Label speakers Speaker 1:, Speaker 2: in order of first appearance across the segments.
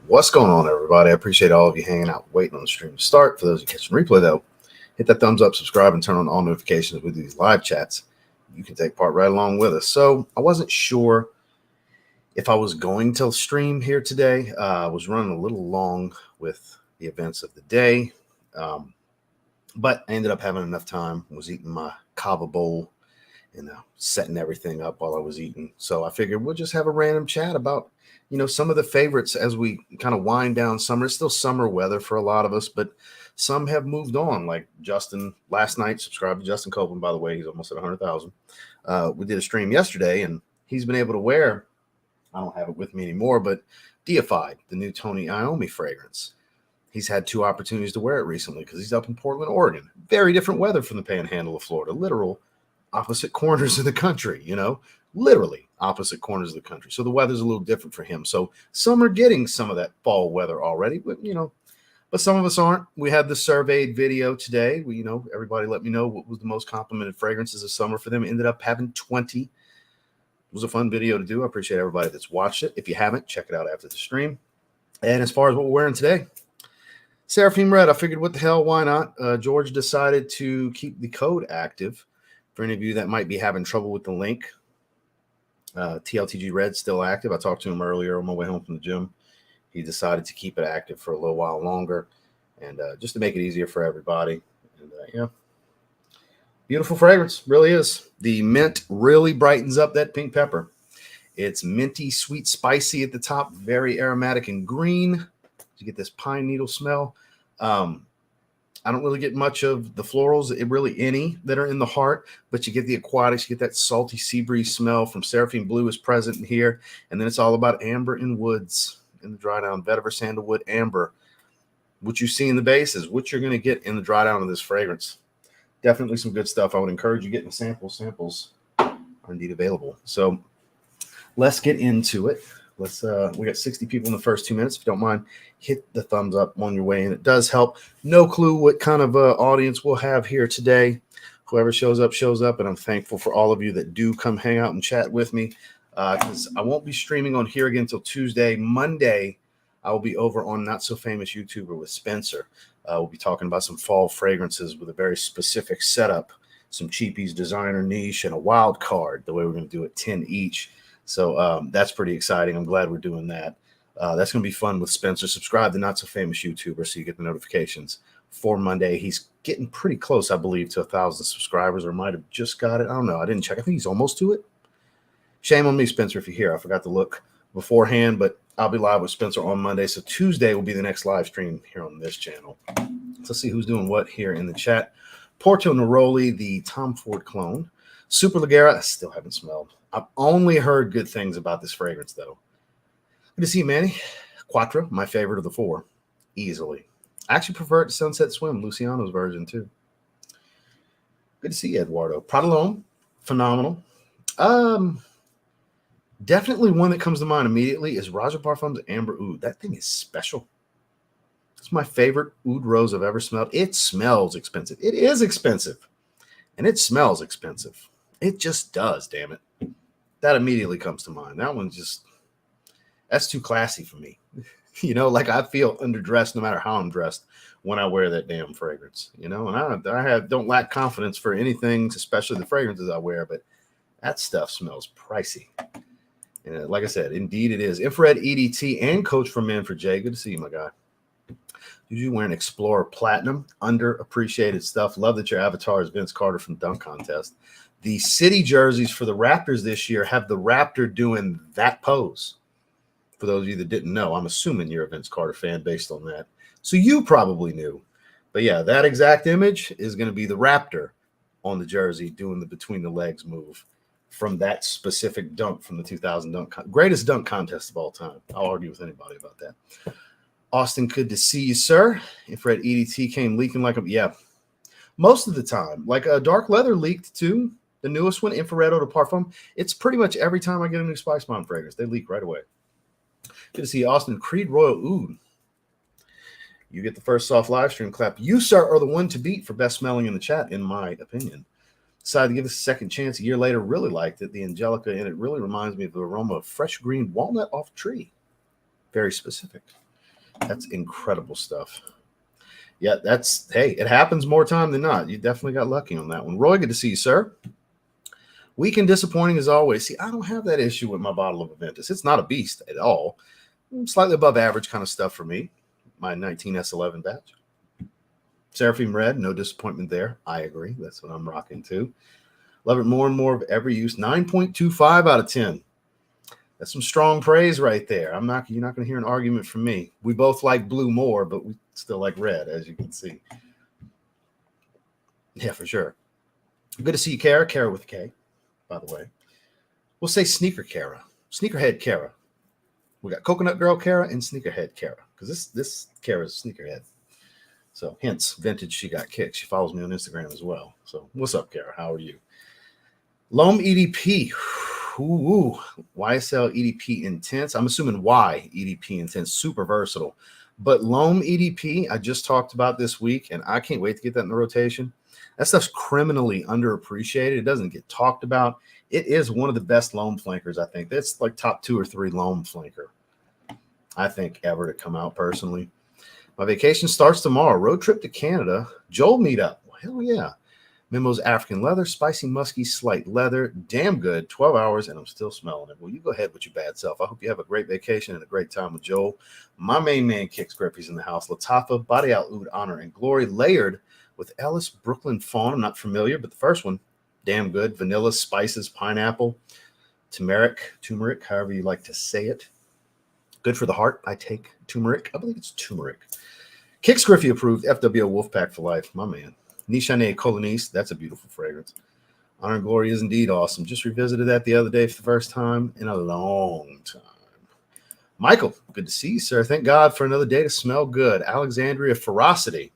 Speaker 1: What's going on, everybody? I appreciate all of you hanging out, waiting on the stream to start. For those who catch the replay, though, hit that thumbs up, subscribe, and turn on all notifications with these live chats. You can take part right along with us. So I wasn't sure if I was going to stream here today. I was running a little long with the events of the day, but I ended up having enough time. Was eating my kava bowl and setting everything up while I was eating. So I figured we'll just have a random chat about, some of the favorites as we kind of wind down summer. It's still summer weather for a lot of us, but some have moved on. Like Justin last night, subscribe to Justin Copeland, by the way, he's almost at 100,000. We did a stream yesterday and he's been able to wear, I don't have it with me anymore, but Deified, the new Tony Iommi fragrance. He's had 2 opportunities to wear it recently because he's up in Portland, Oregon. Very different weather from the panhandle of Florida, literal opposite corners of the country, literally opposite corners of the country. So the weather's a little different for him. So some are getting some of that fall weather already, but but some of us aren't. We had the surveyed video today. Everybody let me know what was the most complimented fragrances of summer for them. Ended up having 20. It was a fun video to do. I appreciate everybody that's watched it. If you haven't, check it out after the stream. And as far as what we're wearing today, Seraphim Red. I figured, what the hell, why not? George decided to keep the code active. For any of you that might be having trouble with the link, TLTG Red still active. I talked to him earlier on my way home from the gym. He decided to keep it active for a little while longer, and just to make it easier for everybody. And beautiful fragrance, really is. The mint really brightens up that pink pepper. It's minty, sweet, spicy at the top, very aromatic and green. You get this pine needle smell. I don't really get much of the florals, really any that are in the heart, but you get the aquatics, you get that salty sea breeze smell from Seraphim Blue is present in here. And then it's all about amber and woods in the dry down, vetiver, sandalwood, amber. What you see in the base is what you're going to get in the dry down of this fragrance. Definitely some good stuff. I would encourage you getting samples. Samples are indeed available. So let's get into it. We got 60 people in the first 2 minutes. If you don't mind, hit the thumbs up on your way in. It does help. No clue what kind of audience we'll have here today. Whoever shows up, shows up. And I'm thankful for all of you that do come hang out and chat with me, because I won't be streaming on here again until Tuesday. Monday, I will be over on Not So Famous YouTuber with Spencer. We'll be talking about some fall fragrances with a very specific setup, some cheapies, designer niche, and a wild card, the way we're going to do it, 10 each. So that's pretty exciting. I'm glad we're doing that. That's going to be fun with Spencer. Subscribe to Not So Famous YouTuber so you get the notifications for Monday. He's getting pretty close, I believe, to 1,000 subscribers, or might have just got it. I don't know. I didn't check. I think he's almost to it. Shame on me, Spencer, if you're here. I forgot to look beforehand, but I'll be live with Spencer on Monday. So Tuesday will be the next live stream here on this channel. Let's see who's doing what here in the chat. Porto Neroli, the Tom Ford clone. Super Ligera, I still haven't smelled. I've only heard good things about this fragrance, though. Good to see you, Manny. Quattro, my favorite of the 4, easily. I actually prefer it to Sunset Swim, Luciano's version, too. Good to see you, Eduardo. Pradalone, phenomenal. Definitely one that comes to mind immediately is Raja Parfum's Amber Oud. That thing is special. It's my favorite oud rose I've ever smelled. It smells expensive. It is expensive, and it smells expensive. It just does, damn it. That immediately comes to mind. That one's just, that's too classy for me. Like I feel underdressed no matter how I'm dressed when I wear that damn fragrance, and I don't lack confidence for anything, especially the fragrances I wear, but that stuff smells pricey. And like I said, indeed it is. Infrared EDT and Coach for Men for Jay. Good to see you, my guy. Usually wearing Explorer Platinum, underappreciated stuff. Love that your avatar is Vince Carter from Dunk Contest. The city jerseys for the Raptors this year have the Raptor doing that pose. For those of you that didn't know, I'm assuming you're a Vince Carter fan based on that. So you probably knew. But yeah, that exact image is going to be the Raptor on the jersey doing the between the legs move from that specific dunk from the 2000 dunk. Greatest dunk contest of all time. I'll argue with anybody about that. Austin, good to see you, sir. Infrared EDT came leaking like a, yeah. Most of the time. Like a Dark Leather leaked too. The newest one, Infrared Eau de Parfum. It's pretty much every time I get a new Spice Bomb fragrance, they leak right away. Good to see you, Austin. Creed Royal Oud. You get the first soft live stream clap. You, sir, are the one to beat for best smelling in the chat, in my opinion. Decided to give this a second chance a year later. Really liked it. The Angelica in it really reminds me of the aroma of fresh green walnut off a tree. Very specific. That's incredible stuff. Yeah, that's, hey, it happens more time than not. You definitely got lucky on that one. Roy, good to see you, sir. Weak and disappointing as always. See, I don't have that issue with my bottle of Aventus. It's not a beast at all. Slightly above average kind of stuff for me. My 19S11 batch. Seraphim Red, no disappointment there. I agree. That's what I'm rocking too. Love it more and more of every use. 9.25 out of 10. That's some strong praise right there. You're not going to hear an argument from me. We both like blue more, but we still like red, as you can see. Yeah, for sure. Good to see you, Kara. Kara with K, by the way. We'll say Sneaker Kara. Sneakerhead Kara. We got Coconut Girl Kara and Sneakerhead Kara. Because this Kara is Sneakerhead. So hence, vintage, she got kicked. She follows me on Instagram as well. So what's up, Kara? How are you? Loam EDP. Ooh, YSL EDP Intense. I'm assuming Y EDP Intense. Super versatile. But Loam EDP, I just talked about this week, and I can't wait to get that in the rotation. That stuff's criminally underappreciated. It doesn't get talked about. It is one of the best loam flankers, I think. That's like top 2 or 3 loam flanker, I think, ever to come out personally. My vacation starts tomorrow. Road trip to Canada. Joel meetup. Well, hell yeah. Mimo's African leather, spicy, musky, slight leather. Damn good. 12 hours, and I'm still smelling it. Well, you go ahead with your bad self. I hope you have a great vacation and a great time with Joel. My main man, Kicks Grippy's in the house. Latafa, Body Out Oud, Honor, and Glory, layered with Ellis, Brooklyn Fawn. I'm not familiar, but the first one, damn good. Vanilla, spices, pineapple, turmeric, however you like to say it. Good for the heart. I take turmeric. I believe it's turmeric. Kicks Griffey approved. FWO Wolfpack for life. My man. Nishane Cologne. That's a beautiful fragrance. Honor and Glory is indeed awesome. Just revisited that the other day for the first time in a long time. Michael, good to see you, sir. Thank God for another day to smell good. Alexandria Ferocity.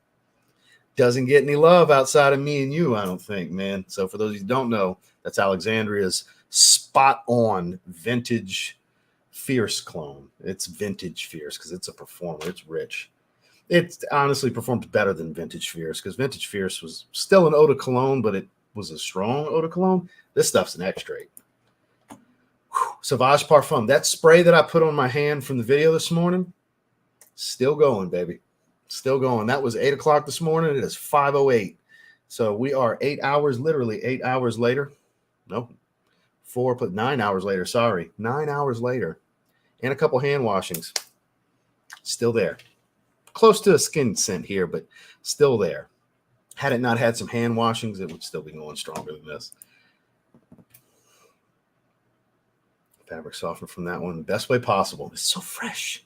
Speaker 1: Doesn't get any love outside of me and you, I don't think, man. So for those of you who don't know, that's Alexandria's spot-on vintage Fierce clone. It's vintage Fierce because it's a performer. It's rich. It honestly performed better than Vintage Fierce because Vintage Fierce was still an eau de cologne, but it was a strong eau de cologne. This stuff's an extrait. Sauvage Parfum. That spray that I put on my hand from the video this morning, still going, baby. Still going. That was 8 o'clock this morning. It is 5:08. So we are 8 hours, literally 8 hours later. No, 9 hours later. Sorry, 9 hours later. And a couple hand washings. Still there. Close to a skin scent here, but still there. Had it not had some hand washings, it would still be going stronger than this. Fabric softener from that one, the best way possible. It's so fresh.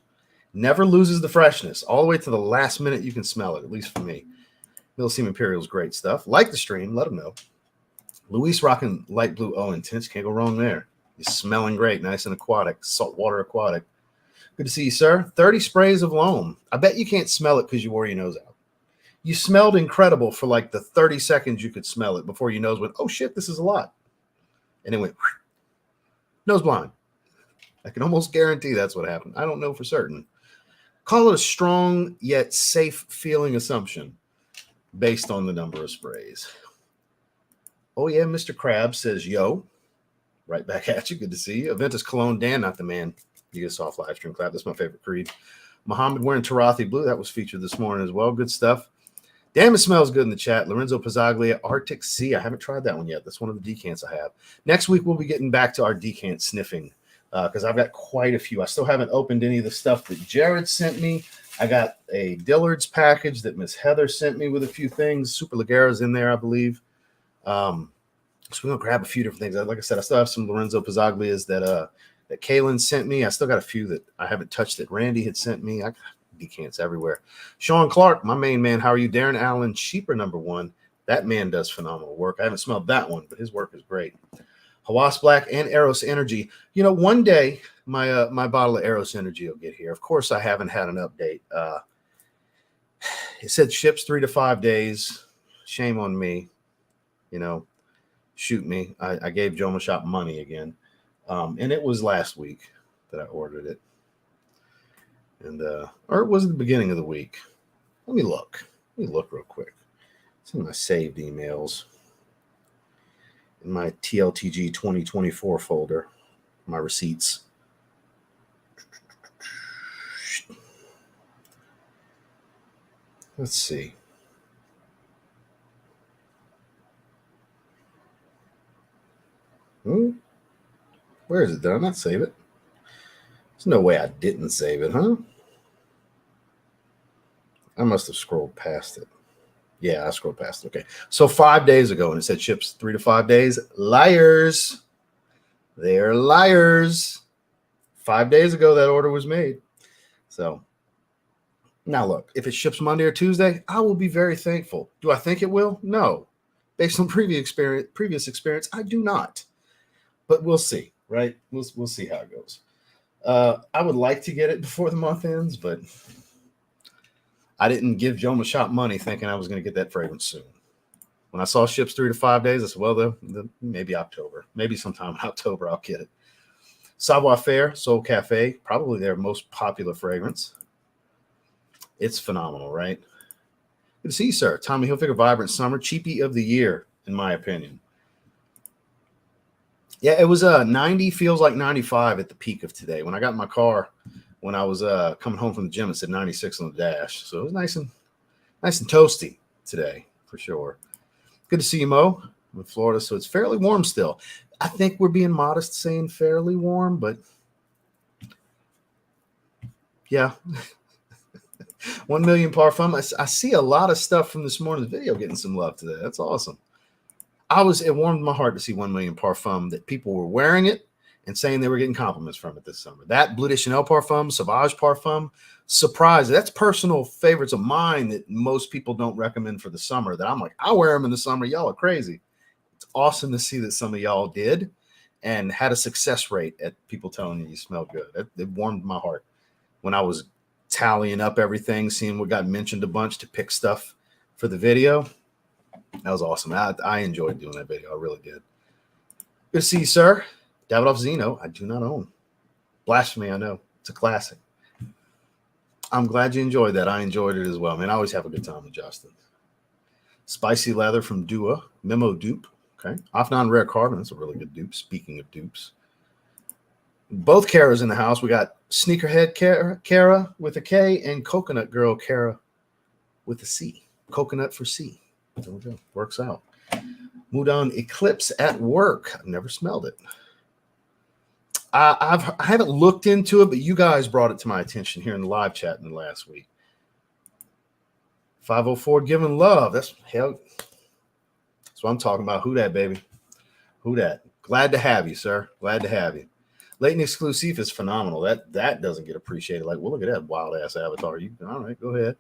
Speaker 1: Never loses the freshness. All the way to the last minute, you can smell it, at least for me. Millseam Imperial's great stuff. Like the stream, let them know. Luis rocking light blue. Oh, intense. Can't go wrong there. He's smelling great. Nice and aquatic. Saltwater aquatic. Good to see you, sir. 30 sprays of loam. I bet you can't smell it because you wore your nose out. You smelled incredible for like the 30 seconds you could smell it before your nose went, oh shit, this is a lot. And it went, nose blind. I can almost guarantee that's what happened. I don't know for certain. Call it a strong yet safe feeling assumption based on the number of sprays. Oh yeah, Mr. Krabs says, yo. Right back at you. Good to see you. Aventus Cologne, Dan, not the man. You get a soft live stream clap. That's my favorite creed. Muhammad wearing Tarathi Blue. That was featured this morning as well. Good stuff. Damn, it smells good in the chat. Lorenzo Pizzaglia, Arctic Sea. I haven't tried that one yet. That's one of the decants I have. Next week, we'll be getting back to our decant sniffing because I've got quite a few. I still haven't opened any of the stuff that Jared sent me. I got a Dillard's package that Miss Heather sent me with a few things. Super Ligera's in there, I believe. So we're going to grab a few different things. Like I said, I still have some Lorenzo Pizzaglias that Kaylin sent me. I still got a few that I haven't touched that Randy had sent me. I got decants everywhere. Sean Clark, my main man. How are you? Darren Allen, Cheaper #1. That man does phenomenal work. I haven't smelled that one, but his work is great. Hawas Black and Eros Energy. You know, one day my my bottle of Eros Energy will get here. Of course, I haven't had an update. It said ships 3 to 5 days. Shame on me. You know, shoot me. I gave Joma Shop money again. And it was last week that I ordered it. And or it was at the beginning of the week. Let me look real quick. It's in my saved emails. In my TLTG 2024 folder. My receipts. Let's see. Where is it? Did I not save it? There's no way I didn't save it, huh? I must have scrolled past it. Yeah, I scrolled past it. Okay. So 5 days ago, and it said ships 3 to 5 days. Liars. They're liars. 5 days ago, that order was made. So now look, if it ships Monday or Tuesday, I will be very thankful. Do I think it will? No. Based on previous experience, I do not. But we'll see, right? We'll see how it goes. I would like to get it before the month ends, but I didn't give Joe Shop money thinking I was going to get that fragrance soon. When I saw ships 3 to 5 days, I said, well, maybe October. Maybe sometime in October I'll get it. Savoir Faire, Soul Cafe, probably their most popular fragrance. It's phenomenal, right? Good to see you, sir. Tommy Hilfiger Vibrant Summer, cheapie of the year, in my opinion. Yeah, it was 90, feels like 95 at the peak of today. When I got in my car, when I was coming home from the gym, it said 96 on the dash. So it was nice and toasty today, for sure. Good to see you, Mo. I'm in Florida, so it's fairly warm still. I think we're being modest saying fairly warm, but yeah. 1 million parfum. I see a lot of stuff from this morning's video getting some love today. That's awesome. It warmed my heart to see 1 million parfum that people were wearing it and saying they were getting compliments from it this summer. That Bleu de Chanel parfum, Sauvage parfum, surprise. That's personal favorites of mine that most people don't recommend for the summer that I'm like, I wear them in the summer. Y'all are crazy. It's awesome to see that some of y'all did and had a success rate at people telling you smell good. It warmed my heart when I was tallying up everything, seeing what got mentioned a bunch to pick stuff for the video. That was awesome. I enjoyed doing that video. I really did. Good to see you, sir. Davidoff Zeno, I do not own. Blasphemy, I know. It's a classic. I'm glad you enjoyed that. I enjoyed it as well. Man, I always have a good time with Justin. Spicy Leather from Dua. Memo Dupe. Okay. Afnan Rare Carbon. That's a really good dupe. Speaking of dupes. Both Kara's in the house. We got Sneakerhead Kara with a K and Coconut Girl Kara with a C. Coconut for C. There we go. Works out. Mudon Eclipse at work. I've never smelled it. I haven't looked into it, but you guys brought it to my attention here in the live chat in the last week. 504 giving love. That's hell. That's what I'm talking about. Who that, baby? Who that? Glad to have you, sir. Glad to have you. Latent Exclusive is phenomenal. That doesn't get appreciated. Like, well, look at that wild ass avatar. You all right? Go ahead.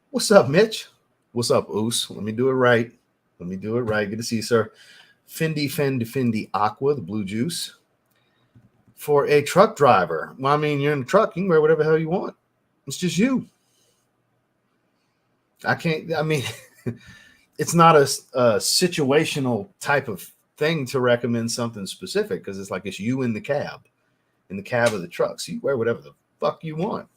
Speaker 1: What's up, Mitch? What's up, Oos? Let me do it right. Good to see you, sir. Fendi Aqua, the blue juice. For a truck driver. Well, I mean, you're in the truck. You can wear whatever the hell you want. It's just you. It's not a situational type of thing to recommend something specific because it's like it's you in the cab of the truck. So you wear whatever the fuck you want.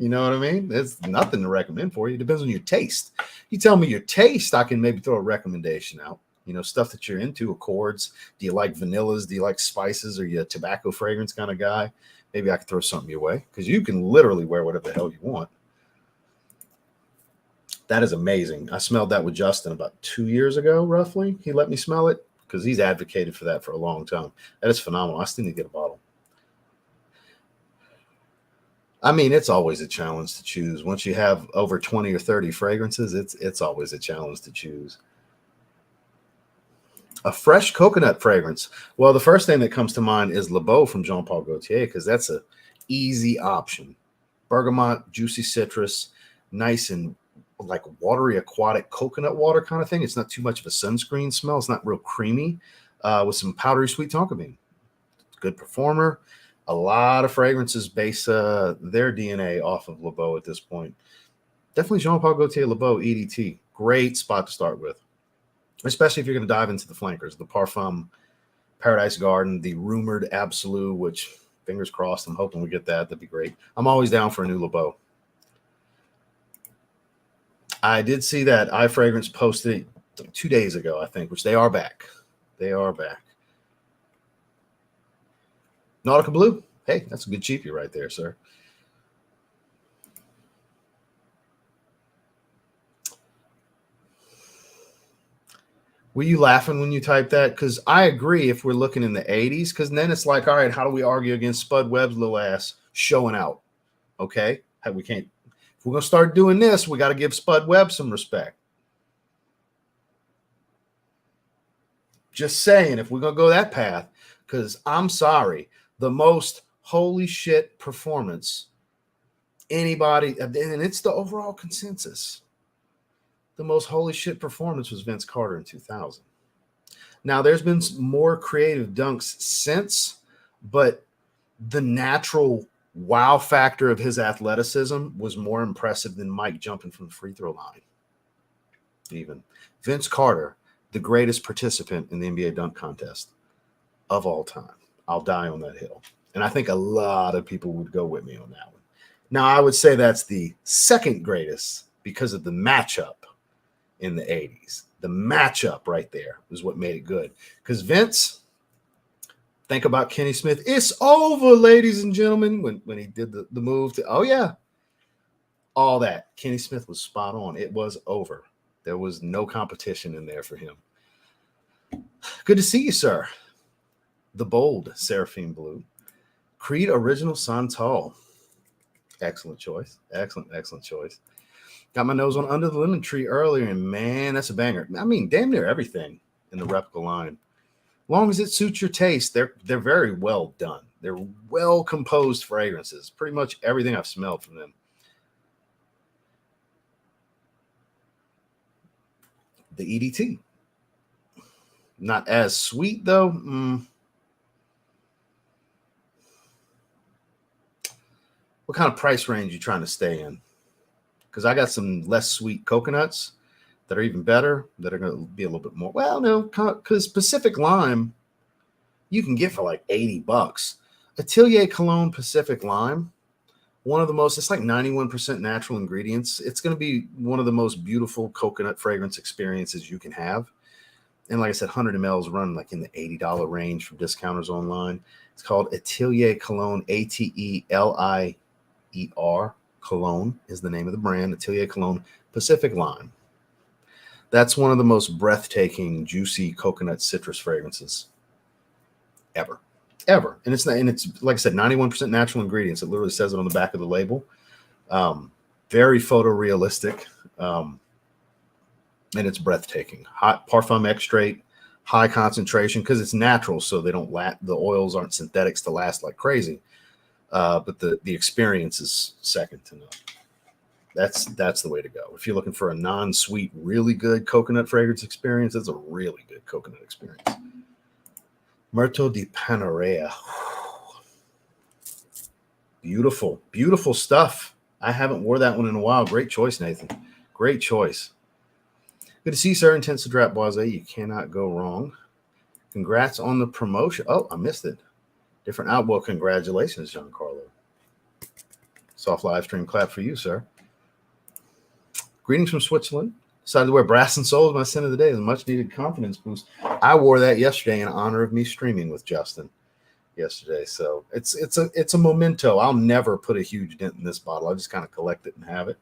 Speaker 1: You know what I mean? There's nothing to recommend for you. It depends on your taste. You tell me your taste, I can maybe throw a recommendation out. You know, stuff that you're into, accords. Do you like vanillas? Do you like spices? Are you a tobacco fragrance kind of guy? Maybe I could throw something your way because you can literally wear whatever the hell you want. That is amazing. I smelled that with Justin about 2 years ago, roughly. He let me smell it because he's advocated for that for a long time. That is phenomenal. I still need to get a bottle. I mean, it's always a challenge to choose. Once you have over 20 or 30 fragrances, it's always a challenge to choose. A fresh coconut fragrance. Well, the first thing that comes to mind is Le Beau from Jean Paul Gaultier because that's an easy option. Bergamot, juicy citrus, nice and like watery aquatic coconut water kind of thing. It's not too much of a sunscreen smell. It's not real creamy with some powdery sweet tonka bean. Good performer. A lot of fragrances base their DNA off of Le Beau at this point. Definitely Jean Paul Gaultier Le Beau EDT. Great spot to start with, especially if you're going to dive into the flankers. The Parfum Paradise Garden, the rumored Absolute, which fingers crossed, I'm hoping we get that. That'd be great. I'm always down for a new Le Beau. I did see that iFragrance posted 2 days ago, I think, which they are back. They are back. Nautica Blue. Hey, that's a good cheapie right there, sir. Were you laughing when you typed that? Because I agree if we're looking in the 80s, because then it's like, all right, how do we argue against Spud Webb's little ass showing out? Okay? We can't. If we're going to start doing this, we got to give Spud Webb some respect. Just saying, if we're going to go that path, because I'm sorry, the most holy shit performance anybody, and it's the overall consensus, the most holy shit performance was Vince Carter in 2000. Now, there's been more creative dunks since, but the natural wow factor of his athleticism was more impressive than Mike jumping from the free throw line. Even Vince Carter, the greatest participant in the NBA dunk contest of all time. I'll die on that hill. And I think a lot of people would go with me on that one. Now, I would say that's the second greatest because of the matchup in the 80s. The matchup right there is what made it good. Because Vince, think about Kenny Smith. It's over, ladies and gentlemen, when he did the move to, oh, yeah, all that. Kenny Smith was spot on. It was over. There was no competition in there for him. Good to see you, sir. The bold Seraphim Blue. Creed Original Santal. Excellent choice. Excellent choice. Got my nose on Under the Lemon Tree earlier, and man, that's a banger. I mean, damn near everything in the replica line. Long as it suits your taste, they're very well done. They're well composed fragrances. Pretty much everything I've smelled from them. The EDT. Not as sweet, though. What kind of price range are you trying to stay in? Because I got some less sweet coconuts that are even better, that are going to be a little bit more. Well, no, because Pacific Lime, you can get for like $80. Atelier Cologne Pacific Lime, one of the most, it's like 91% natural ingredients. It's going to be one of the most beautiful coconut fragrance experiences you can have. And like I said, 100 mLs run like in the $80 range from discounters online. It's called Atelier Cologne, Atelier. Cologne is the name of the brand. Atelier Cologne Pacific Lime. That's one of the most breathtaking, juicy coconut citrus fragrances ever. And it's like I said, 91% natural ingredients. It literally says it on the back of the label. Very photorealistic, and it's breathtaking. Hot parfum extract, high concentration because it's natural, so they don't the oils aren't synthetics to last like crazy. But the experience is second to none. That's the way to go. If you're looking for a non-sweet, really good coconut fragrance experience, that's a really good coconut experience. Myrto di Panarea. Beautiful, beautiful stuff. I haven't wore that one in a while. Great choice, Nathan. Great choice. Good to see you, sir. Intense to Drap Boise. You cannot go wrong. Congrats on the promotion. Oh, I missed it. Different out. Well, congratulations, Giancarlo. Soft live stream clap for you, sir. Greetings from Switzerland. Decided to wear brass and soul as my sin of the day. It's a much needed confidence boost. I wore that yesterday in honor of me streaming with Justin yesterday. So it's a memento. I'll never put a huge dent in this bottle. I just kind of collect it and have it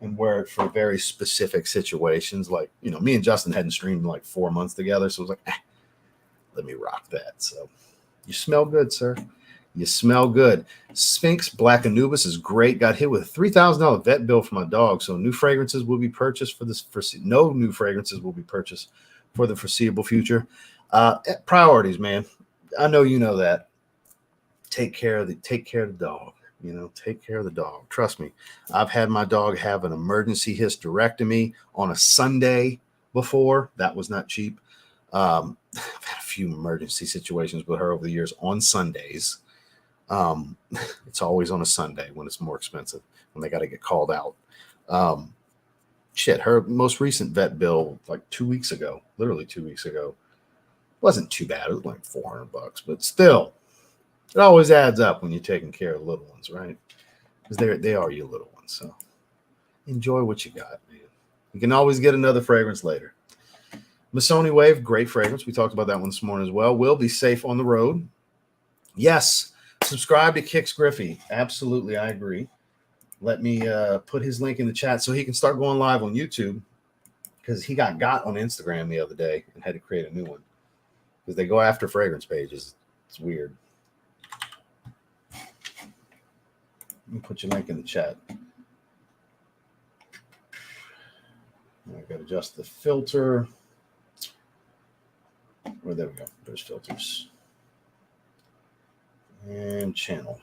Speaker 1: and wear it for very specific situations. Like, you know, me and Justin hadn't streamed in like 4 months together. So it was like, let me rock that. So you smell good, sir. You smell good. Sphinx Black Anubis is great. Got hit with a $3,000 vet bill for my dog. So new fragrances will be purchased for this. No new fragrances will be purchased for the foreseeable future. Priorities, man. I know you know that. Take care of the dog. You know, take care of the dog. Trust me. I've had my dog have an emergency hysterectomy on a Sunday before. That was not cheap. I've had a few emergency situations with her over the years on Sundays. It's always on a Sunday when it's more expensive, when they got to get called out. Her most recent vet bill, like 2 weeks ago, literally 2 weeks ago, wasn't too bad. It was like $400, but still, it always adds up when you're taking care of little ones, right? Because they are your little ones. So enjoy what you got, man. You can always get another fragrance later. Missoni Wave, great fragrance. We talked about that one this morning as well. Will be safe on the road. Yes. Subscribe to Kix Griffey. Absolutely, I agree. Let me put his link in the chat so he can start going live on YouTube. because he got on Instagram the other day and had to create a new one because they go after fragrance pages. It's weird. Let me put your link in the chat. I got to adjust the filter. Well, there we go. There's filters. And channel.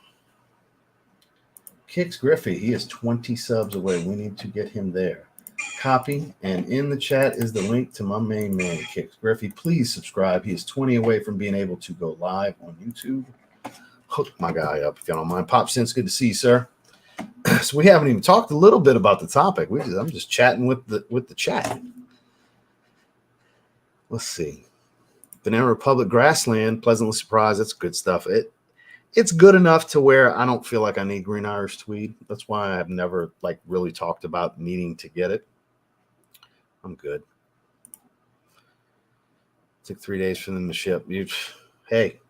Speaker 1: Kix Griffey, he is 20 subs away. We need to get him there. Copy, and in the chat is the link to my main man, Kix Griffey. Please subscribe. He is 20 away from being able to go live on YouTube. Hook my guy up if you don't mind. Pop Sense, good to see you, sir. So we haven't even talked a little bit about the topic. I'm just chatting with the chat. Let's see. Banana Republic Grassland, pleasantly surprised. That's good stuff. It's good enough to where I don't feel like I need Green Irish Tweed. That's why I've never like really talked about needing to get it. I'm good. Took 3 days for them to ship. Hey,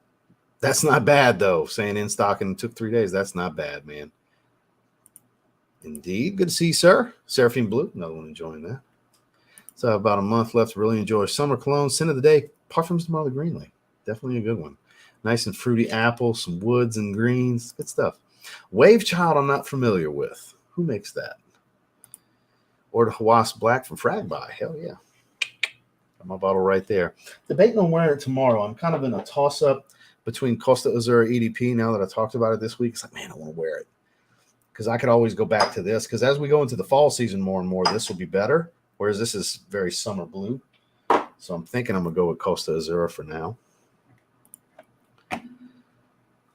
Speaker 1: that's not bad though. Saying in stock and it took 3 days. That's not bad, man. Indeed. Good to see you, sir. Seraphine Blue, another one enjoying that. So about a month left to really enjoy summer cologne. Scent of the day, Parfums de Marley Greenley. Definitely a good one. Nice and fruity apple, some woods and greens. Good stuff. Wave Child I'm not familiar with. Who makes that? Or the Hawas Black from Fragby. Hell yeah. Got my bottle right there. Debating on wearing it tomorrow. I'm kind of in a toss-up between Costa Azura EDP now that I talked about it this week. It's like, man, I want to wear it. Because I could always go back to this. Because as we go into the fall season more and more, this will be better. Whereas this is very summer blue. So I'm thinking I'm going to go with Costa Azura for now.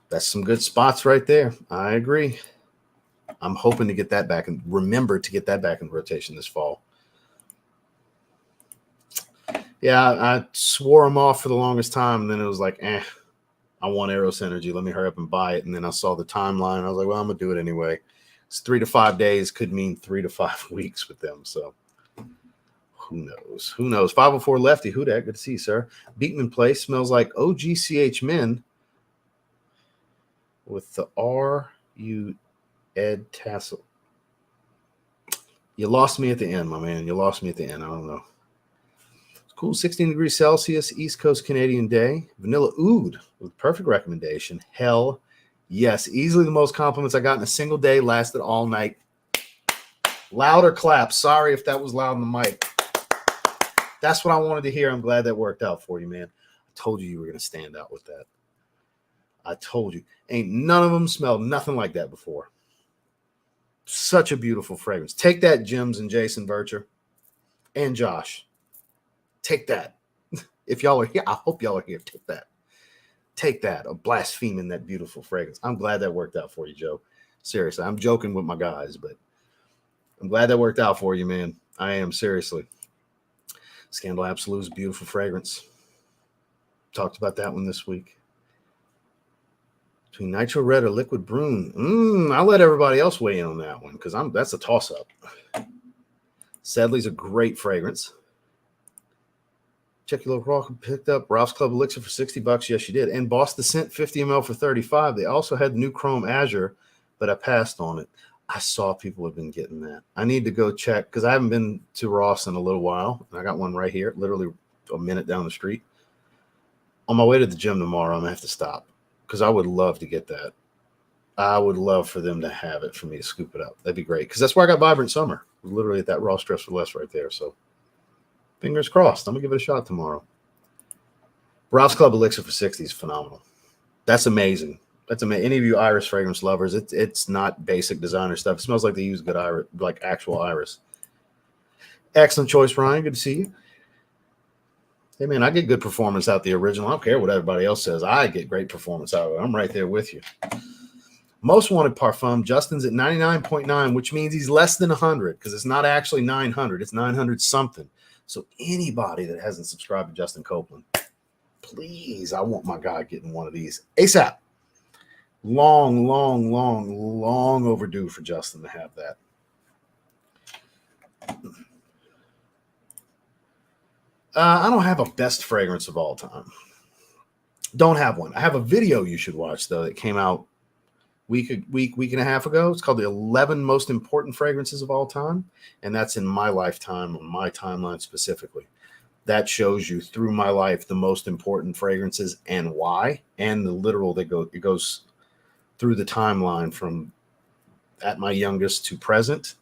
Speaker 1: That's some good spots right there. I agree. I'm hoping to get that back and remember to get that back in rotation this fall. Yeah, I swore them off for the longest time. And then it was like, I want Eros Energy. Let me hurry up and buy it. And then I saw the timeline. I was like, well, I'm going to do it anyway. It's 3 to 5 days could mean 3 to 5 weeks with them. So who knows? Who knows? 504 Lefty. Who that? Good to see you, sir. Beaten in Place smells like OGCH Men with the R.U. Ed Tassel. You lost me at the end, my man. You lost me at the end. I don't know. It's cool. 16 degrees Celsius, East Coast Canadian day. Vanilla Oud with perfect recommendation. Hell yes. Easily the most compliments I got in a single day. Lasted all night. Louder clap. Sorry if that was loud on the mic. That's what I wanted to hear. I'm glad that worked out for you, man. I told you were going to stand out with that. I told you. Ain't none of them smelled nothing like that before. Such a beautiful fragrance. Take that, Jims and Jason Bircher and Josh. Take that. If y'all are here, I hope y'all are here. Take that. Take that. A blaspheming that beautiful fragrance. I'm glad that worked out for you, Joe. Seriously, I'm joking with my guys, but I'm glad that worked out for you, man. I am, seriously. Scandal Absolute's beautiful fragrance. Talked about that one this week. Between Nitro Red or Liquid Brune. I'll let everybody else weigh in on that one because that's a toss-up. Sedley's a great fragrance. Check your local Raw picked up Ralph's Club Elixir for $60. Yes, you did. And Boss the Scent 50 ml for $35. They also had the new Chrome Azure, but I passed on it. I saw people have been getting that. I need to go check because I haven't been to Ross in a little while. I got one right here, literally a minute down the street. On my way to the gym tomorrow, I'm going to have to stop because I would love to get that. I would love for them to have it for me to scoop it up. That'd be great because that's where I got Vibrant Summer. Literally at that Ross Dress for Less right there. So fingers crossed. I'm going to give it a shot tomorrow. Ralph's Club Elixir for $60 is phenomenal. That's amazing. That's amazing. Any of you iris fragrance lovers, it's not basic designer stuff. It smells like they use good iris, like actual iris. Excellent choice, Ryan. Good to see you. Hey, man, I get good performance out the original. I don't care what everybody else says. I get great performance out of it. I'm right there with you. Most wanted parfum. Justin's at 99.9, which means he's less than 100 because it's not actually 900. It's 900 something. So anybody that hasn't subscribed to Justin Copeland, please, I want my guy getting one of these ASAP. Long overdue for Justin to have that. I don't have a best fragrance of all time. Don't have one. I have a video you should watch, though, that came out week and a half ago. It's called the 11 most important fragrances of all time, and that's in my lifetime, on my timeline specifically. That shows you through my life the most important fragrances and why, and the literal it goes through the timeline from at my youngest to present.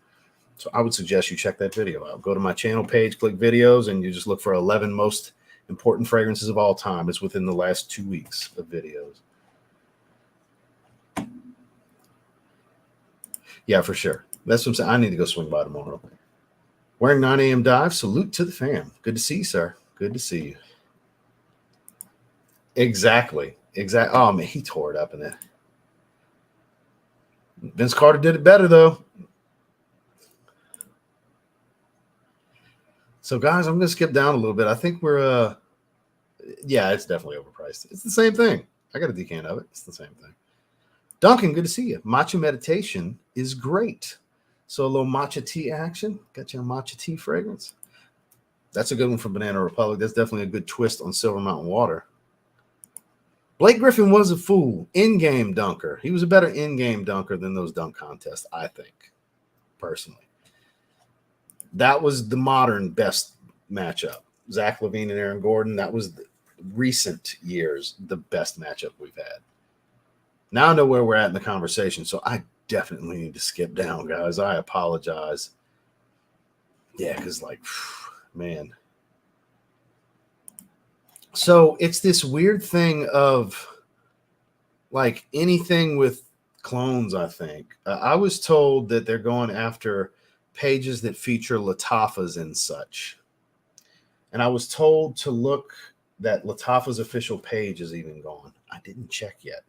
Speaker 1: So I would suggest you check that video out. Go to my channel page, click videos, and you just look for 11 most important fragrances of all time. It's within the last 2 weeks of videos. Yeah, for sure. That's what I'm saying. I need to go swing by tomorrow. Wearing 9 a.m. dive. Salute to the fam. Good to see you, sir. Good to see you. Exactly. Oh, man, he tore it up in that. Vince Carter did it better, though. So, guys, I'm going to skip down a little bit. I think we're, yeah, it's definitely overpriced. It's the same thing. I got a decant of it. It's the same thing. Duncan, good to see you. Matcha meditation is great. So a little matcha tea action. Got you a matcha tea fragrance. That's a good one from Banana Republic. That's definitely a good twist on Silver Mountain Water. Blake Griffin was a fool. In-game dunker. He was a better in-game dunker than those dunk contests, I think, personally. That was the modern best matchup. Zach LaVine and Aaron Gordon. That was the recent years the best matchup we've had. Now I know where we're at in the conversation, so I definitely need to skip down, guys. I apologize. Yeah, because, like, man. So it's this weird thing of, like, anything with clones, I think. I was told that they're going after pages that feature Latifahs and such. And I was told to look that Latifah's official page is even gone. I didn't check yet.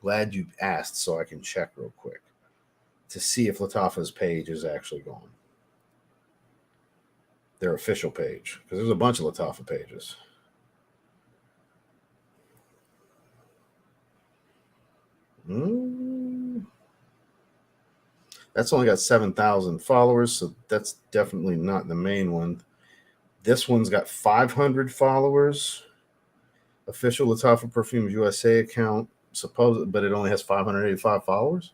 Speaker 1: Glad you asked so I can check real quick to see if Latifah's page is actually gone. Their official page, because there's a bunch of Latifah pages. That's only got 7,000 followers, so that's definitely not the main one. This one's got 500 followers. Official Latifah Perfumes USA account. But it only has 585 followers.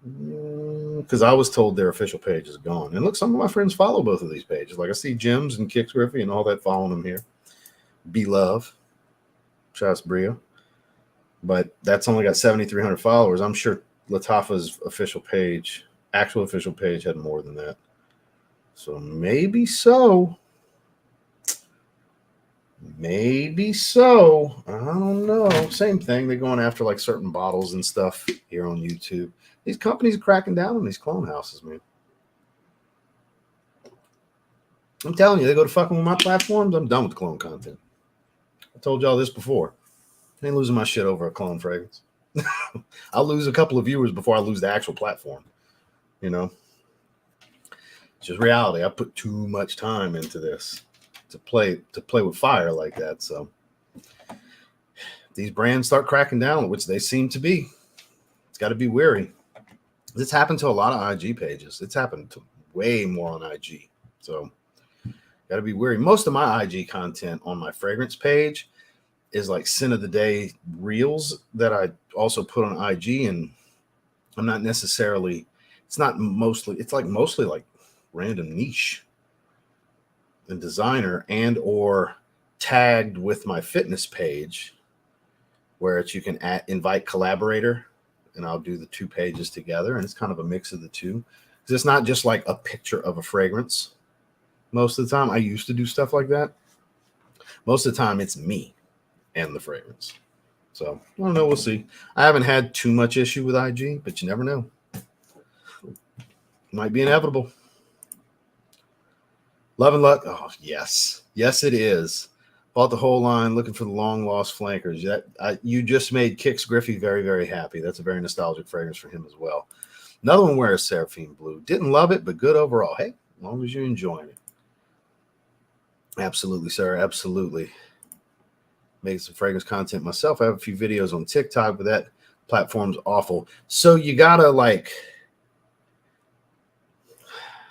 Speaker 1: Because I was told their official page is gone. And look, some of my friends follow both of these pages. Like I see Jims and Kix Griffey and all that following them here. Be Love. Shots Bria. But that's only got 7,300 followers. I'm sure Latifah's official page, actual official page, had more than that. So maybe so. Maybe so. I don't know. Same thing. They're going after like certain bottles and stuff here on YouTube. These companies are cracking down on these clone houses, man. I'm telling you, they go to fucking with my platforms. I'm done with the clone content. I told y'all this before. I ain't losing my shit over a clone fragrance. I'll lose a couple of viewers before I lose the actual platform. You know, it's just reality. I put too much time into this to play with fire like that. So these brands start cracking down, which they seem to be. It's got to be wary. This happened to a lot of IG pages. It's happened to way more on IG. So got to be wary. Most of my IG content on my fragrance page is like scent of the day reels that I also put on IG, and I'm not necessarily. It's mostly like random niche and designer and or tagged with my fitness page, where you can invite collaborator, and I'll do the two pages together, and it's kind of a mix of the two. Because it's not just like a picture of a fragrance. Most of the time, I used to do stuff like that. Most of the time, it's me and the fragrance. So I don't know. We'll see. I haven't had too much issue with IG, but you never know. Might be inevitable. Love and Luck. Oh, yes. Yes, it is. Bought the whole line, looking for the long lost flankers. You just made Kix Griffey very, very happy. That's a very nostalgic fragrance for him as well. Another one wears Seraphine Blue. Didn't love it, but good overall. Hey, as long as you're enjoying it. Absolutely, sir. Absolutely. Making some fragrance content myself. I have a few videos on TikTok, but that platform's awful. So you gotta like,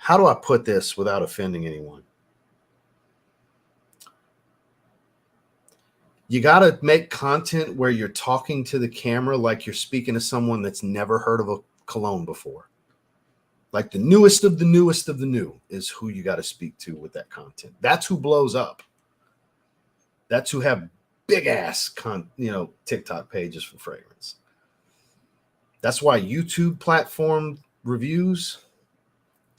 Speaker 1: how do I put this without offending anyone? You got to make content where you're talking to the camera like you're speaking to someone that's never heard of a cologne before. Like the newest of the newest of the new is who you got to speak to with that content. That's who blows up. That's who have big ass TikTok pages for fragrance. That's why YouTube platform reviews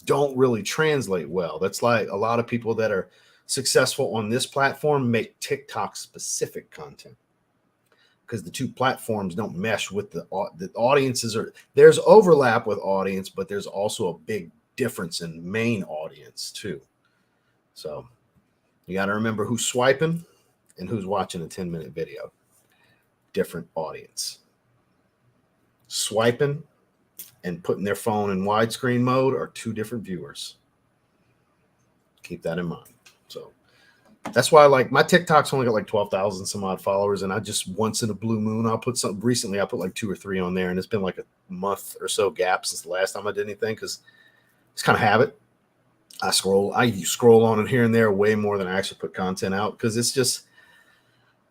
Speaker 1: don't really translate well. That's like a lot of people that are successful on this platform make TikTok specific content because the two platforms don't mesh with the audiences. There's overlap with audience, but there's also a big difference in main audience too. So you got to remember who's swiping and who's watching a 10-minute video. Different audience. Swiping and putting their phone in widescreen mode are two different viewers. Keep that in mind. So that's why, like, my TikTok's only got like 12,000 some odd followers, and I just once in a blue moon I'll put something. Recently I put like 2 or 3 on there, and it's been like a month or so gap since the last time I did anything because it's kind of habit. I scroll on it here and there way more than I actually put content out because it's just,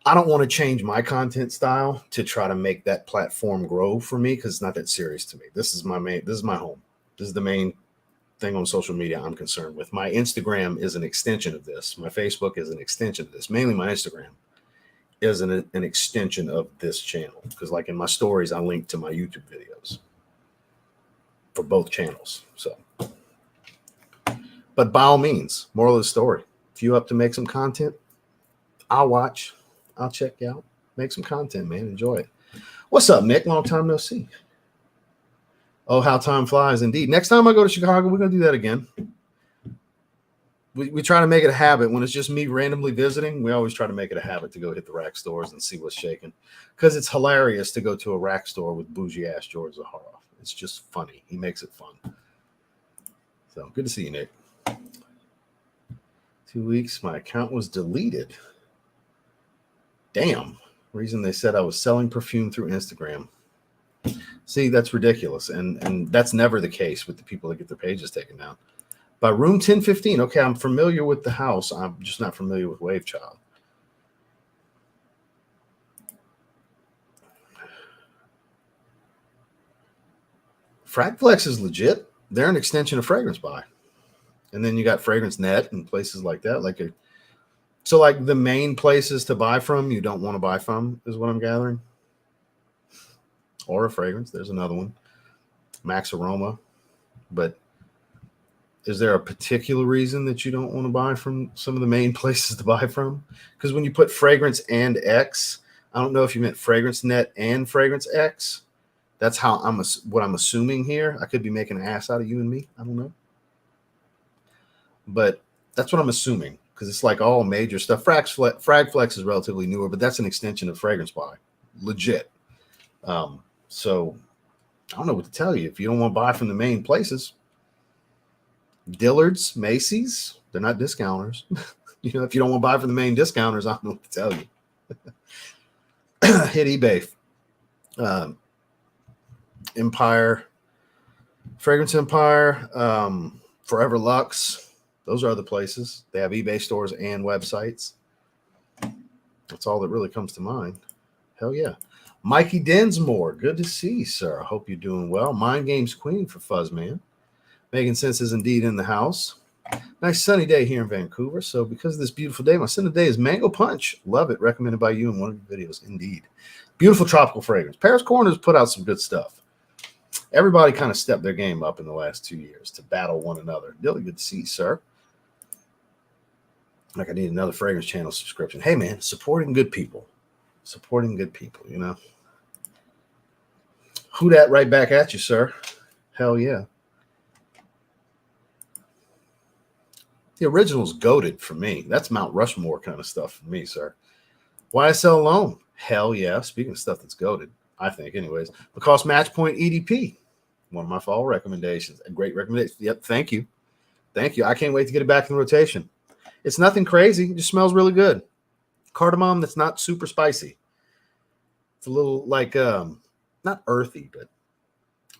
Speaker 1: I don't want to change my content style to try to make that platform grow for me because it's not that serious to me. This is my home. This is the main thing on social media I'm concerned with. My Instagram is an extension of this. My Facebook is an extension of this. Mainly my Instagram is an extension of this channel because, like, in my stories, I link to my YouTube videos for both channels. So, but by all means, moral of the story, if you up to make some content, I'll watch. I'll check you out. Make some content, man. Enjoy it. What's up, Nick? Long time no see. Oh, how time flies indeed. Next time I go to Chicago, we're going to do that again. We try to make it a habit. When it's just me randomly visiting, we always try to make it a habit to go hit the rack stores and see what's shaking. Because it's hilarious to go to a rack store with bougie-ass George Zaharoff. It's just funny. He makes it fun. So, good to see you, Nick. 2 weeks, my account was deleted. Damn. Reason they said I was selling perfume through Instagram. See, that's ridiculous. And that's never the case with the people that get their pages taken down. By room 1015, okay, I'm familiar with the house. I'm just not familiar with Wave Child. Fragflex is legit. They're an extension of Fragrance Buy. And then you got Fragrance Net and places like that. So like the main places to buy from, you don't want to buy from, is what I'm gathering. Or a Fragrance. There's another one. Max Aroma. But is there a particular reason that you don't want to buy from some of the main places to buy from? Because when you put Fragrance and X, I don't know if you meant Fragrance Net and Fragrance X. That's how what I'm assuming here. I could be making an ass out of you and me. I don't know. But that's what I'm assuming. Because it's like all major stuff. Fragflex is relatively newer, but that's an extension of Fragrance Buy. Legit. So I don't know what to tell you. If you don't want to buy from the main places, Dillard's, Macy's, they're not discounters. If you don't want to buy from the main discounters, I don't know what to tell you. Hit eBay. Empire, Fragrance Empire, Forever Luxe. Those are other places. They have eBay stores and websites. That's all that really comes to mind. Hell yeah. Mikey Densmore, good to see you, sir. I hope you're doing well. Mind Games Queen for Fuzzman. Making Sense is indeed in the house. Nice sunny day here in Vancouver. So because of this beautiful day, my scent of the day is Mango Punch. Love it. Recommended by you in one of your videos. Indeed. Beautiful tropical fragrance. Paris Corners put out some good stuff. Everybody kind of stepped their game up in the last 2 years to battle one another. Really good to see you, sir. Like I need another fragrance channel subscription. Hey, man, supporting good people. Supporting good people, Who dat right back at you, sir? Hell yeah. The original's goated for me. That's Mount Rushmore kind of stuff for me, sir. YSL alone. Hell yeah. Speaking of stuff that's goated, I think, anyways. Because Matchpoint EDP. One of my fall recommendations. A great recommendation. Yep, thank you. Thank you. I can't wait to get it back in rotation. It's nothing crazy. It just smells really good. Cardamom that's not super spicy. It's a little like, not earthy, but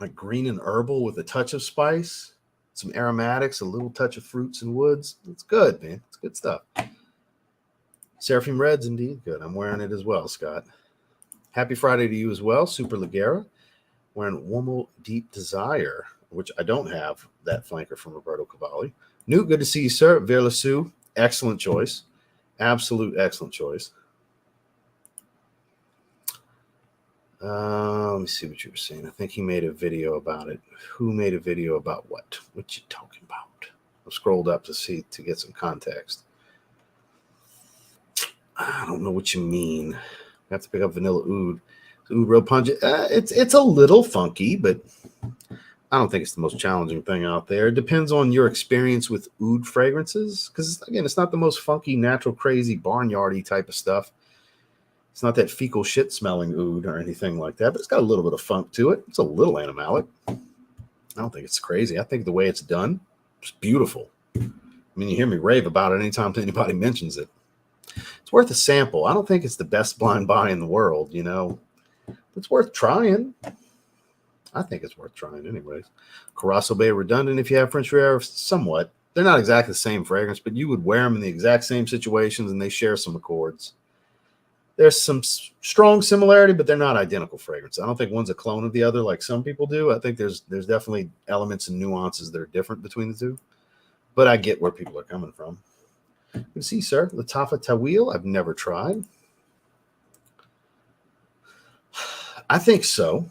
Speaker 1: like green and herbal with a touch of spice. Some aromatics, a little touch of fruits and woods. It's good, man. It's good stuff. Seraphim Red's indeed good. I'm wearing it as well, Scott. Happy Friday to you as well, Super Ligera. Wearing Womo Deep Desire, which I don't have that flanker from Roberto Cavalli. Newt, good to see you, sir. Verlasu, excellent choice. Absolute excellent choice. Let me see what you were saying. I think he made a video about it. Who made a video about what? What you talking about? I scrolled up to get some context. I don't know what you mean. I have to pick up Vanilla Oud. Oud real pungent. It's a little funky, but I don't think it's the most challenging thing out there. It depends on your experience with oud fragrances, because again, it's not the most funky, natural, crazy, barnyardy type of stuff. It's not that fecal shit smelling oud or anything like that, but it's got a little bit of funk to it. It's a little animalic. I don't think it's crazy. I think the way it's done, it's beautiful. I mean, you hear me rave about it anytime anybody mentions it. It's worth a sample. I don't think it's the best blind buy in the world, you know. It's worth trying. I think it's worth trying anyways. Carasso Bay redundant if you have French Riviera, somewhat. They're not exactly the same fragrance, but you would wear them in the exact same situations, and they share some accords. There's some strong similarity, but they're not identical fragrances. I don't think one's a clone of the other like some people do. I think there's definitely elements and nuances that are different between the two. But I get where people are coming from. Good to see, sir. Latafa Tawil, I've never tried. I think so.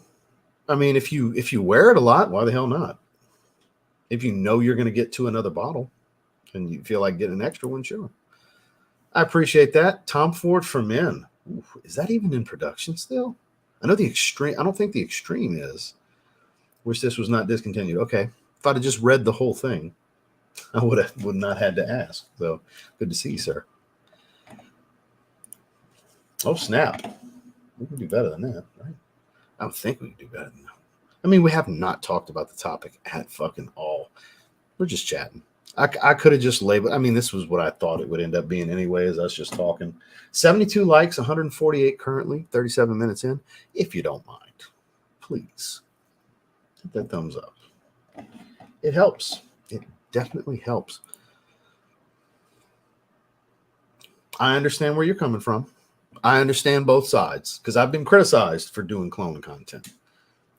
Speaker 1: I mean, if you wear it a lot, why the hell not? If you know you're going to get to another bottle and you feel like getting an extra one, sure. I appreciate that. Tom Ford for Men. Ooh, is that even in production still? I know the Extreme. I don't think the Extreme is. Wish this was not discontinued. Okay. If I'd have just read the whole thing, I would not had to ask. So good to see you, sir. Oh, snap. We can do better than that, right? I don't think we can do better than that. I mean, we have not talked about the topic at fucking all. We're just chatting. I could have just labeled. I mean, this was what I thought it would end up being anyways. Us just talking. 72 likes, 148 currently, 37 minutes in. If you don't mind, please hit that thumbs up. It helps. It definitely helps. I understand where you're coming from. I understand both sides because I've been criticized for doing clone content.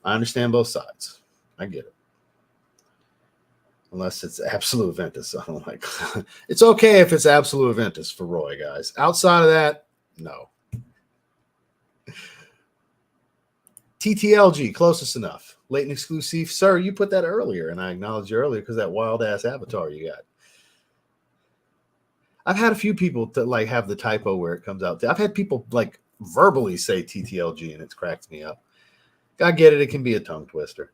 Speaker 1: I understand both sides. I get it. Unless it's Absolute Aventus. I don't like it's okay if it's Absolute Aventus for Roy, guys. Outside of that, no. TTLG, closest enough. Latent exclusive. Sir, you put that earlier, and I acknowledged you earlier because that wild-ass avatar you got. I've had a few people that like have the typo where it comes out. I've had people like verbally say TTLG, and it's cracked me up. I get it. It can be a tongue twister.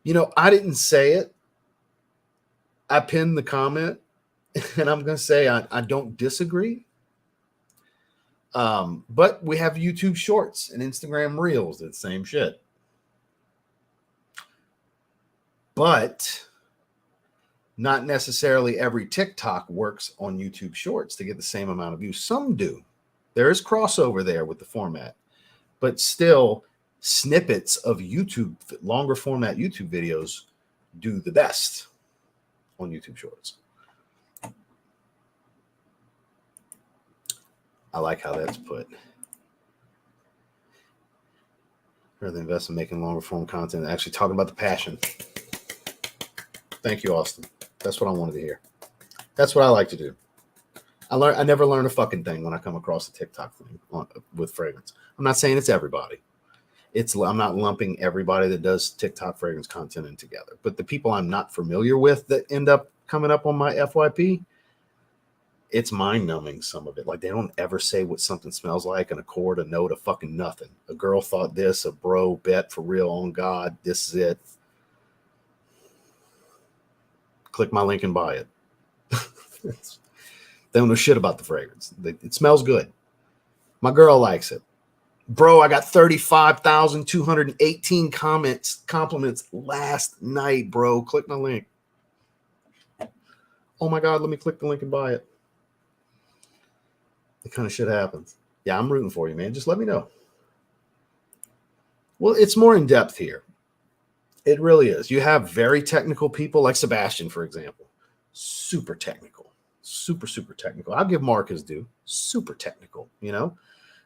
Speaker 1: You know, I didn't say it. I pinned the comment, and I'm going to say I don't disagree. But we have YouTube Shorts and Instagram Reels. That's the same shit. But not necessarily every TikTok works on YouTube Shorts to get the same amount of views. Some do. There is crossover there with the format. But still, snippets of YouTube, longer format YouTube videos do the best on YouTube Shorts. I like how that's put. Rather invest in making longer form content, actually talking about the passion. Thank you, Austin. That's what I wanted to hear. That's what I like to do. I never learn a fucking thing when I come across a TikTok thing with fragrance. I'm not saying it's everybody. I'm not lumping everybody that does TikTok fragrance content in together. But the people I'm not familiar with that end up coming up on my FYP, it's mind-numbing, some of it. Like, they don't ever say what something smells like, an accord, a note, a fucking nothing. A girl thought this, a bro bet for real on God, this is it. Click my link and buy it. They don't know shit about the fragrance. It smells good. My girl likes it. Bro, I got 35,218 compliments last night, bro. Click my link. Oh my God, let me click the link and buy it. That kind of shit happens. Yeah, I'm rooting for you, man. Just let me know. Well, it's more in depth here. It really is. You have very technical people like Sebastian, for example. super technical, super technical. I'll give Mark his due, super technical, you know.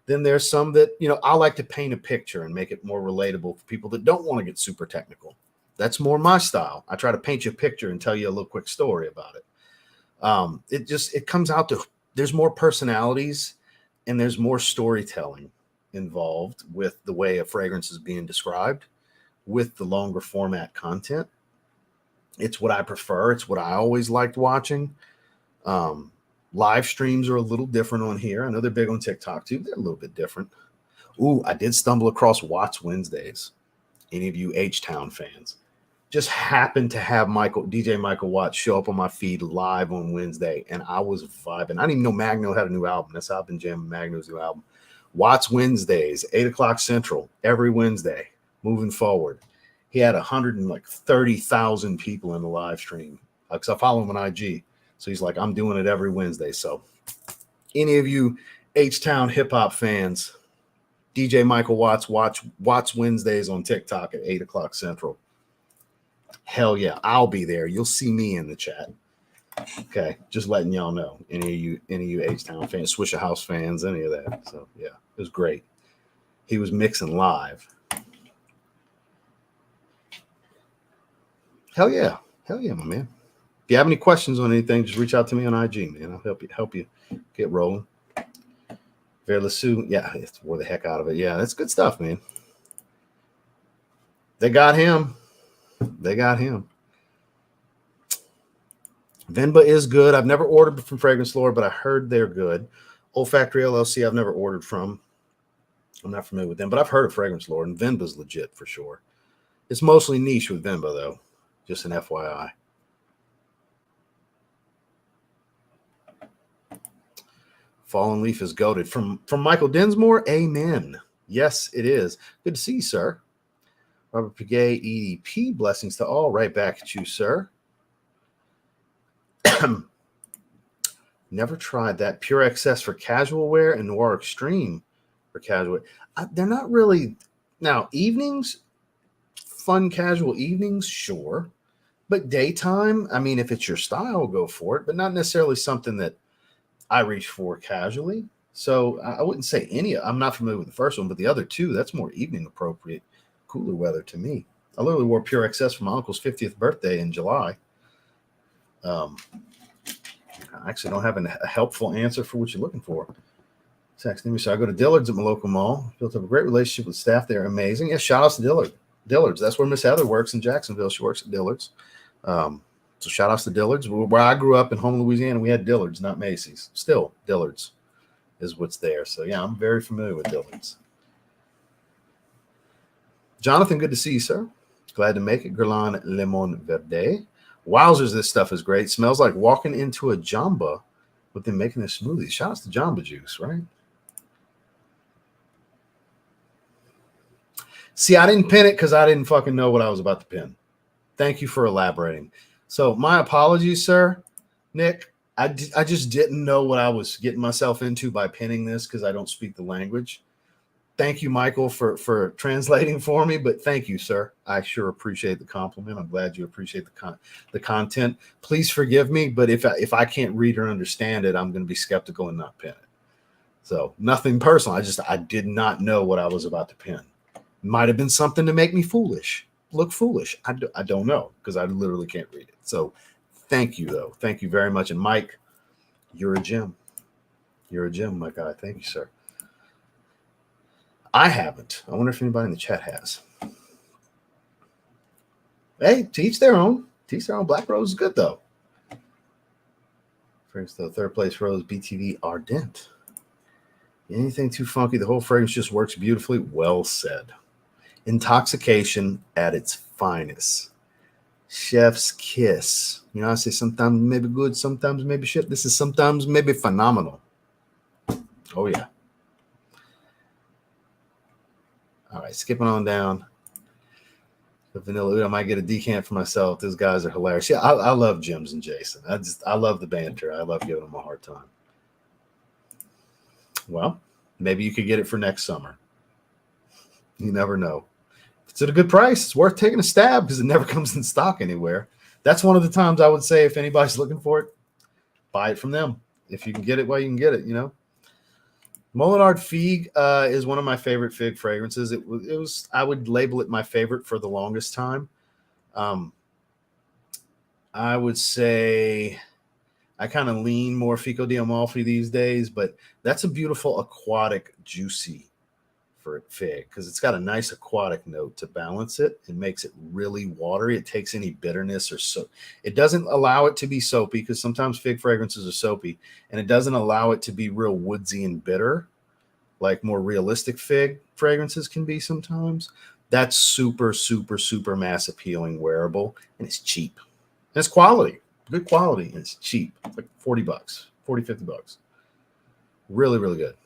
Speaker 1: Then there's some that, you know, I like to paint a picture and make it more relatable for people that don't want to get super technical. That's more my style. I try to paint you a picture and tell you a little quick story about it. It comes out to, there's more personalities and there's more storytelling involved with the way a fragrance is being described with the longer format content. It's what I prefer. It's what I always liked watching. Live streams are a little different on here. I know they're big on TikTok too. They're a little bit different. Ooh, I did stumble across Watts Wednesdays. Any of you H-Town fans? Just happened to have DJ Michael Watts show up on my feed live on Wednesday, and I was vibing. I didn't even know Magno had a new album. That's how I've been jamming Magno's new album. Watts Wednesdays, 8 o'clock Central, every Wednesday, moving forward. He had 130,000 people in the live stream because I follow him on IG. So he's like, I'm doing it every Wednesday. So any of you H-Town hip-hop fans, DJ Michael Watts, watch Watts Wednesdays on TikTok at 8 o'clock Central. Hell yeah, I'll be there. You'll see me in the chat. Okay, just letting y'all know. Any of you H-Town fans, Swisher House fans, any of that. So yeah, it was great. He was mixing live. Hell yeah, my man. If you have any questions on anything, just reach out to me on IG, man. I'll help you get rolling. Verlasu, yeah, it's wore the heck out of it. Yeah, that's good stuff, man. They got him. Venba is good. I've never ordered from Fragrance Lore, but I heard they're good. Olfactory LLC, I've never ordered from. I'm not familiar with them, but I've heard of Fragrance Lore, and Venba's legit for sure. It's mostly niche with Venba, though. Just an FYI. Fallen Leaf is goated. From Michael Dinsmore, amen. Yes, it is. Good to see you, sir. Robert Piguet, EDP, blessings to all. Right back at you, sir. Never tried that. Pure XS for casual wear and Noir Extreme for casual wear. They're not really... Now, evenings, fun casual evenings, sure. But daytime, I mean, if it's your style, go for it. But not necessarily something that I reach for casually. So I wouldn't say any. I'm not familiar with the first one, but the other two, that's more evening appropriate, cooler weather to me. I literally wore Pure XS for my uncle's 50th birthday in July. I actually don't have a helpful answer for what you're looking for. Text me. So I go to Dillard's at my local mall. Built up a great relationship with staff there. Amazing. Yeah, shout out to Dillard's. That's where Miss Heather works in Jacksonville. She works at Dillard's. So shout outs to Dillard's. Where I grew up in home Louisiana, we had Dillard's, not Macy's. Still, Dillard's is what's there. So yeah, I'm very familiar with Dillard's. Jonathan, good to see you, sir. Glad to make it. Guerlain Limon Verde. Wowzers, this stuff is great. Smells like walking into a Jamba with them making a smoothie. Shout outs to Jamba Juice, right? See, I didn't pin it because I didn't fucking know what I was about to pin. Thank you for elaborating. So my apologies, sir. Nick, I just didn't know what I was getting myself into by pinning this because I don't speak the language. Thank you, Michael, for translating for me, but thank you, sir. I sure appreciate the compliment. I'm glad you appreciate the content. Please forgive me, but if I can't read or understand it, I'm going to be skeptical and not pin it. So nothing personal. I did not know what I was about to pin. Might have been something to make me look foolish. I don't know because I literally can't read it. So thank you, though. Thank you very much. And Mike, you're a gem. You're a gem, my guy. Thank you, sir. I haven't. I wonder if anybody in the chat has. Hey, to each their own. To each their own. Black Rose is good, though. Fragrance, though. Third place Rose, BTV Ardent. Anything too funky, the whole fragrance just works beautifully. Well said. Intoxication at its finest. Chef's kiss. You know, I say sometimes maybe good, sometimes maybe shit. This is sometimes maybe phenomenal. Oh, yeah. All right, skipping on down. The Vanilla Oud, I might get a decant for myself. These guys are hilarious. Yeah, I love Jims and Jason. I love the banter. I love giving them a hard time. Well, maybe you could get it for next summer. You never know. If it's at a good price, it's worth taking a stab because it never comes in stock anywhere. That's one of the times I would say if anybody's looking for it, buy it from them. If you can get it, well, you can get it, you know. Molinard Fig is one of my favorite fig fragrances. It was I would label it my favorite for the longest time. I would say I kind of lean more Fico di Amalfi these days, but that's a beautiful aquatic, juicy for fig because it's got a nice aquatic note to balance it. It makes it really watery. It takes any bitterness or so. It doesn't allow it to be soapy because sometimes fig fragrances are soapy, and it doesn't allow it to be real woodsy and bitter like more realistic fig fragrances can be sometimes. That's super, super, super mass appealing, wearable, and it's cheap. And it's quality, good quality, and it's cheap. It's like $40, 40, $50. Really, really good.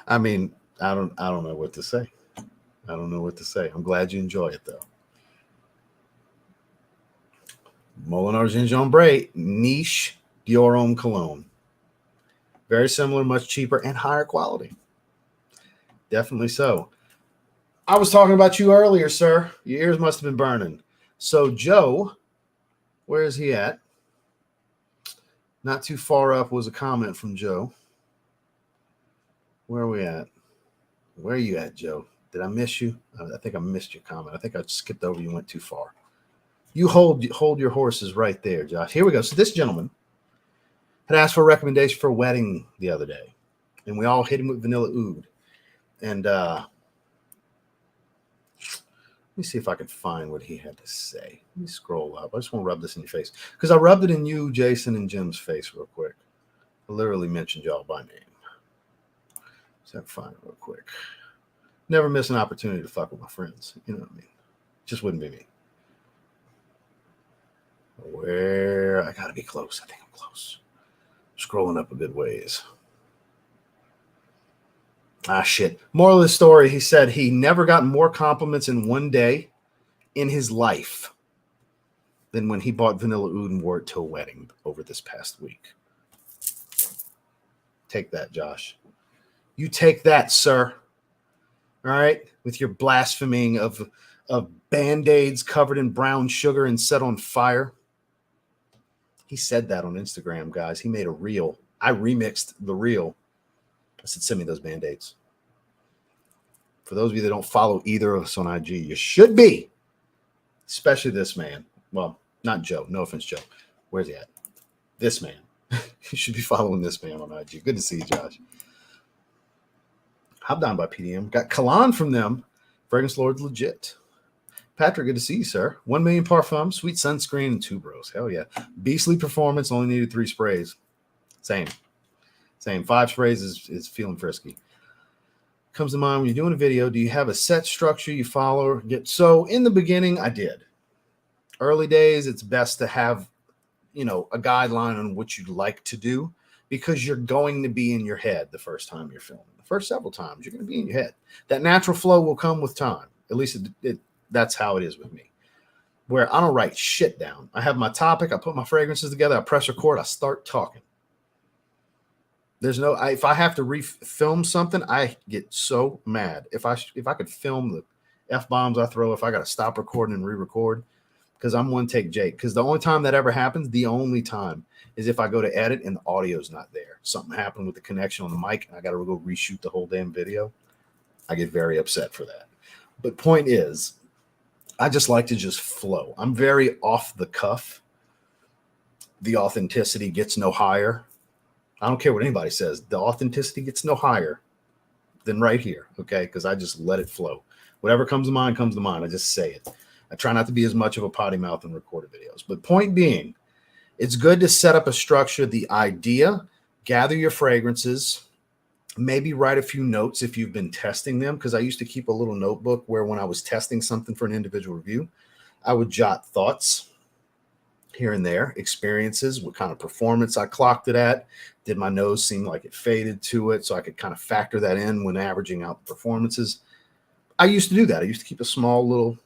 Speaker 1: I mean, I don't know what to say. I don't know what to say. I'm glad you enjoy it though. Molinar Gingembre Niche Dior Homme Cologne. Very similar, much cheaper, and higher quality. Definitely so. I was talking about you earlier, sir. Your ears must have been burning. So Joe, where is he at? Not too far up was a comment from Joe. Where are we at? Where are you at, Joe? Did I miss you? I think I missed your comment. I think I skipped over you, went too far. You hold your horses right there, Josh. Here we go. So this gentleman had asked for a recommendation for a wedding the other day, and we all hit him with vanilla oud. And let me see if I can find what he had to say. Let me scroll up. I just want to rub this in your face because I rubbed it in you, Jason, and Jim's face real quick. I literally mentioned y'all by name. So I can find it real quick. Never miss an opportunity to fuck with my friends. You know what I mean? Just wouldn't be me. Where I gotta be close. I think I'm close. Scrolling up a good ways. Ah, shit. Moral of the story, he said he never got more compliments in one day in his life than when he bought vanilla oud and wore it to a wedding over this past week. Take that, Josh. You take that, sir. All right? With your blaspheming of Band-Aids covered in brown sugar and set on fire. He said that on Instagram, guys. He made a reel. I remixed the reel. I said, send me those Band-Aids. For those of you that don't follow either of us on IG, you should be. Especially this man. Well, not Joe. No offense, Joe. Where's he at? This man. You should be following this man on IG. Good to see you, Josh. Hop down by PDM. Got Cologne from them. Fragrance Lord's legit. Patrick, good to see you, sir. 1 million parfum, sweet sunscreen, and 2 bros. Hell yeah. Beastly performance, only needed 3 sprays. Same. 5 sprays is feeling frisky. Comes to mind when you're doing a video, do you have a set structure you follow? So in the beginning, I did. Early days, it's best to have, a guideline on what you'd like to do because you're going to be in your head the first time you're filming. The first several times, you're going to be in your head. That natural flow will come with time. At least that's how it is with me, where I don't write shit down. I have my topic. I put my fragrances together. I press record. I start talking. If I have to refilm something, I get so mad. If I could film the F-bombs I throw, if I got to stop recording and re-record, because I'm one take Jake. Because the only time that ever happens, is if I go to edit and the audio's not there. Something happened with the connection on the mic and I got to go reshoot the whole damn video. I get very upset for that. But point is, I just like to just flow. I'm very off the cuff. The authenticity gets no higher. I don't care what anybody says. The authenticity gets no higher than right here, okay? Because I just let it flow. Whatever comes to mind, comes to mind. I just say it. I try not to be as much of a potty mouth in recorded videos. But point being, it's good to set up a structure, the idea, gather your fragrances, maybe write a few notes if you've been testing them, because I used to keep a little notebook where when I was testing something for an individual review, I would jot thoughts here and there, experiences, what kind of performance I clocked it at. Did my nose seem like it faded to it? So I could kind of factor that in when averaging out the performances. I used to do that. I used to keep a small little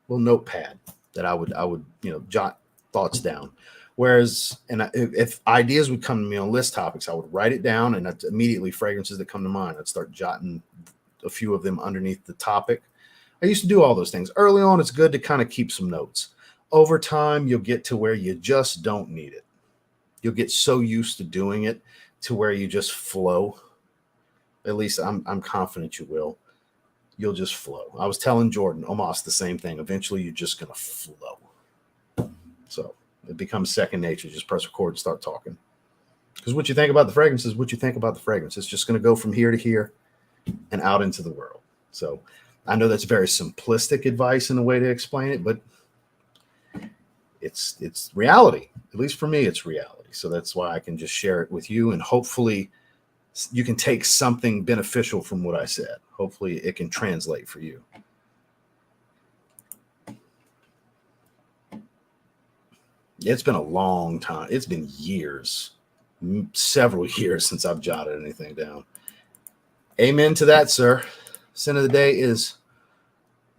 Speaker 1: notepad that I would jot thoughts down. Whereas, if ideas would come to me on list topics, I would write it down, and that's immediately fragrances that come to mind. I'd start jotting a few of them underneath the topic I used to do all those things. Early on, it's good to kind of keep some notes. Over time, you'll get to where you just don't need it. You'll get so used to doing it to where you just flow. At least I'm confident you will. You'll just flow. I was telling Jordan almost the same thing. Eventually, you're just going to flow. So it becomes second nature. Just press record and start talking. Because what you think about the fragrance is what you think about the fragrance. It's just going to go from here to here and out into the world. So I know that's very simplistic advice in a way to explain it, but it's reality. At least for me, it's reality. So that's why I can just share it with you, and hopefully you can take something beneficial from what I said. Hopefully it can translate for you. It's been a long time. It's been years, several years since I've jotted anything down. Amen to that, sir. Scent of the day is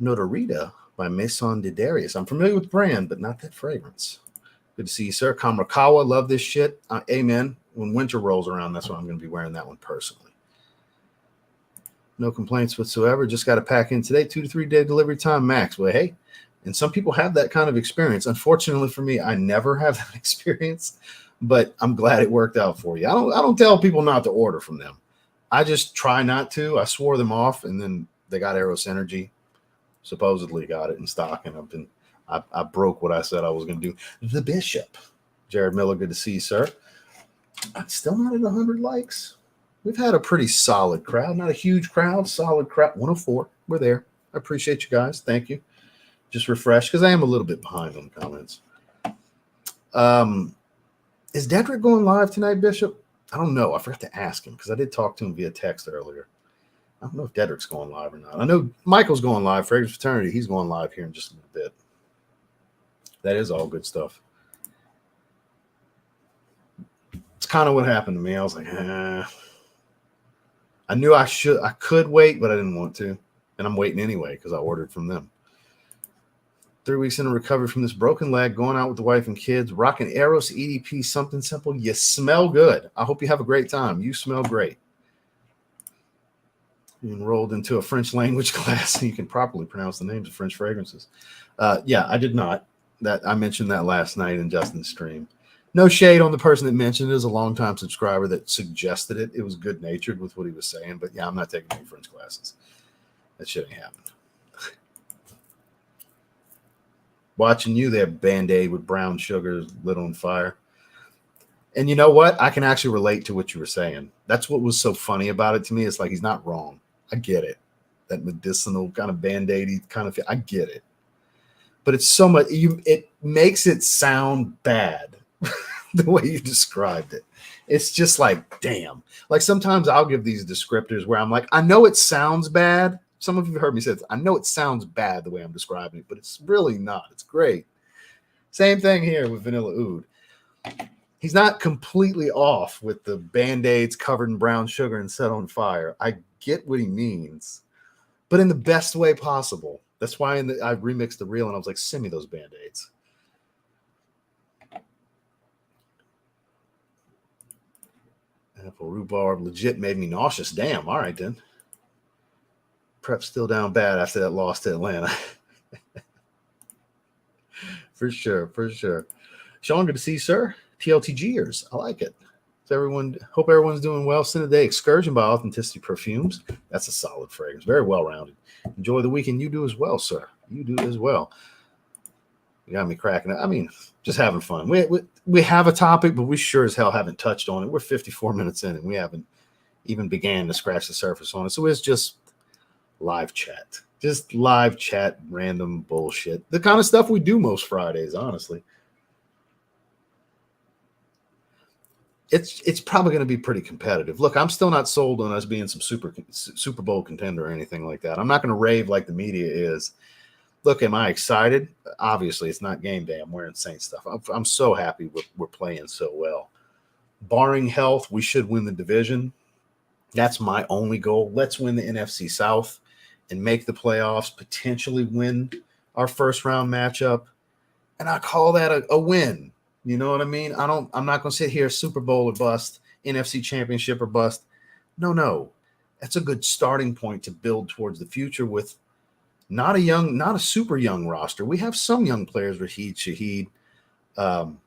Speaker 1: Notarita by Maison de Darius. I'm familiar with the brand, but not that fragrance. Good to see you, sir. Kamarakawa, love this shit. Amen. When winter rolls around, that's when I'm going to be wearing that one personally. No complaints whatsoever. Just got to pack in today. 2 to 3 day delivery time max. Well, hey, and some people have that kind of experience. Unfortunately for me, I never have that experience, but I'm glad it worked out for you. I don't tell people not to order from them. I just try not to. I swore them off, and then they got Eros Energy. Supposedly got it in stock, and I broke what I said I was going to do. The Bishop. Jared Miller, good to see you, sir. I'm still not at 100 likes. We've had a pretty solid crowd. Not a huge crowd, solid crowd. 104. We're there. I appreciate you guys. Thank you. Just refresh, because I am a little bit behind on the comments. Is Dedrick going live tonight, Bishop? I don't know. I forgot to ask him, because I did talk to him via text earlier. I don't know if Dedrick's going live or not. I know Michael's going live. Fragrance Fraternity, he's going live here in just a little bit. That is all good stuff. It's kind of what happened to me. I was like, I knew I could wait, but I didn't want to. And I'm waiting anyway because I ordered from them. 3 weeks in a recovery from this broken leg, going out with the wife and kids, rocking Eros EDP, something simple. You smell good. I hope you have a great time. You smell great. You enrolled into a French language class and you can properly pronounce the names of French fragrances. Yeah, I did not. I mentioned that last night in Justin's stream. No shade on the person that mentioned it. It was a longtime subscriber that suggested it. It was good-natured with what he was saying. But yeah, I'm not taking any French classes. That shit ain't happening. Watching you, they have Band-Aid with brown sugar lit on fire. And you know what? I can actually relate to what you were saying. That's what was so funny about it to me. It's like, he's not wrong. I get it. That medicinal kind of Band-Aid kind of, I get it. But it's so much, it makes it sound bad the way you described it. It's just like, damn. Like sometimes I'll give these descriptors where I'm like, I know it sounds bad. Some of you have heard me say this. I know it sounds bad the way I'm describing it, but it's really not. It's great. Same thing here with Vanilla Oud. He's not completely off with the Band-Aids covered in brown sugar and set on fire. I get what he means, but in the best way possible. That's why I remixed the reel and I was like, send me those Band-Aids. Apple rhubarb legit made me nauseous. Damn. All right, then. Prep still down bad after that loss to Atlanta. For sure. For sure. Sean, good to see you, sir. TLTGers. I like it. So hope everyone's doing well. Scent of the day, Excursion by Authenticity Perfumes. That's a solid fragrance. Very well-rounded. Enjoy the weekend. You do as well, sir. You do as well. You got me cracking it. I mean, just having fun. We have a topic, but we sure as hell haven't touched on it. We're 54 minutes in, and we haven't even began to scratch the surface on it. So it's just live chat. Just live chat, random bullshit. The kind of stuff we do most Fridays, honestly. It's probably going to be pretty competitive. Look, I'm still not sold on us being some Super Bowl contender or anything like that. I'm not going to rave like the media is. Look, am I excited? Obviously, it's not game day. I'm wearing Saints stuff. I'm so happy we're playing so well. Barring health, we should win the division. That's my only goal. Let's win the NFC South and make the playoffs, potentially win our first round matchup. And I call that a win. You know what I mean? I'm not going to sit here Super Bowl or bust, NFC Championship or bust. No. That's a good starting point to build towards the future with Not a super young roster. We have some young players, Rashid Shaheed. I'm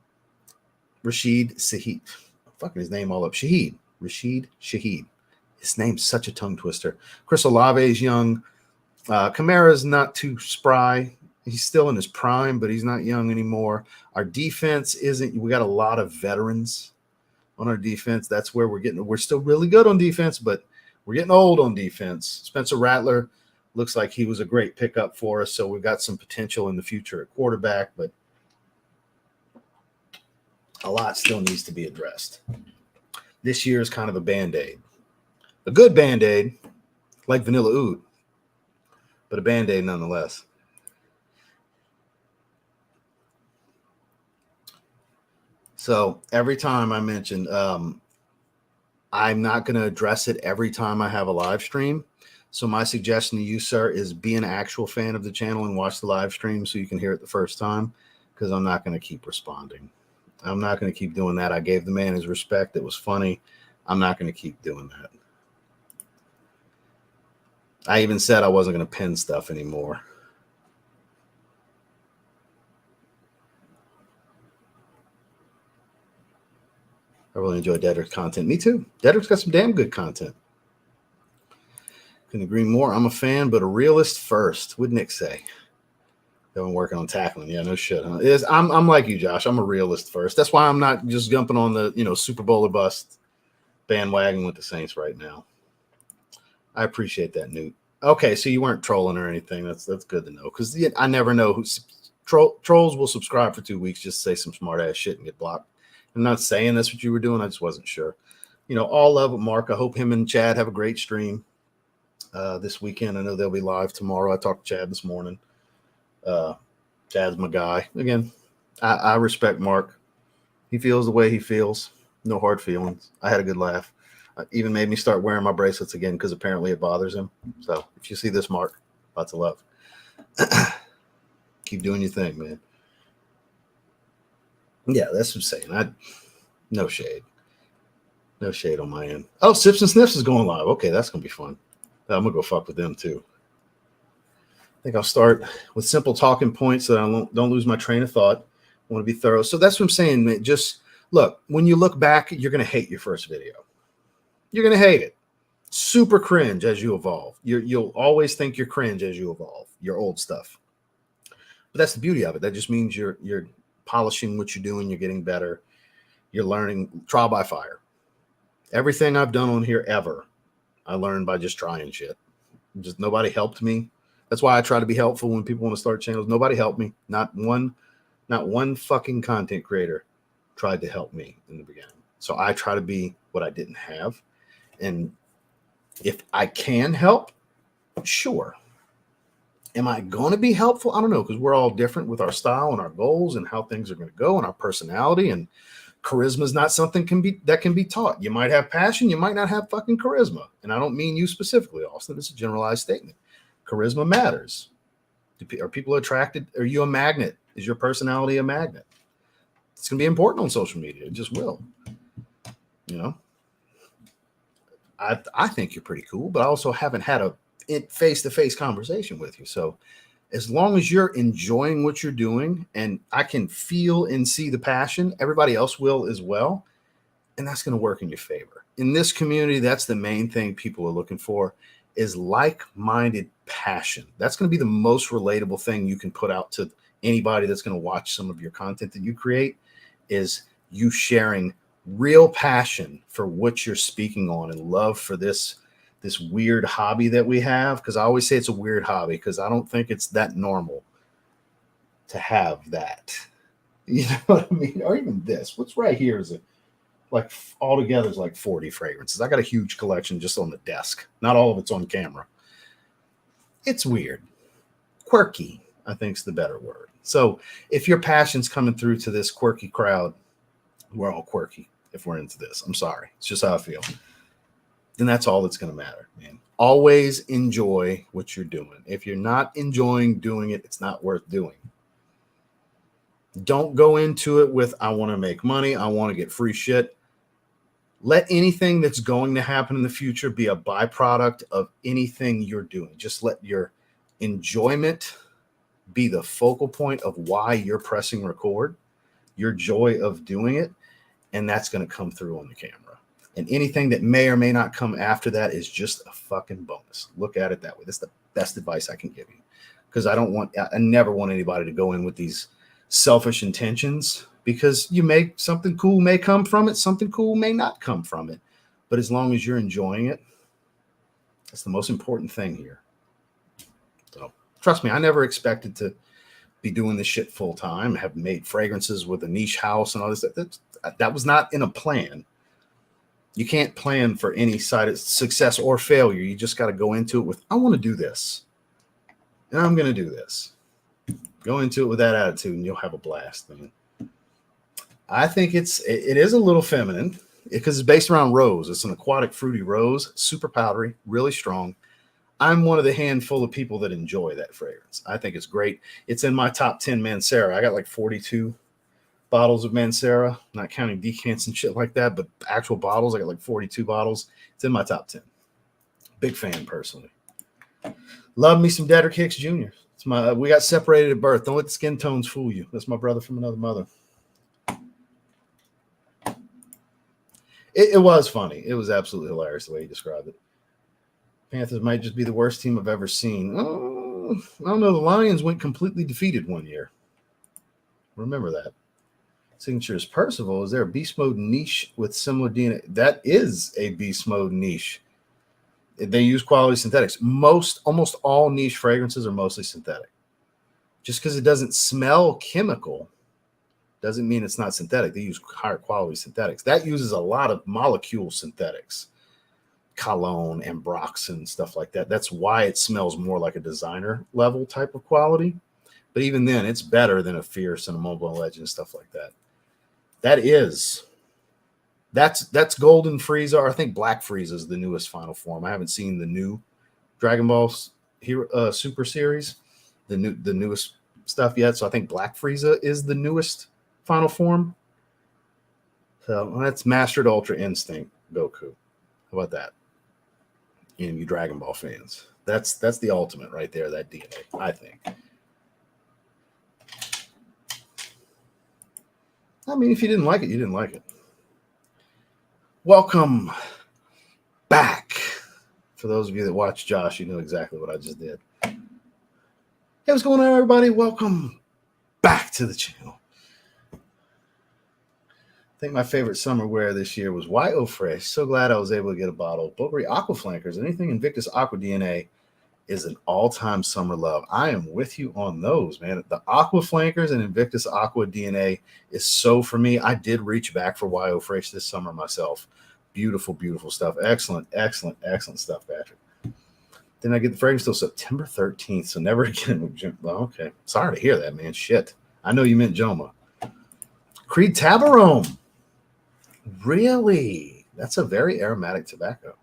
Speaker 1: fucking his name all up. Rashid Shaheed. His name's such a tongue twister. Chris Olave is young. Kamara's not too spry. He's still in his prime, but he's not young anymore. Our defense isn't. We got a lot of veterans on our defense. That's where we're still really good on defense, but we're getting old on defense. Spencer Rattler looks like he was a great pickup for us, so we've got some potential in the future at quarterback, but a lot still needs to be addressed. This year is kind of a Band-Aid. A good Band-Aid, like Vanilla Oud, but a Band-Aid nonetheless. So every time I mentioned, I'm not going to address it every time I have a live stream. So my suggestion to you, sir, is be an actual fan of the channel and watch the live stream so you can hear it the first time, because I'm not going to keep responding. I'm not going to keep doing that. I gave the man his respect. It was funny. I'm not going to keep doing that. I even said I wasn't going to pin stuff anymore. I really enjoy Dedrick's content. Me too. Dedrick's got some damn good content. Couldn't agree more. I'm a fan, but a realist first. What'd Nick say? I've been working on tackling. Yeah, no shit. Huh? I'm like you, Josh. I'm a realist first. That's why I'm not just jumping on the Super Bowl or bust bandwagon with the Saints right now. I appreciate that, Newt. Okay, so you weren't trolling or anything. That's good to know, because I never know who trolls will subscribe for 2 weeks just to say some smart ass shit and get blocked. I'm not saying that's what you were doing. I just wasn't sure. All love with Mark. I hope him and Chad have a great stream this weekend. I know they'll be live tomorrow. I talked to Chad this morning. Chad's my guy. Again, I respect Mark. He feels the way he feels. No hard feelings. I had a good laugh. Even made me start wearing my bracelets again because apparently it bothers him. So if you see this, Mark, lots of love. Keep doing your thing, man. Yeah, that's what I'm saying. No shade. No shade on my end. Oh, Sips and Sniffs is going live. Okay, that's going to be fun. I'm going to go fuck with them too. I think I'll start with simple talking points so that I don't lose my train of thought. I want to be thorough. So that's what I'm saying, man. Just look, when you look back, you're going to hate your first video. You're going to hate it. Super cringe as you evolve. You'll always think you're cringe as you evolve, your old stuff. But that's the beauty of it. That just means you're polishing what you're doing. You're getting better. You're learning trial by fire. Everything I've done on here ever, I learned by just trying shit. Just nobody helped me. That's why I try to be helpful when people want to start channels. Nobody helped me. Not one fucking content creator tried to help me in the beginning. So I try to be what I didn't have. And if I can help, sure. Am I going to be helpful? I don't know, because we're all different with our style and our goals and how things are going to go and our personality. And charisma is not something that can be taught. You might have passion. You might not have fucking charisma. And I don't mean you specifically, Austin. It's a generalized statement. Charisma matters. Are people attracted? Are you a magnet? Is your personality a magnet? It's going to be important on social media. It just will. I think you're pretty cool, but I also haven't had a face-to-face conversation with you. So as long as you're enjoying what you're doing and I can feel and see the passion, everybody else will as well. And that's going to work in your favor. In this community, that's the main thing people are looking for, is like-minded passion. That's going to be the most relatable thing you can put out to anybody that's going to watch some of your content that you create, is you sharing real passion for what you're speaking on and love for this weird hobby that we have. Because I always say it's a weird hobby because I don't think it's that normal to have that. You know what I mean? Or even this. What's right here is like altogether is like 40 fragrances. I got a huge collection just on the desk. Not all of it's on camera. It's weird. Quirky, I think, is the better word. So if your passion's coming through to this quirky crowd, we're all quirky if we're into this. I'm sorry. It's just how I feel. Then that's all that's going to matter, man. Always enjoy what you're doing. If you're not enjoying doing it, it's not worth doing. Don't go into it with, I want to make money. I want to get free shit. Let anything that's going to happen in the future be a byproduct of anything you're doing. Just let your enjoyment be the focal point of why you're pressing record, your joy of doing it, and that's going to come through on the camera. And anything that may or may not come after that is just a fucking bonus. Look at it that way. That's the best advice I can give you, because I never want anybody to go in with these selfish intentions, because something cool may come from it, something cool may not come from it. But as long as you're enjoying it, that's the most important thing here. So trust me, I never expected to be doing this shit full time, have made fragrances with a niche house and all this. That was not in a plan. You can't plan for any side of success or failure. You just got to go into it with, I want to do this, and I'm going to do this. Go into it with that attitude, and you'll have a blast, man. I think it is a little feminine because it's based around rose. It's an aquatic fruity rose, super powdery, really strong. I'm one of the handful of people that enjoy that fragrance. I think it's great. It's in my top 10 Mancera. I got like 42 bottles of Mancera, not counting decants and shit like that, but actual bottles. I got like 42 bottles. It's in my top 10. Big fan personally. Love me some Deader Kicks Jr. We got separated at birth. Don't let the skin tones fool you. That's my brother from another mother. It was funny. It was absolutely hilarious the way he described it. Panthers might just be the worst team I've ever seen. Oh, I don't know. The Lions went completely defeated one year. Remember that. Signatures Percival. Is there a beast mode niche with similar DNA? That is a beast mode niche. They use quality synthetics. Almost all niche fragrances are mostly synthetic. Just because it doesn't smell chemical doesn't mean it's not synthetic. They use higher quality synthetics. That uses a lot of molecule synthetics. Cologne, ambroxan, stuff like that. That's why it smells more like a designer level type of quality. But even then, it's better than a Fierce and a Mobile Legend and stuff like that. That's Golden Frieza. I think Black Frieza is the newest final form. I haven't seen the new Dragon Ball Super series, the newest stuff yet. So I think Black Frieza is the newest final form. So that's Mastered Ultra Instinct Goku. How about that? You Dragon Ball fans. That's the ultimate right there, that DNA, I think. I mean, if you didn't like it, you didn't like it. Welcome back. For those of you that watch Josh, you know exactly what I just did. Hey, what's going on, everybody? Welcome back to the channel. I think my favorite summer wear this year was YO Fresh. So glad I was able to get a bottle. Bulgari Aqua Flankers. Anything Invictus Aqua DNA is an all-time summer love. I am with you on those, man. The Aqua Flankers and Invictus Aqua DNA is so for me. I did reach back for YO Fresh this summer myself. Beautiful, beautiful stuff. Excellent, excellent, excellent stuff, Patrick. Then I get the fragrance till September 13th, so never again. Well, okay. Sorry to hear that, man. Shit. I know you meant Joma. Creed Tabarome. Really? That's a very aromatic tobacco.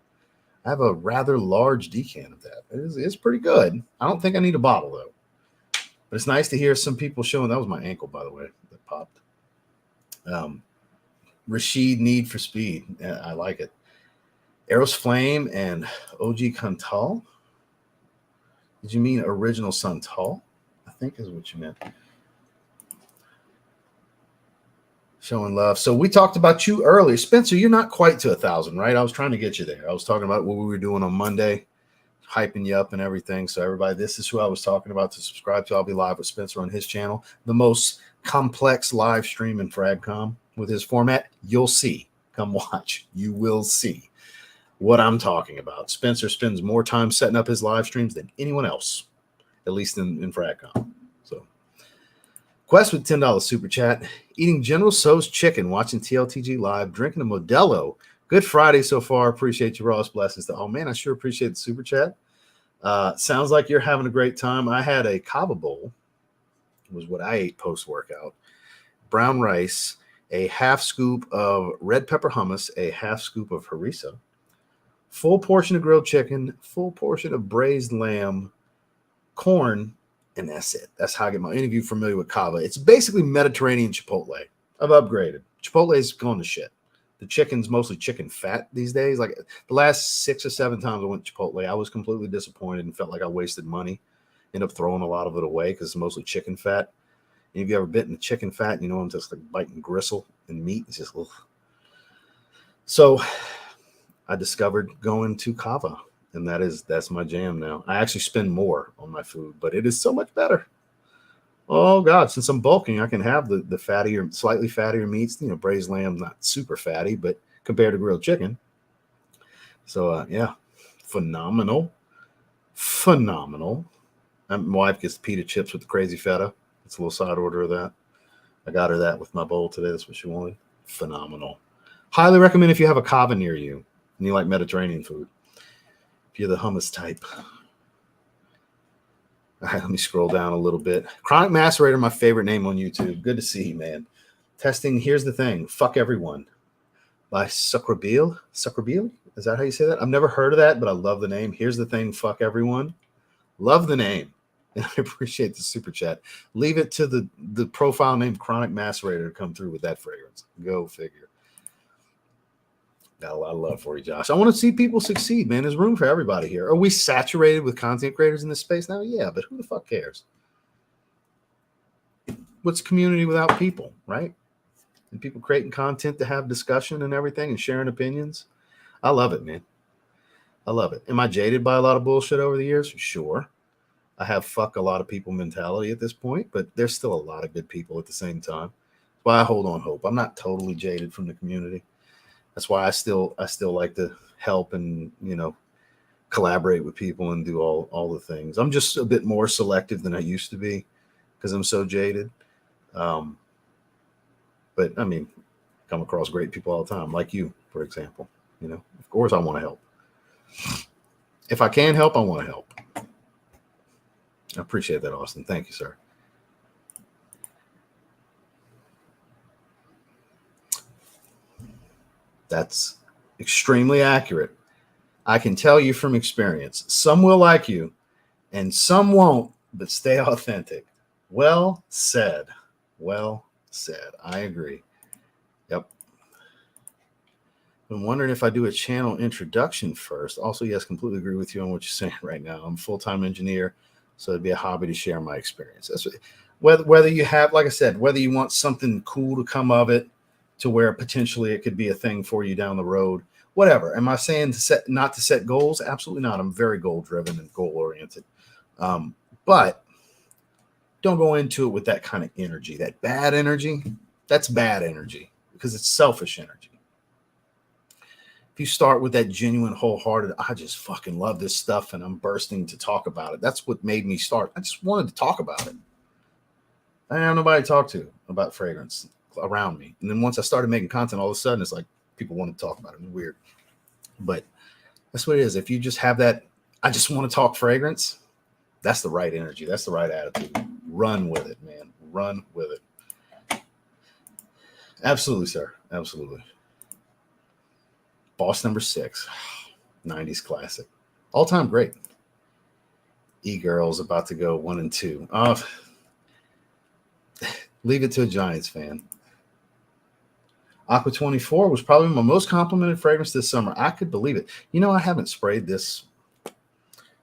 Speaker 1: I have a rather large decant of that. It's pretty good. I don't think I need a bottle, though. But it's nice to hear some people showing. That was my ankle, by the way, that popped. Rashid Need for Speed. I like it. Eros Flame and OG Cantal. Did you mean Original Santal? I think is what you meant. Showing love. So we talked about you earlier. Spencer, you're not quite to 1,000, right? I was trying to get you there. I was talking about what we were doing on Monday, hyping you up and everything. So everybody, this is who I was talking about to subscribe to. I'll be live with Spencer on his channel. The most complex live stream in Fragcom with his format. You'll see. Come watch. You will see what I'm talking about. Spencer spends more time setting up his live streams than anyone else, at least in Fragcom. So Quest with $10 super chat. Eating General Tso's chicken, watching TLTG live, drinking a Modelo. Good Friday so far. Appreciate your rawest blessings. Oh, man, I sure appreciate the super chat. Sounds like you're having a great time. I had a kava bowl, was what I ate post-workout. Brown rice, a half scoop of red pepper hummus, a half scoop of harissa, full portion of grilled chicken, full portion of braised lamb, corn, and that's it. That's how I get my interview familiar with kava. It's basically Mediterranean Chipotle. I've upgraded. Chipotle's gone to shit. The chicken's mostly chicken fat these days. Like the last 6 or 7 times I went to Chipotle, I was completely disappointed and felt like I wasted money. End up throwing a lot of it away because it's mostly chicken fat. And if you ever bitten the chicken fat, you know I'm just like biting gristle and meat. It's just ugh. So I discovered going to kava, and that's my jam now. I actually spend more on my food, but it is so much better. Oh God, since I'm bulking, I can have the fattier, slightly fattier meats. You know, braised lamb, not super fatty, but compared to grilled chicken. So yeah, phenomenal, phenomenal. My wife gets pita chips with the crazy feta. It's a little side order of that. I got her that with my bowl today. That's what she wanted. Phenomenal. Highly recommend if you have a kava near you and you like Mediterranean food. If you're the hummus type. All right, let me scroll down a little bit. Chronic Macerator, my favorite name on YouTube. Good to see you, man. Testing, here's the thing. Fuck everyone. By Sucrabil. Sucrabil? Is that how you say that? I've never heard of that, but I love the name. Here's the thing. Fuck everyone. Love the name. And I appreciate the super chat. Leave it to the profile name Chronic Macerator to come through with that fragrance. Go figure. Got a lot of love for you, Josh. I want to see people succeed, man. There's room for everybody here. Are we saturated with content creators in this space now? Yeah, but who the fuck cares? What's community without people, right? And people creating content to have discussion and everything and sharing opinions. I love it, man. I love it. Am I jaded by a lot of bullshit over the years? Sure. I have fuck a lot of people mentality at this point, but there's still a lot of good people at the same time. That's why I hold on hope. I'm not totally jaded from the community. That's why I still like to help and, you know, collaborate with people and do all the things. I'm just a bit more selective than I used to be because I'm so jaded. But I mean, come across great people all the time, like you, for example. You know, of course I want to help. If I can help, I want to help. I appreciate that, Austin. Thank you, sir. That's extremely accurate. I can tell you from experience, some will like you and some won't, but stay authentic. Well said. Well said. I agree. Yep. I'm wondering if I do a channel introduction first. Also, yes, completely agree with you on what you're saying right now. I'm a full-time engineer, so it'd be a hobby to share my experience. That's whether you have, like I said, whether you want something cool to come of it, to where potentially it could be a thing for you down the road. Whatever. Am I saying not to set goals? Absolutely not. I'm very goal driven and goal oriented. But don't go into it with that kind of energy, that bad energy. That's bad energy because it's selfish energy. If you start with that genuine, wholehearted, I just fucking love this stuff and I'm bursting to talk about it. That's what made me start. I just wanted to talk about it. I didn't have nobody to talk to about fragrance around me. And then once I started making content, all of a sudden it's like people want to talk about it. It's weird. But that's what it is. If you just have that, I just want to talk fragrance, that's the right energy. That's the right attitude. Run with it, man. Run with it. Absolutely, sir. Absolutely. Boss number 6. 90s classic. All-time great. E-Girl's about to go 1 and 2. Oh, leave it to a Giants fan. Aqua 24 was probably my most complimented fragrance this summer. I could believe it. You know, I haven't sprayed this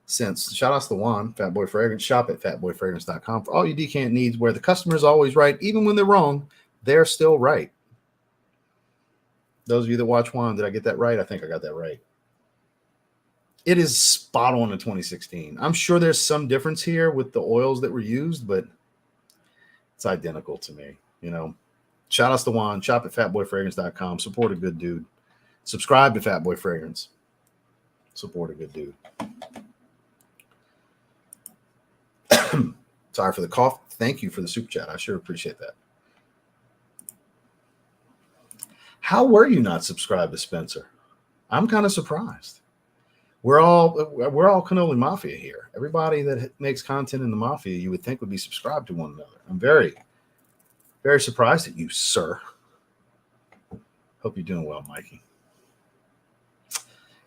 Speaker 1: since. Shout out to the Juan, Fatboy Fragrance. Shop at fatboyfragrance.com for all your decant needs, where the customer is always right. Even when they're wrong, they're still right. Those of you that watch Juan, did I get that right? I think I got that right. It is spot on in 2016. I'm sure there's some difference here with the oils that were used, but it's identical to me, you know. Shout out to Juan. Shop at fatboyfragrance.com. Support a good dude. Subscribe to Fatboy Fragrance. Support a good dude. Sorry for the cough. Thank you for the super chat. I sure appreciate that. How were you not subscribed to Spencer? I'm kind of surprised. We're all Cannoli Mafia here. Everybody that makes content in the Mafia, you would think would be subscribed to one another. I'm very, very surprised at you, sir. Hope you're doing well, Mikey.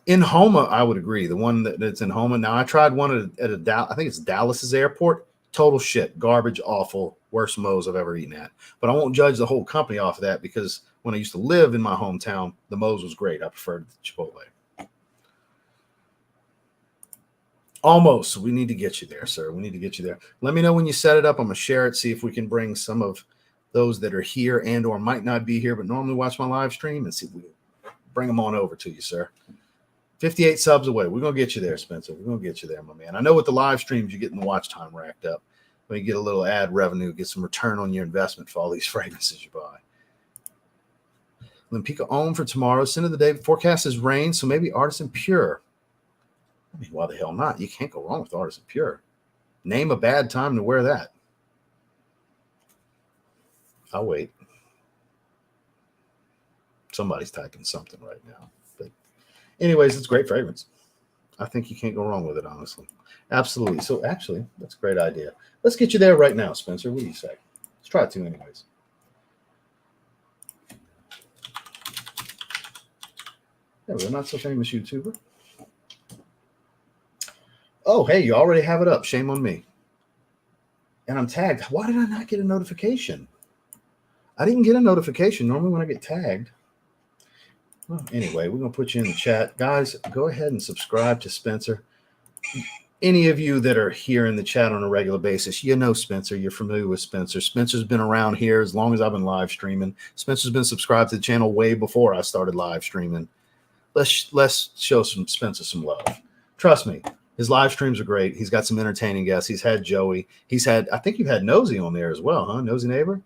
Speaker 1: In Homa, I would agree. The one that's in Homa. Now, I tried one at I think it's Dallas's airport. Total shit. Garbage, awful. Worst Moe's I've ever eaten at. But I won't judge the whole company off of that because when I used to live in my hometown, the Moe's was great. I preferred Chipotle. Almost. We need to get you there, sir. We need to get you there. Let me know when you set it up. I'm going to share it, see if we can bring some of those that are here and or might not be here, but normally watch my live stream, and see if we can bring them on over to you, sir. 58 subs away. We're going to get you there, Spencer. We're going to get you there, my man. I know with the live streams, you're getting the watch time racked up. When you get a little ad revenue, get some return on your investment for all these fragrances you buy. Limpica Om for tomorrow. Sin of the day. Forecast is rain, so maybe Artisan Pure. I mean, why the hell not? You can't go wrong with Artisan Pure. Name a bad time to wear that. I'll wait. Somebody's typing something right now. But anyways, it's great fragrance. I think you can't go wrong with it, honestly. Absolutely. So actually, that's a great idea. Let's get you there right now, Spencer. What do you say? Let's try it too anyways. There we go. Not so famous YouTuber. Oh, hey, you already have it up. Shame on me. And I'm tagged. Why did I not get a notification? I didn't get a notification. Normally when I get tagged. Well, anyway, we're going to put you in the chat. Guys, go ahead and subscribe to Spencer. Any of you that are here in the chat on a regular basis, you know Spencer. You're familiar with Spencer. Spencer's been around here as long as I've been live streaming. Spencer's been subscribed to the channel way before I started live streaming. Let's show Spencer some love. Trust me, his live streams are great. He's got some entertaining guests. He's had Joey. He's had, I think you've had Nosy on there as well, huh? Nosy Neighbor.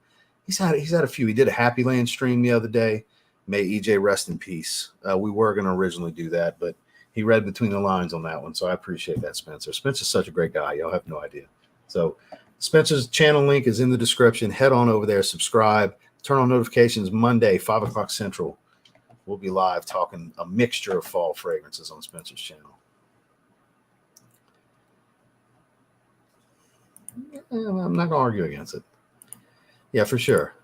Speaker 1: He's had a few. He did a Happy Land stream the other day. May EJ rest in peace. We were going to originally do that, but he read between the lines on that one, so I appreciate that, Spencer. Spencer's such a great guy. Y'all have no idea. So Spencer's channel link is in the description. Head on over there, subscribe, turn on notifications. Monday, 5 o'clock Central. We'll be live talking a mixture of fall fragrances on Spencer's channel. I'm not going to argue against it. Yeah, for sure.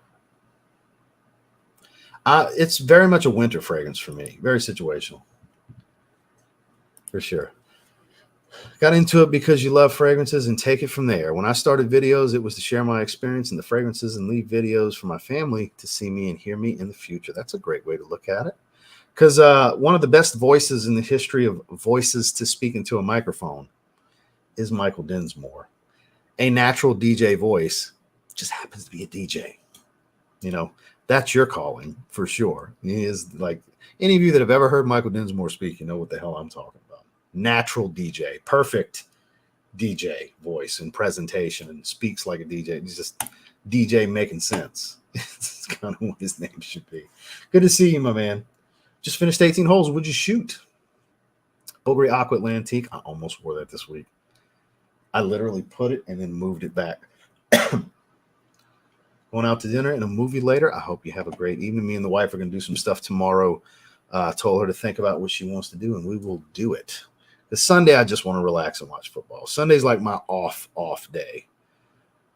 Speaker 1: It's very much a winter fragrance for me. Very situational. For sure. Got into it because you love fragrances and take it from there. When I started videos, it was to share my experience in the fragrances and leave videos for my family to see me and hear me in the future. That's a great way to look at it. Because one of the best voices in the history of voices to speak into a microphone is Michael Dinsmore. A natural DJ voice, just happens to be a DJ. You know, that's your calling for sure. He is like, any of you that have ever heard Michael Dinsmore speak, you know what the hell I'm talking about. Natural DJ, perfect DJ voice and presentation, and speaks like a DJ. He's just DJ making sense. It's kind of what his name should be. Good to see you, my man. Just finished 18 holes. Would you shoot? Bulgari Aqua Atlantique. I almost wore that this week. I literally put it and then moved it back. Going out to dinner and a movie later. I hope you have a great evening. Me and the wife are going to do some stuff tomorrow. Told her to think about what she wants to do, and we will do it. The Sunday, I just want to relax and watch football. Sunday's like my off day.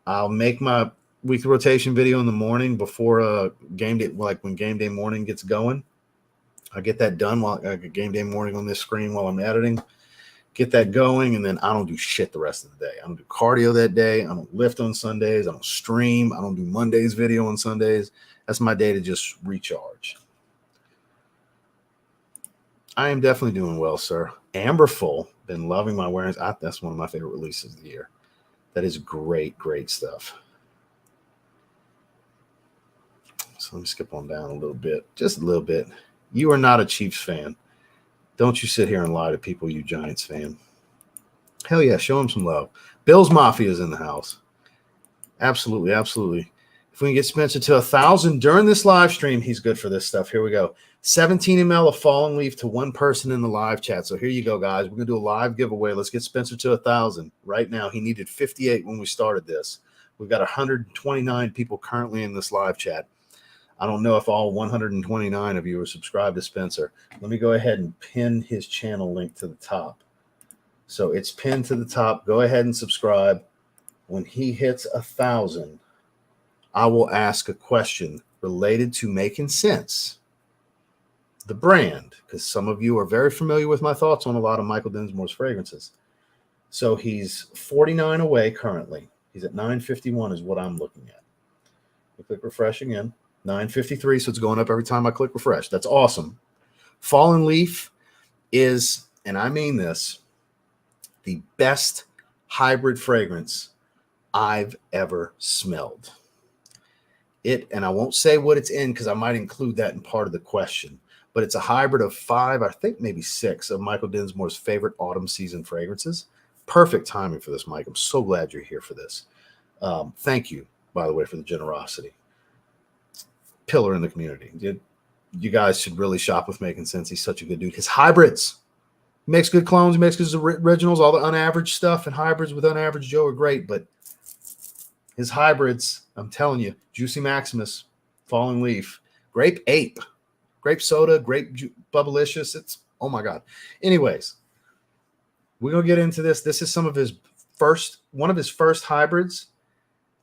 Speaker 1: I'll make my weekly rotation video in the morning before game day, like when game day morning gets going. I get that done while game day morning on this screen while I'm editing. Get that going, and then I don't do shit the rest of the day. I don't do cardio that day. I don't lift on Sundays. I don't stream. I don't do Monday's video on Sundays. That's my day to just recharge. I am definitely doing well, sir. Amberful, been loving my awareness. That's one of my favorite releases of the year. That is great, great stuff. So let me skip on down a little bit, just a little bit. You are not a Chiefs fan. Don't you sit here and lie to people, you Giants fan. Hell yeah, show them some love. Bills Mafia is in the house. Absolutely, absolutely. If we can get Spencer to 1,000 during this live stream, he's good for this stuff. Here we go. 17 ml of Fallen Leaf to one person in the live chat. So here you go, guys. We're going to do a live giveaway. Let's get Spencer to 1,000 right now. He needed 58 when we started this. We've got 129 people currently in this live chat. I don't know if all 129 of you are subscribed to Spencer. Let me go ahead and pin his channel link to the top. So it's pinned to the top. Go ahead and subscribe. When he hits 1,000, I will ask a question related to Making Sense, the brand, because some of you are very familiar with my thoughts on a lot of Michael Dinsmore's fragrances. So he's 49 away currently. He's at 951 is what I'm looking at. We click refresh again. 953, so it's going up every time I click refresh. That's awesome. Fallen Leaf is, and I mean this, the best hybrid fragrance I've ever smelled. And I won't say what it's in because I might include that in part of the question, but it's a hybrid of 5, I think maybe 6 of Michael Dinsmore's favorite autumn season fragrances. Perfect timing for this, Mike. I'm so glad you're here for this. Thank you, by the way, for the generosity. Pillar in the community. You guys should really shop with Making Sense. He's such a good dude. His hybrids. He makes good clones. He makes good originals. All the unaverage stuff and hybrids with Unaverage Joe are great, but his hybrids, I'm telling you, Juicy Maximus, Falling Leaf, Grape Ape, Grape Soda, Grape Bubblicious. It's, oh my God. Anyways, we're going to get into this. This is one of his first hybrids,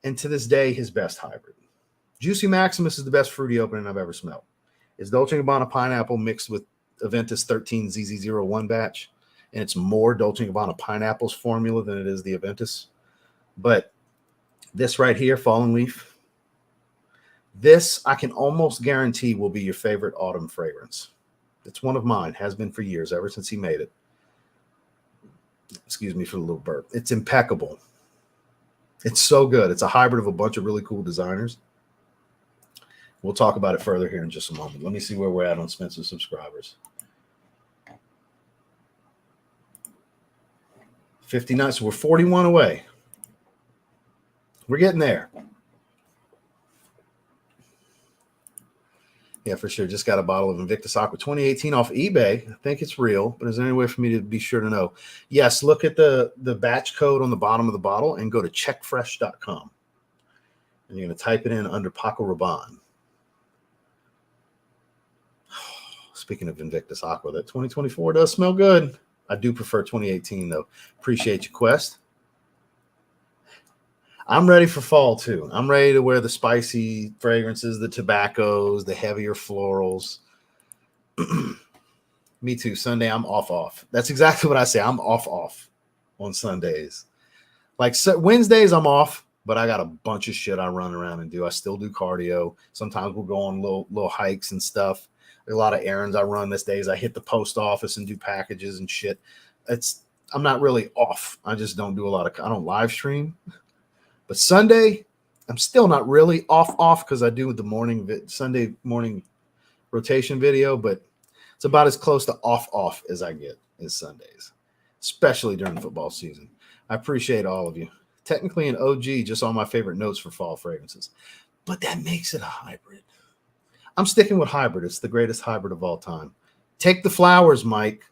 Speaker 1: and to this day, his best hybrid. Juicy Maximus is the best fruity opening I've ever smelled. It's Dolce & Gabbana pineapple mixed with Aventus 13 ZZ01 batch, and it's more Dolce & Gabbana pineapples formula than it is the Aventus. But this right here, Fallen Leaf, this I can almost guarantee will be your favorite autumn fragrance. It's one of mine, has been for years, ever since he made it. Excuse me for the little burp. It's impeccable. It's so good. It's a hybrid of a bunch of really cool designers. We'll talk about it further here in just a moment. Let me see where we're at on Spencer's subscribers. 59, so we're 41 away. We're getting there. Yeah, for sure. Just got a bottle of Invictus Aqua 2018 off eBay. I think it's real, but is there any way for me to be sure to know? Yes, look at the batch code on the bottom of the bottle and go to checkfresh.com. And you're going to type it in under Paco Rabanne. Speaking of Invictus Aqua, that 2024 does smell good. I do prefer 2018, though. Appreciate you, Quest. I'm ready for fall, too. I'm ready to wear the spicy fragrances, the tobaccos, the heavier florals. Me too. Sunday, I'm off. That's exactly what I say. I'm off on Sundays. Like Wednesdays, I'm off, but I got a bunch of shit I run around and do. I still do cardio. Sometimes we'll go on little hikes and stuff. There's a lot of errands I run these days. I hit the post office and do packages and shit. I'm not really off. I just don't do I don't live stream. But Sunday, I'm still not really off because I do the Sunday morning rotation video, but it's about as close to off as I get is Sundays, especially during football season. I appreciate all of you. Technically an OG, just all my favorite notes for fall fragrances, but that makes it a hybrid. I'm sticking with hybrid. It's the greatest hybrid of all time. Take the flowers, Mike.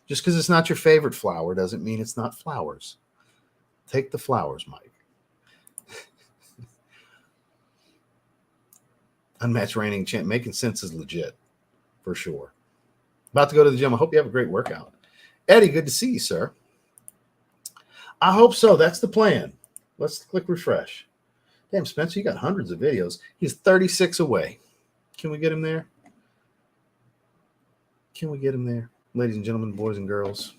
Speaker 1: Just because it's not your favorite flower doesn't mean it's not flowers. Take the flowers, Mike. Unmatched reigning champ. Making Sense is legit, for sure. About to go to the gym. I hope you have a great workout. Eddie, good to see you, sir. I hope so. That's the plan. Let's click refresh. Damn, Spencer, you got hundreds of videos. He's 36 away. Can we get him there? Can we get him there? Ladies and gentlemen, boys and girls.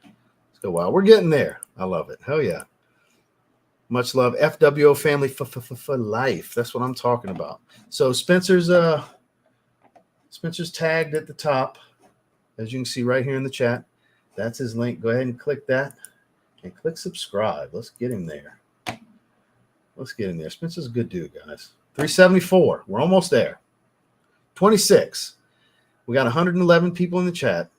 Speaker 1: Let's go. Wow, we're getting there. I love it. Hell yeah. Much love. FWO family for life. That's what I'm talking about. So Spencer's tagged at the top, as you can see right here in the chat. That's his link. Go ahead and click that and click subscribe. Let's get him there. Let's get him there. Spencer's a good dude, guys. 374. We're almost there. 26. We got 111 people in the chat.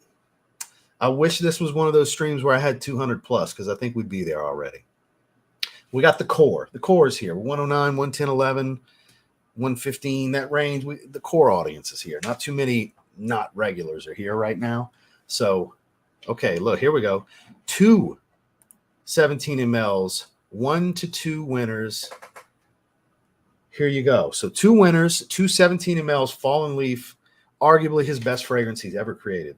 Speaker 1: I wish this was one of those streams where I had 200 plus because I think we'd be there already. We got the core. The core is here. 109, 110, 11, 115, that range. The core audience is here. Not too many not regulars are here right now. So, okay, look, here we go. 2 17 mLs, 1 to 2 winners. Here you go. So 2 winners, 2 17 mLs, Fallen Leaf, arguably his best fragrance he's ever created.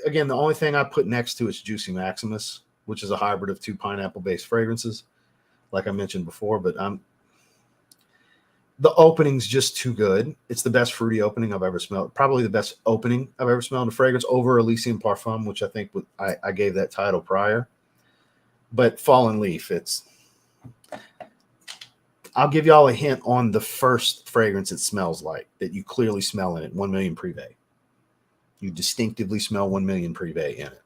Speaker 1: Again, the only thing I put next to it's Juicy Maximus, which is a hybrid of 2 pineapple-based fragrances, like I mentioned before. But the opening's just too good. It's the best fruity opening I've ever smelled. Probably the best opening I've ever smelled in a fragrance over Elysian Parfum, which I think I gave that title prior. But Fallen Leaf, I'll give y'all a hint on the first fragrance it smells like that you clearly smell in it. 1 Million Privé. You distinctively smell 1 Million Privé in it.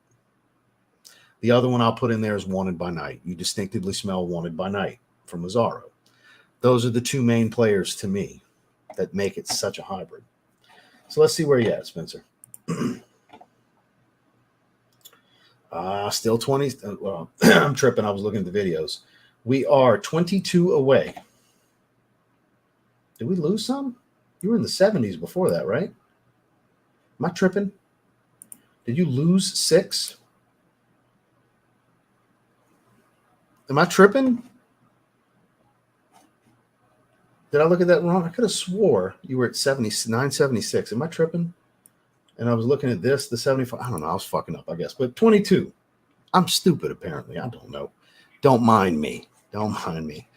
Speaker 1: The other one I'll put in there is Wanted by Night. You distinctively smell Wanted by Night from Lazaro. Those are the two main players to me that make it such a hybrid. So let's see where you're at, Spencer. Still 20. Well, I'm tripping. I was looking at the videos. We are 22 away. Did we lose some? You were in the 70s before that, right? Am I tripping? Did you lose 6? Am I tripping? Did I look at that wrong? I could have swore you were at 79, 76. Am I tripping? And I was looking at this, the 75. I don't know. I was fucking up, I guess. But 22. I'm stupid, apparently. I don't know. Don't mind me. Don't mind me.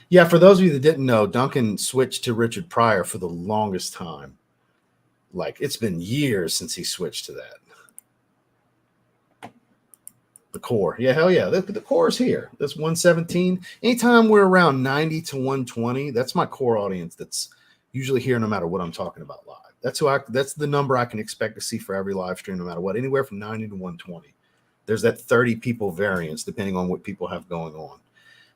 Speaker 1: Yeah, for those of you that didn't know, Duncan switched to Richard Pryor for the longest time. Like, it's been years since he switched to that. The core. Yeah, hell yeah. The core is here. That's 117. Anytime we're around 90 to 120, that's my core audience that's usually here no matter what I'm talking about live. That's the number I can expect to see for every live stream no matter what. Anywhere from 90 to 120. There's that 30 people variance depending on what people have going on.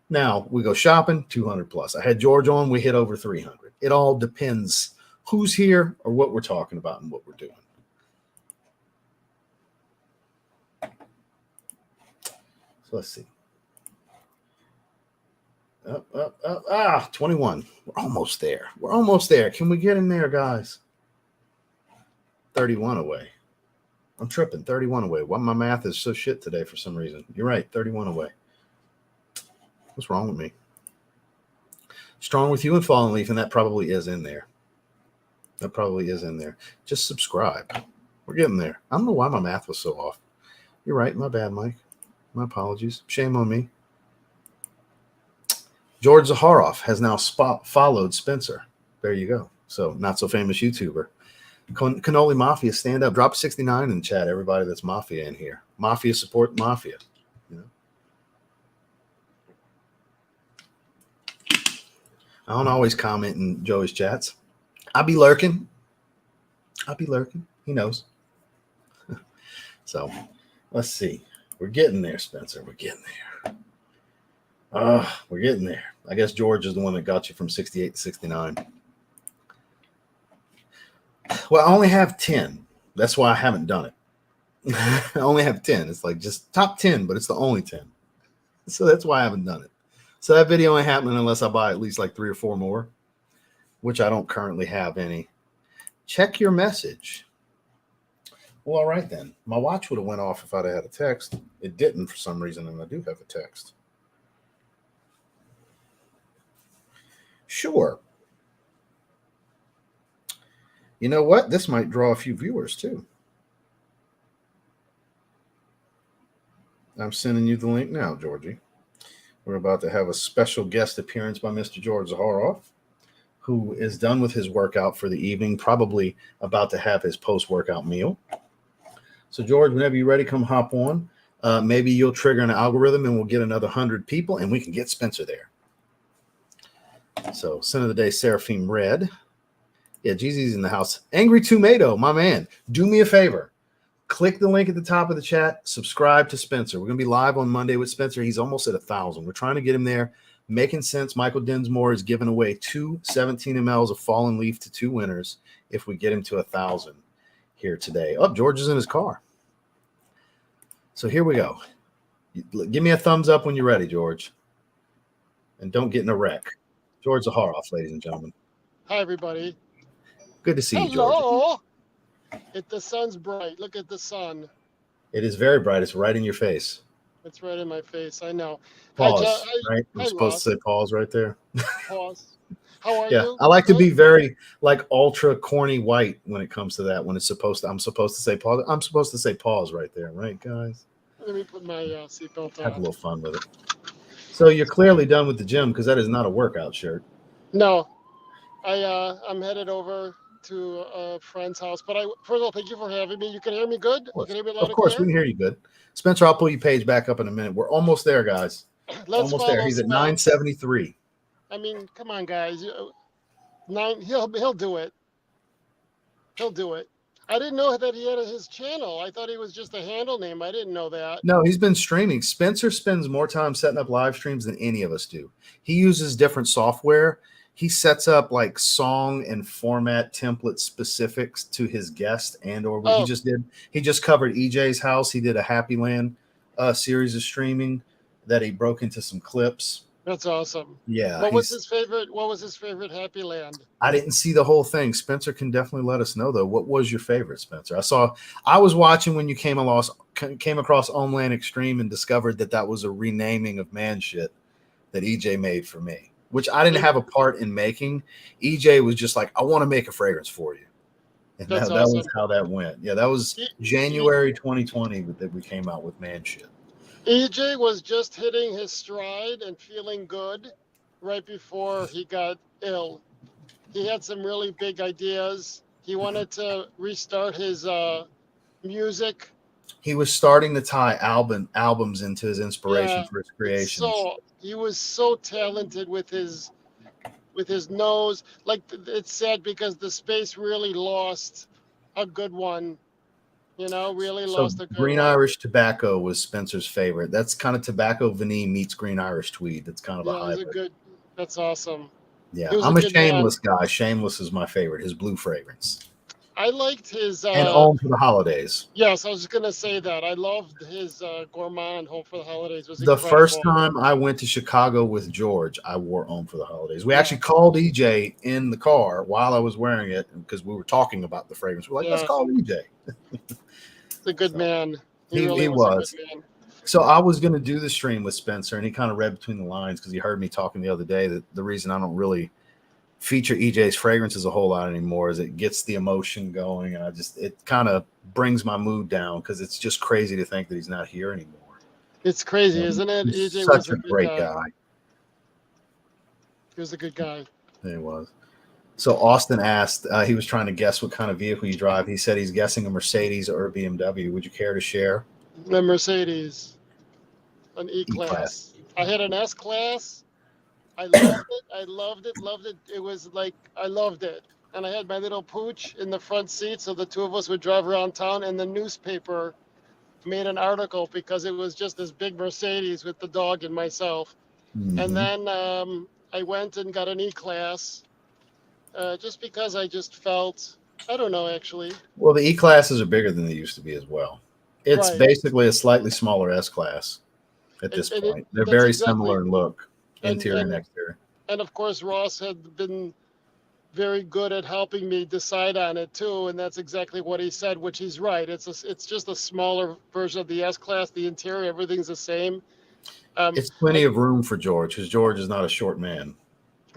Speaker 1: Now, we go shopping, 200 plus. I had George on, we hit over 300. It all depends who's here or what we're talking about and what we're doing. So let's see. Up. 21. We're almost there. We're almost there. Can we get in there, guys? 31 away. I'm tripping. 31 away. Why my math is so shit today for some reason. You're right. 31 away. What's wrong with me? Strong with you and Fallen Leaf, and that probably is in there. That probably is in there. Just subscribe. We're getting there. I don't know why my math was so off. You're right. My bad, Mike. My apologies. Shame on me. George Zaharoff has now followed Spencer. There you go. So, not so famous YouTuber. Cannoli Mafia, stand up. Drop 69 in the chat, everybody that's Mafia in here. Mafia support Mafia. You know? I don't always comment in Joey's chats. I'll be lurking. He knows. So, let's see. We're getting there, Spencer. We're getting there. We're getting there. I guess George is the one that got you from 68 to 69. Well, I only have 10. That's why I haven't done it. I only have 10. It's like just top 10, but it's the only 10. So that's why I haven't done it. So that video ain't happening unless I buy at least like 3 or 4 more, which I don't currently have any. Check your message. Well, all right then. My watch would have went off if I'd had a text. It didn't for some reason, and I do have a text. Sure. You know what? This might draw a few viewers too. I'm sending you the link now, Georgie. We're about to have a special guest appearance by Mr. George Zaharoff, who is done with his workout for the evening, probably about to have his post-workout meal. So, George, whenever you're ready, come hop on. Maybe you'll trigger an algorithm and we'll get another 100 people and we can get Spencer there. So, Sin of the Day, Seraphim Red. Yeah, Jeezy's in the house. Angry Tomato, my man. Do me a favor. Click the link at the top of the chat. Subscribe to Spencer. We're going to be live on Monday with Spencer. He's almost at 1,000. We're trying to get him there. Making sense. Michael Dinsmore is giving away 2 17 mLs of Fallen Leaf to 2 winners if we get him to 1,000 here today. Oh, George is in his car. So here we go. Give me a thumbs up when you're ready, George. And don't get in a wreck. George Zaharoff, ladies and gentlemen.
Speaker 2: Hi, everybody.
Speaker 1: Good to see you, George.
Speaker 2: Hello. The sun's bright. Look at the sun.
Speaker 1: It is very bright. It's right in your face.
Speaker 2: It's right in my face. I know.
Speaker 1: Pause, right? I'm supposed to say pause right there.
Speaker 2: Pause. How are you?
Speaker 1: I like to be very like ultra corny white when it comes to that. When it's supposed to, I'm supposed to say pause. I'm supposed to say pause right there, right, guys?
Speaker 2: Let me put my seatbelt on.
Speaker 1: Have a little fun with it. So you're clearly done with the gym because that is not a workout shirt.
Speaker 2: No, I'm headed over to a friend's house. But first of all, thank you for having me. You can hear me good? You can hear me loud and clear?
Speaker 1: Of course, we can hear you good. Spencer, I'll pull your page back up in a minute. We're almost there, guys. Almost there. He's at 973.
Speaker 2: I mean, come on, guys. He'll do it. He'll do it. I didn't know that he had his channel. I thought he was just a handle name. I didn't know that.
Speaker 1: No, he's been streaming. Spencer spends more time setting up live streams than any of us do. He uses different software. He sets up like song and format template specifics to his guest and or what he
Speaker 2: Oh,
Speaker 1: just did. He just covered EJ's house. He did a Happy Land series of streaming that he broke into some clips.
Speaker 2: that's awesome.
Speaker 1: Yeah,
Speaker 2: What was his favorite? What was his favorite Happy Land?
Speaker 1: I didn't see the whole thing. Spencer can definitely let us know though. What was your favorite, Spencer? I was watching when you came across Homeland Extreme and discovered that that was a renaming of man shit that EJ made for me, which I didn't have a part in making. EJ was just like, I want to make a fragrance for you. And
Speaker 2: That's
Speaker 1: that was
Speaker 2: awesome.
Speaker 1: how that went. Yeah, that was January 2020 that we came out with man shit.
Speaker 2: EJ was just hitting his stride and feeling good right before he got ill. He had some really big ideas. He wanted to restart his music.
Speaker 1: He was starting to tie albums into his inspiration
Speaker 2: Yeah,
Speaker 1: for his creations.
Speaker 2: he was so talented with his nose. Like it's sad because the space really lost a good one. You know, really
Speaker 1: So
Speaker 2: lost a good
Speaker 1: Green
Speaker 2: one.
Speaker 1: Irish Tobacco was Spencer's favorite. That's kind of tobacco vanille meets Green Irish Tweed. That's kind of a
Speaker 2: Yeah, he's a
Speaker 1: hybrid.
Speaker 2: good. That's awesome.
Speaker 1: Yeah,
Speaker 2: He was a
Speaker 1: I'm a
Speaker 2: good man.
Speaker 1: Shameless guy. Shameless is my favorite. His blue fragrance
Speaker 2: I liked his.
Speaker 1: and Home for the Holidays.
Speaker 2: Yes, I was just gonna say that. I loved his Gourmand Home for the Holidays. Was
Speaker 1: The first
Speaker 2: incredible.
Speaker 1: time I went to Chicago with George, I wore Home for the Holidays. We
Speaker 2: Yeah,
Speaker 1: actually called EJ in the car while I was wearing it because we were talking about the fragrance. We're like, let's
Speaker 2: yeah.
Speaker 1: call EJ.
Speaker 2: He's a good
Speaker 1: So
Speaker 2: man. He
Speaker 1: he
Speaker 2: really was a good
Speaker 1: was.
Speaker 2: man.
Speaker 1: So I was going to do the stream with Spencer, and he kind of read between the lines because he heard me talking the other day that the reason I don't really feature EJ's fragrances a whole lot anymore is it gets the emotion going, and it kind of brings my mood down because it's just crazy to think that he's not here anymore.
Speaker 2: It's crazy, isn't it?
Speaker 1: He's
Speaker 2: EJ was
Speaker 1: such
Speaker 2: a
Speaker 1: a
Speaker 2: good
Speaker 1: great
Speaker 2: guy.
Speaker 1: guy.
Speaker 2: He was a good guy.
Speaker 1: He was. So Austin asked, he was trying to guess what kind of vehicle you drive. He said he's guessing a Mercedes or a BMW. Would you care to share?
Speaker 2: The Mercedes, an
Speaker 1: E-Class.
Speaker 2: E-Class. I had an S-Class. I loved it. I loved it. Loved it. It was like I loved it. And I had my little pooch in the front seat, so the two of us would drive around town. And the newspaper made an article because it was just this big Mercedes with the dog and myself. And then I went and got an E-Class just because I just felt, I don't know, actually.
Speaker 1: Well, the E-Classes are bigger than they used to be as well. It's
Speaker 2: Right.
Speaker 1: basically a slightly smaller S-Class at this point. They're
Speaker 2: That's
Speaker 1: very
Speaker 2: exactly.
Speaker 1: similar in look,
Speaker 2: And,
Speaker 1: interior and
Speaker 2: and,
Speaker 1: exterior.
Speaker 2: and of course, Ross had been very good at helping me decide on it too, and that's exactly what he said, which he's right. It's just a smaller version of the S-Class. The interior, everything's the same.
Speaker 1: It's plenty of room for George because George is not a short man.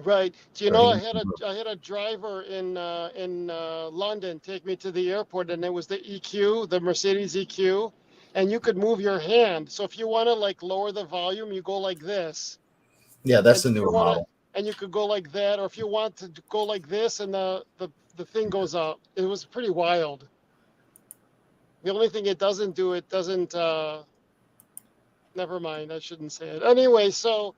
Speaker 2: Right. Do you
Speaker 1: So
Speaker 2: know
Speaker 1: he
Speaker 2: I had a driver in London take me to the airport, and it was the EQ, the Mercedes EQ, and you could move your hand. So if you want to like lower the volume, you go like this.
Speaker 1: Yeah, that's
Speaker 2: And
Speaker 1: the
Speaker 2: if you
Speaker 1: newer
Speaker 2: want to,
Speaker 1: model.
Speaker 2: and you could go like that, or if you want to go like this, and the thing goes up. It was pretty wild. The only thing it doesn't do, it doesn't. Never mind. I shouldn't say it. Anyway, so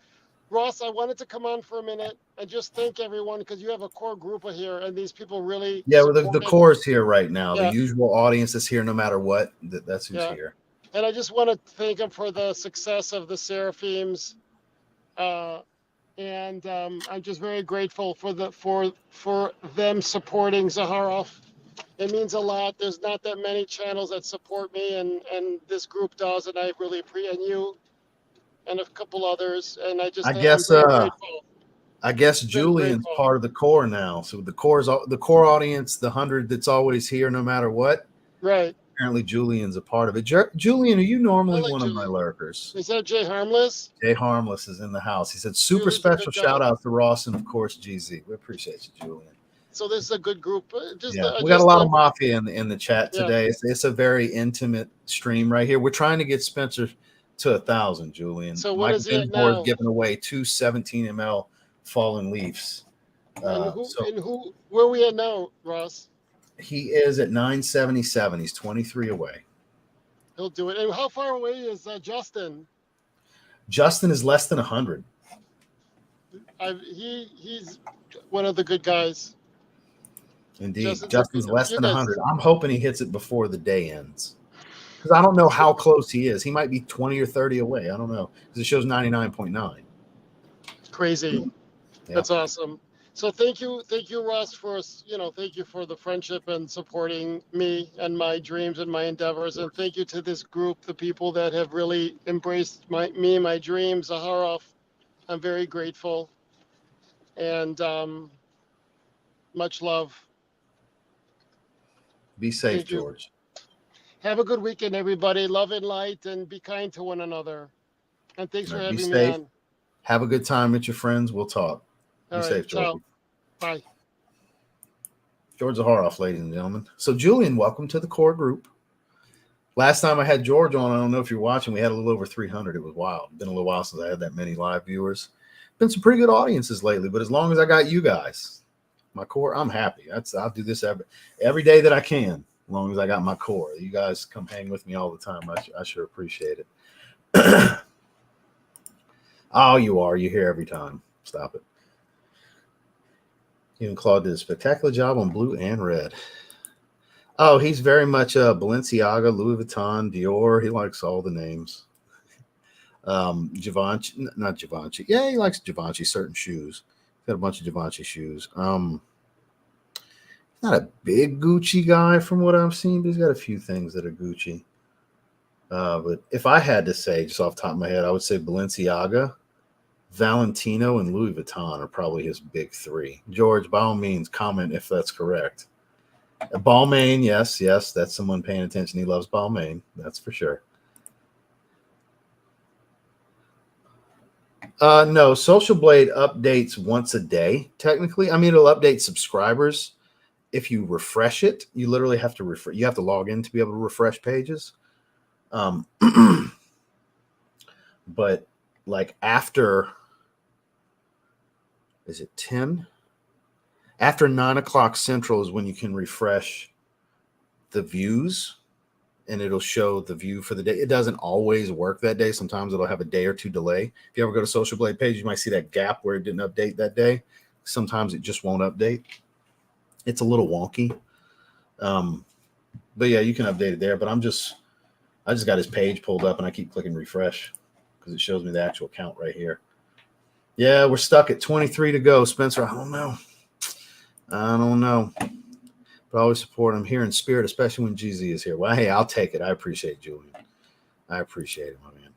Speaker 2: Ross, I wanted to come on for a minute and just thank everyone because you have a core group of here, and these people really
Speaker 1: Yeah, well, the
Speaker 2: supported.
Speaker 1: core is here right now. The
Speaker 2: Yeah,
Speaker 1: usual audience is here no matter what. That's who's
Speaker 2: yeah.
Speaker 1: here.
Speaker 2: And I just want to thank them for the success of the Seraphims. And I'm just very grateful for them supporting Zaharoff. It means a lot. There's not that many channels that support me, and this group does, and I really appreciate you and a couple others. And
Speaker 1: I
Speaker 2: I'm
Speaker 1: guess
Speaker 2: very grateful.
Speaker 1: I guess
Speaker 2: Very
Speaker 1: Julian's
Speaker 2: grateful.
Speaker 1: part of the core now. So the core audience, the 100 that's always here no matter what.
Speaker 2: Right.
Speaker 1: Apparently Julian's a part of it. Julian, are you
Speaker 2: I
Speaker 1: normally
Speaker 2: like
Speaker 1: one of my
Speaker 2: Julian.
Speaker 1: lurkers?
Speaker 2: Is that Jay Harmless?
Speaker 1: Jay Harmless is in the house. He said super
Speaker 2: Julie's a
Speaker 1: special
Speaker 2: good guy.
Speaker 1: shout out to Ross and of course GZ. We appreciate you, Julian.
Speaker 2: So this is a good group.
Speaker 1: We got a lot of mafia in the chat today. It's a very intimate stream right here. We're trying to get Spencer to 1,000, Julian.
Speaker 2: So what
Speaker 1: Mike
Speaker 2: is he at
Speaker 1: Dinsmore is
Speaker 2: now?
Speaker 1: giving away two 17 ml Fallen Leafs.
Speaker 2: Where are we at now, Ross?
Speaker 1: He is at 977. He's 23 away.
Speaker 2: He'll do it. And how far away is Justin?
Speaker 1: Justin is less than 100.
Speaker 2: He's one of the good guys.
Speaker 1: Indeed.
Speaker 2: Justin's a good
Speaker 1: Justin's
Speaker 2: dude.
Speaker 1: less
Speaker 2: You
Speaker 1: than
Speaker 2: guys,
Speaker 1: 100. I'm hoping he hits it before the day ends. Because I don't know how close he is. He might be 20 or 30 away. I don't know. Because it shows 99.9.
Speaker 2: crazy.
Speaker 1: Yeah.
Speaker 2: That's awesome. So thank you, Russ, for thank you for the friendship and supporting me and my dreams and my endeavors, and thank you to this group, the people that have really embraced my dreams. Zaharoff, I'm very grateful, and much love.
Speaker 1: Be safe,
Speaker 2: Thank you.
Speaker 1: George.
Speaker 2: Have a good weekend, everybody. Love and light, and be kind to one another. And thanks
Speaker 1: All
Speaker 2: for
Speaker 1: right, be
Speaker 2: having me
Speaker 1: safe.
Speaker 2: on.
Speaker 1: Have a good time with your friends. We'll talk.
Speaker 2: All
Speaker 1: Be
Speaker 2: right,
Speaker 1: safe, George.
Speaker 2: ciao. Bye.
Speaker 1: George Zaharoff, ladies and gentlemen. So, Julian, welcome to the core group. Last time I had George on, I don't know if you're watching, we had a little over 300. It was wild. It's been a little while since I had that many live viewers. Been some pretty good audiences lately, but as long as I got you guys, my core, I'm happy. I'll do this every day that I can, as long as I got my core. You guys come hang with me all the time. I sure appreciate it. Oh, you are. You're here every time. Stop it. Even Claude did a spectacular job on blue and red. Oh, he's very much Balenciaga, Louis Vuitton, Dior. He likes all the names. Givenchy, not Givenchy. Yeah, he likes Givenchy, certain shoes. He's got a bunch of Givenchy shoes. Not a big Gucci guy from what I've seen, but he's got a few things that are Gucci. But if I had to say, just off the top of my head, I would say Balenciaga, Valentino, and Louis Vuitton are probably his big three. George, by all means, comment if that's correct. Balmain, yes, that's someone paying attention. He loves Balmain, that's for sure. No, Social Blade updates once a day, technically. I mean, it'll update subscribers. If you refresh it, you literally have to refresh. You have to log in to be able to refresh pages. But like after, is it 10? After 9 o'clock Central is when you can refresh the views, and it'll show the view for the day. It doesn't always work that day. Sometimes it'll have a day or two delay. If you ever go to Social Blade page, you might see that gap where it didn't update that day. Sometimes it just won't update. It's a little wonky. But yeah, you can update it there. But I just got his page pulled up and I keep clicking refresh because it shows me the actual count right here. Yeah, we're stuck at 23 to go. Spencer, I don't know. But I always support him here in spirit, especially when GZ is here. Well, hey, I'll take it. I appreciate Julian. I appreciate it, my man.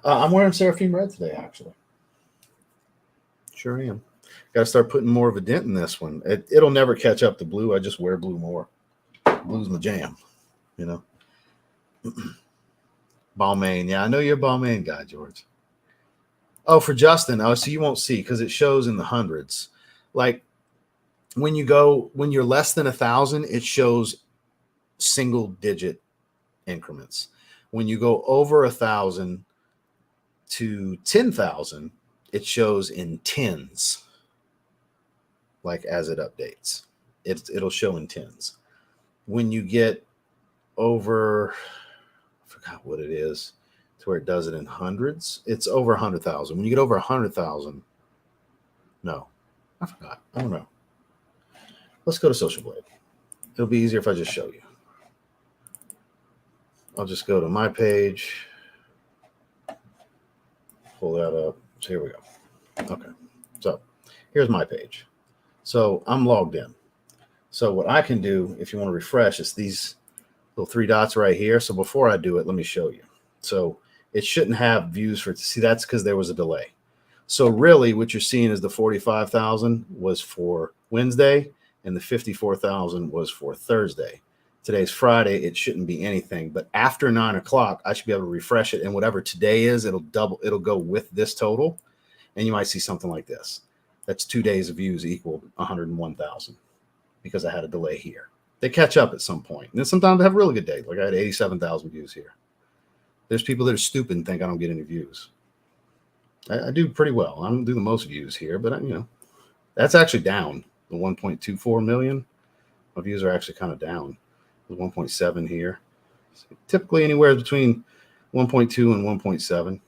Speaker 1: I'm wearing Seraphim Red today, actually. Sure am. Got to start putting more of a dent in this one. It'll never catch up to blue. I just wear blue more. Blue's my jam, you know. Balmain. Yeah, I know you're a Balmain guy, George. Oh, for Justin. Oh, so you won't see because it shows in the hundreds. Like when you're less than 1,000, it shows single digit increments. When you go over 1,000 to 10,000, it shows in tens. Like as it updates, it'll show in tens. When you get over, I forgot what it is, to where it does it in hundreds, it's over 100,000. When you get over 100,000, no, I forgot. I don't know. Let's go to Social Blade. It'll be easier if I just show you. I'll just go to my page, pull that up. So here we go. Okay. So here's my page. So I'm logged in. So what I can do, if you want to refresh, is these little three dots right here. So before I do it, let me show you. So it shouldn't have views for it to see. That's because there was a delay. So really what you're seeing is the 45,000 was for Wednesday and the 54,000 was for Thursday. Today's Friday. It shouldn't be anything, but after 9 o'clock, I should be able to refresh it. And whatever today is, it'll go with this total. And you might see something like this. That's 2 days of views equal 101,000 because I had a delay here. They catch up at some point. And then sometimes I have a really good day. Like I had 87,000 views here. There's people that are stupid and think I don't get any views. I do pretty well. I don't do the most views here, but that's actually down. The 1.24 million. My views are actually kind of down. The 1.7 here. So typically anywhere between 1.2 and 1.7.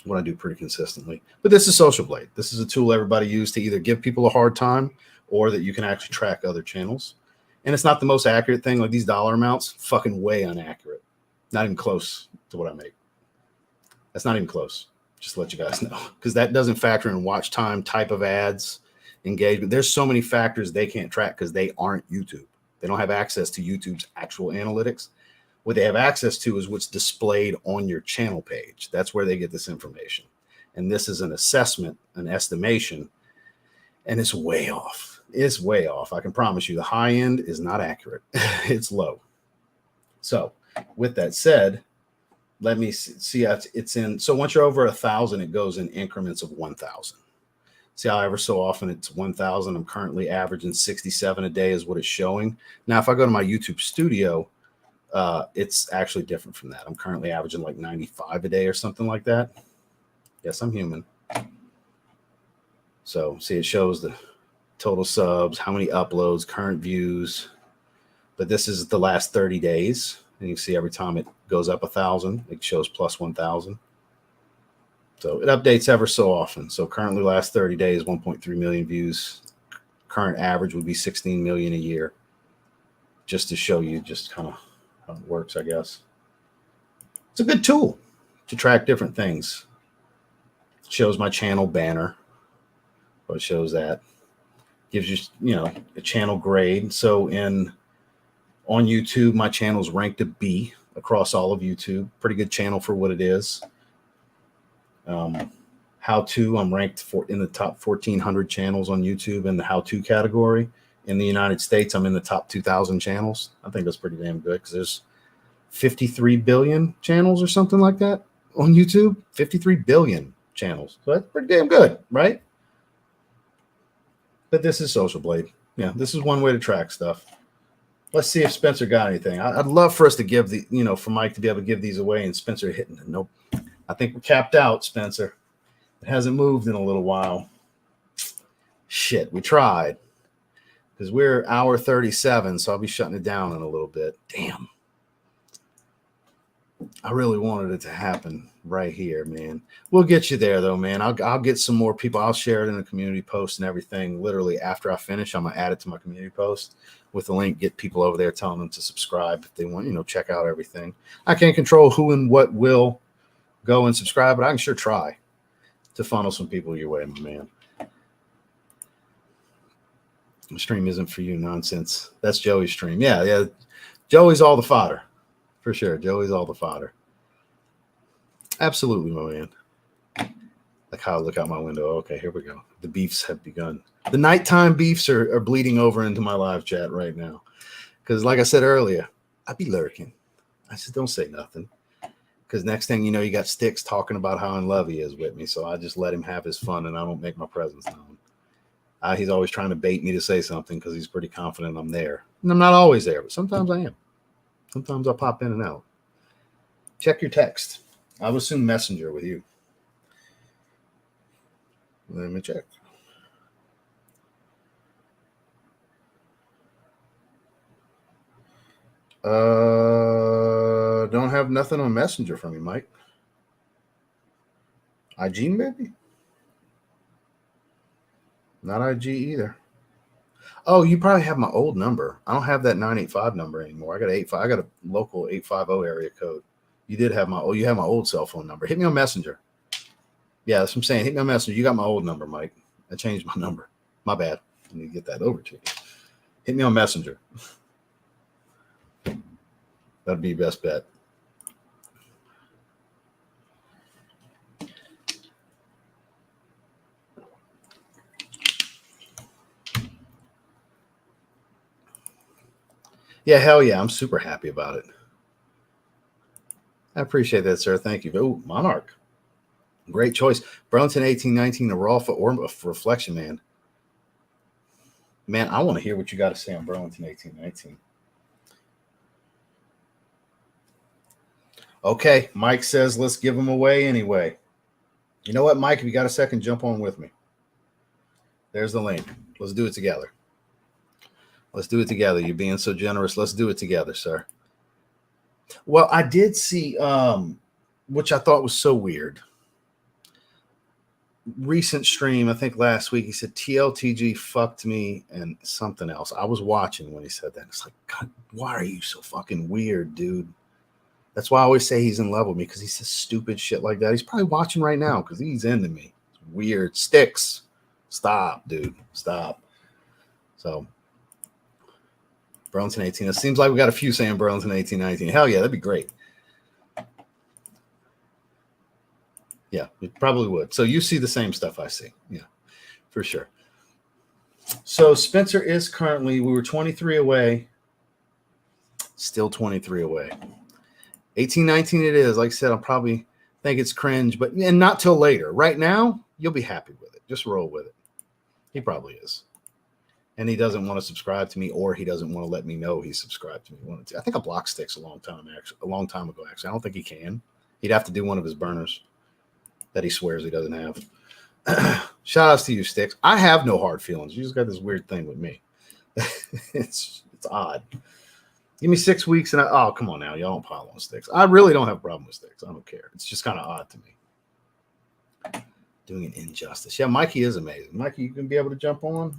Speaker 1: What I do pretty consistently. But this is Social Blade. This is a tool everybody uses to either give people a hard time or that you can actually track other channels. And it's not the most accurate thing. Like these dollar amounts, fucking way inaccurate. Not even close to what I make. That's not even close. Just to let you guys know. Because that doesn't factor in watch time, type of ads, engagement. There's so many factors they can't track because they aren't YouTube. They don't have access to YouTube's actual analytics. What they have access to is what's displayed on your channel page. That's where they get this information. And this is an assessment, an estimation, and it's way off. It's way off. I can promise you the high end is not accurate. It's low. So with that said, let me see how it's in. So once you're over 1,000, it goes in increments of 1,000. See how ever so often it's 1,000. I'm currently averaging 67 a day is what it's showing. Now, if I go to my YouTube studio, it's actually different from that. I'm currently averaging like 95 a day or something like that. Yes, I'm human. So see, it shows the total subs, how many uploads, current views. But this is the last 30 days. And you can see every time it goes up 1,000, it shows plus 1,000. So it updates ever so often. So currently last 30 days, 1.3 million views. Current average would be 16 million a year. Just to show you just kind of how it works, I guess. It's a good tool to track different things. It shows my channel banner. But it shows that. Gives you, a channel grade. So on YouTube, my channel is ranked a B across all of YouTube. Pretty good channel for what it is. How-to, I'm ranked in the top 1,400 channels on YouTube in the how-to category. In the United States, I'm in the top 2,000 channels. I think that's pretty damn good because there's 53 billion channels or something like that on YouTube. 53 billion channels. So that's pretty damn good, right? But this is Social Blade. Yeah, this is one way to track stuff. Let's see if Spencer got anything. I'd love for us to give for Mike to be able to give these away, and Spencer hitting it. Nope. I think we're capped out, Spencer. It hasn't moved in a little while. Shit, we tried. Because we're hour 37, so I'll be shutting it down in a little bit. Damn. I really wanted it to happen right here, man. We'll get you there, though, man. I'll get some more people. I'll share it in a community post and everything. Literally, after I finish, I'm going to add it to my community post with the link. Get people over there, telling them to subscribe if they want, check out everything. I can't control who and what will go and subscribe, but I can sure try to funnel some people your way, my man. The stream isn't for you, nonsense. That's Joey's stream. Yeah. Joey's all the fodder. For sure. Joey's all the fodder. Absolutely, my man. Like how I look out my window. Okay, here we go. The beefs have begun. The nighttime beefs are bleeding over into my live chat right now. Because like I said earlier, I be lurking. I just don't say nothing. Because next thing you know, you got Sticks talking about how in love he is with me. So I just let him have his fun and I don't make my presence known. He's always trying to bait me to say something because he's pretty confident I'm there. And I'm not always there, but sometimes I am. Sometimes I'll pop in and out. Check your text. I would assume Messenger with you. Let me check. Don't have nothing on Messenger from you, Mike. IG maybe? Not IG either. Oh, you probably have my old number. I don't have that 985 number anymore. I got 85. I got a local 850 area code. You did have you have my old cell phone number. Hit me on Messenger. Yeah, that's what I'm saying. Hit me on Messenger. You got my old number, Mike. I changed my number. My bad. I need to get that over to you. Hit me on Messenger. That'd be your best bet. Yeah, hell yeah. I'm super happy about it. I appreciate that, sir. Thank you. Oh, Monarch. Great choice. Burlington 1819, a raw or reflection, man. Man, I want to hear what you got to say on Burlington 1819. Okay, Mike says let's give them away anyway. You know what, Mike? If you got a second, jump on with me. There's the link. Let's do it together. Let's do it together. You're being so generous. Let's do it together, sir. Well, I did see, which I thought was so weird. recent stream, I think last week, he said TLTG fucked me and something else. I was watching when he said that. It's like, God, why are you so fucking weird, dude? That's why I always say he's in love with me, because he says stupid shit like that. He's probably watching right now because he's into me. It's weird. Sticks. Stop, dude. Stop. So, Burlington 18. It seems like we got a few saying Burlington 1819. Hell yeah, that'd be great. Yeah, it probably would. So you see the same stuff I see. Yeah, for sure. So Spencer is currently, we were 23 away. Still 23 away. 1819 it is. Like I said, I'll probably think it's cringe, but and not till later. Right now, you'll be happy with it. Just roll with it. He probably is. And he doesn't want to subscribe to me, or he doesn't want to let me know he's subscribed to me. I think I blocked Sticks a long time ago, actually. I don't think he can. He'd have to do one of his burners that he swears he doesn't have. Shout outs to you, Sticks. I have no hard feelings. You just got this weird thing with me. It's odd. Give me 6 weeks and oh, come on now. Y'all don't pile on Sticks. I really don't have a problem with Sticks. I don't care. It's just kind of odd to me. Doing an injustice. Yeah, Mikey is amazing. Mikey, you can be able to jump on.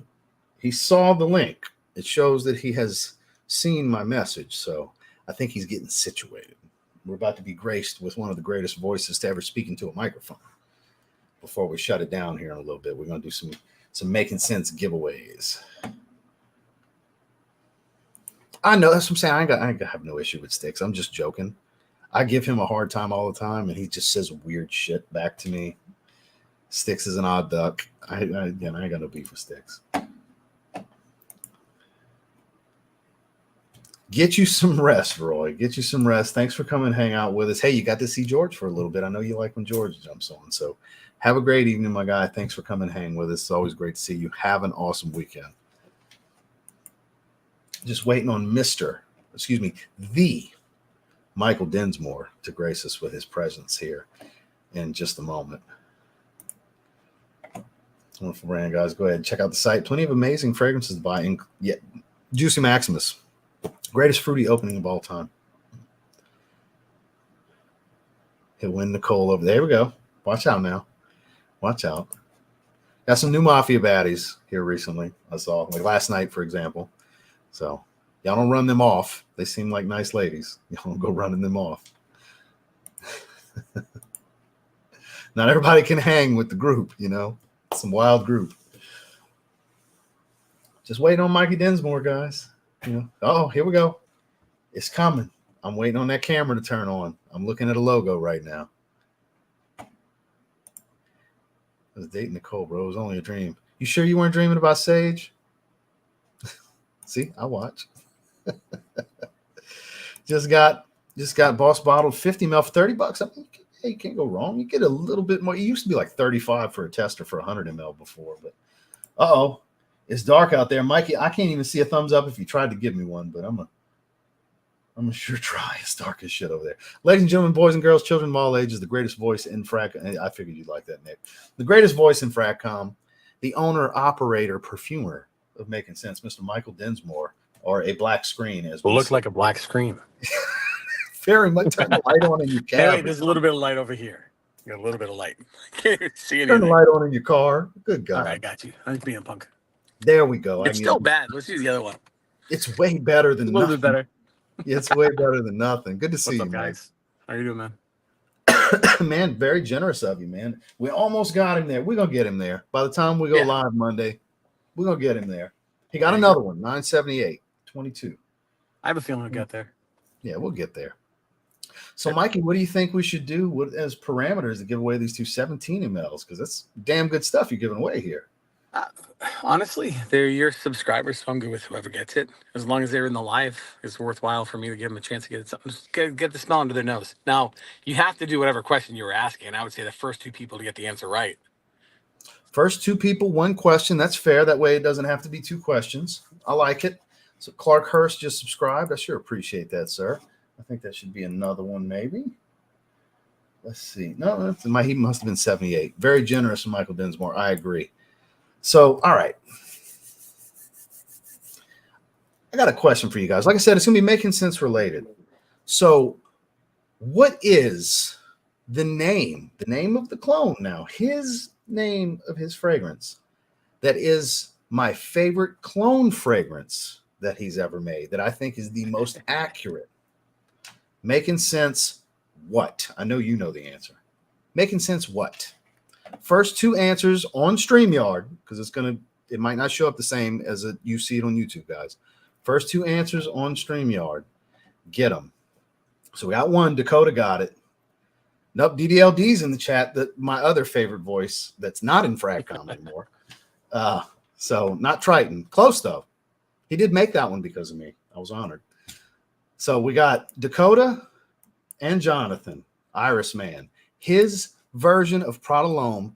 Speaker 1: He saw the link. It shows that he has seen my message. So I think he's getting situated. We're about to be graced with one of the greatest voices to ever speak into a microphone. Before we shut it down here in a little bit, we're going to do some making sense giveaways. I know, that's what I'm saying. I have no issue with Sticks. I'm just joking. I give him a hard time all the time, and he just says weird shit back to me. Sticks is an odd duck. I ain't got no beef with Sticks. Get you some rest, Roy. Get you some rest. Thanks for coming and hang out with us. Hey, you got to see George for a little bit. I know you like when George jumps on. So have a great evening, my guy. Thanks for coming and hang with us. It's always great to see you. Have an awesome weekend. Just waiting on the Michael Dinsmore to grace us with his presence here in just a moment. Wonderful brand, guys. Go ahead and check out the site. Plenty of amazing fragrances to buy. Juicy Maximus. Greatest fruity opening of all time. He'll win Nicole over there. We go. Watch out now. Watch out. Got some new Mafia baddies here recently. I saw, like last night, for example. So y'all don't run them off. They seem like nice ladies. Y'all don't go running them off. Not everybody can hang with the group, you know. Some wild group. Just waiting on Mikey Dinsmore, guys. You know, oh, here we go. It's coming. I'm waiting on that camera to turn on. I'm looking at a logo right now. I was dating Nicole, bro. It was only a dream. You sure you weren't dreaming about Sage? See, I watch. just got Boss bottled 50 ml for $30. I mean, hey, you can't go wrong. You get a little bit more. It used to be like 35 for a tester for 100 ml before, but uh-oh. It's dark out there. Mikey, I can't even see a thumbs up if you tried to give me one, but I'm a sure try. It's dark as shit over there. Ladies and gentlemen, boys and girls, children of all ages, the greatest voice in frac. I figured you'd like that, Nick. The greatest voice in Fracom, the owner, operator, perfumer of Making Sense, Mr. Michael Dinsmore, or a black screen. As we
Speaker 3: look like a black screen.
Speaker 1: Very much. Turn the light on in your cabin.
Speaker 3: Hey, there's a little bit of light over here. You got a little bit of light. Can't see anything.
Speaker 1: Turn the light on in your car. Good God.
Speaker 3: All right, got you. I'm being a punk.
Speaker 1: There we go.
Speaker 3: It's still bad. Let's use the other one.
Speaker 1: It's way better than
Speaker 3: a little bit better.
Speaker 1: It's way better than nothing. Good to see you,
Speaker 3: guys. How you doing, man?
Speaker 1: Man, very generous of you, man. We almost got him there. We're going to get him there. By the time we go live Monday, we're going to get him there. He got another one, 978, 22.
Speaker 3: I have a feeling we'll get there.
Speaker 1: Yeah, we'll get there. So, Mikey, what do you think we should do as parameters to give away these 217 mLs? Because that's damn good stuff you're giving away here.
Speaker 3: Honestly, they're your subscribers, so I'm good with whoever gets it. As long as they're in the live, it's worthwhile for me to give them a chance to get something, just get the smell under their nose. Now, you have to do whatever question you were asking. I would say the first two people to get the answer right.
Speaker 1: First two people, one question. That's fair. That way it doesn't have to be two questions. I like it. So Clark Hurst just subscribed. I sure appreciate that, sir. I think that should be another one, maybe. Let's see. No, he must have been 78. Very generous of Michael Dinsmore. I agree. So, all right. I got a question for you guys. Like I said, it's going to be Making Sense related. So, what is the name of the clone now? His name of his fragrance that is my favorite clone fragrance that he's ever made, that I think is the most accurate. Making sense what? I know you know the answer. Making sense what? First two answers on StreamYard, because it might not show up the same as you see it on YouTube, guys. First two answers on StreamYard, get them. So we got one. Dakota got it. Nope, DDLD's in the chat. That my other favorite voice that's not in Fragcom anymore. So not Triton. Close though. He did make that one because of me. I was honored. So we got Dakota and Jonathan, Iris Man. His version of Prada L'Homme,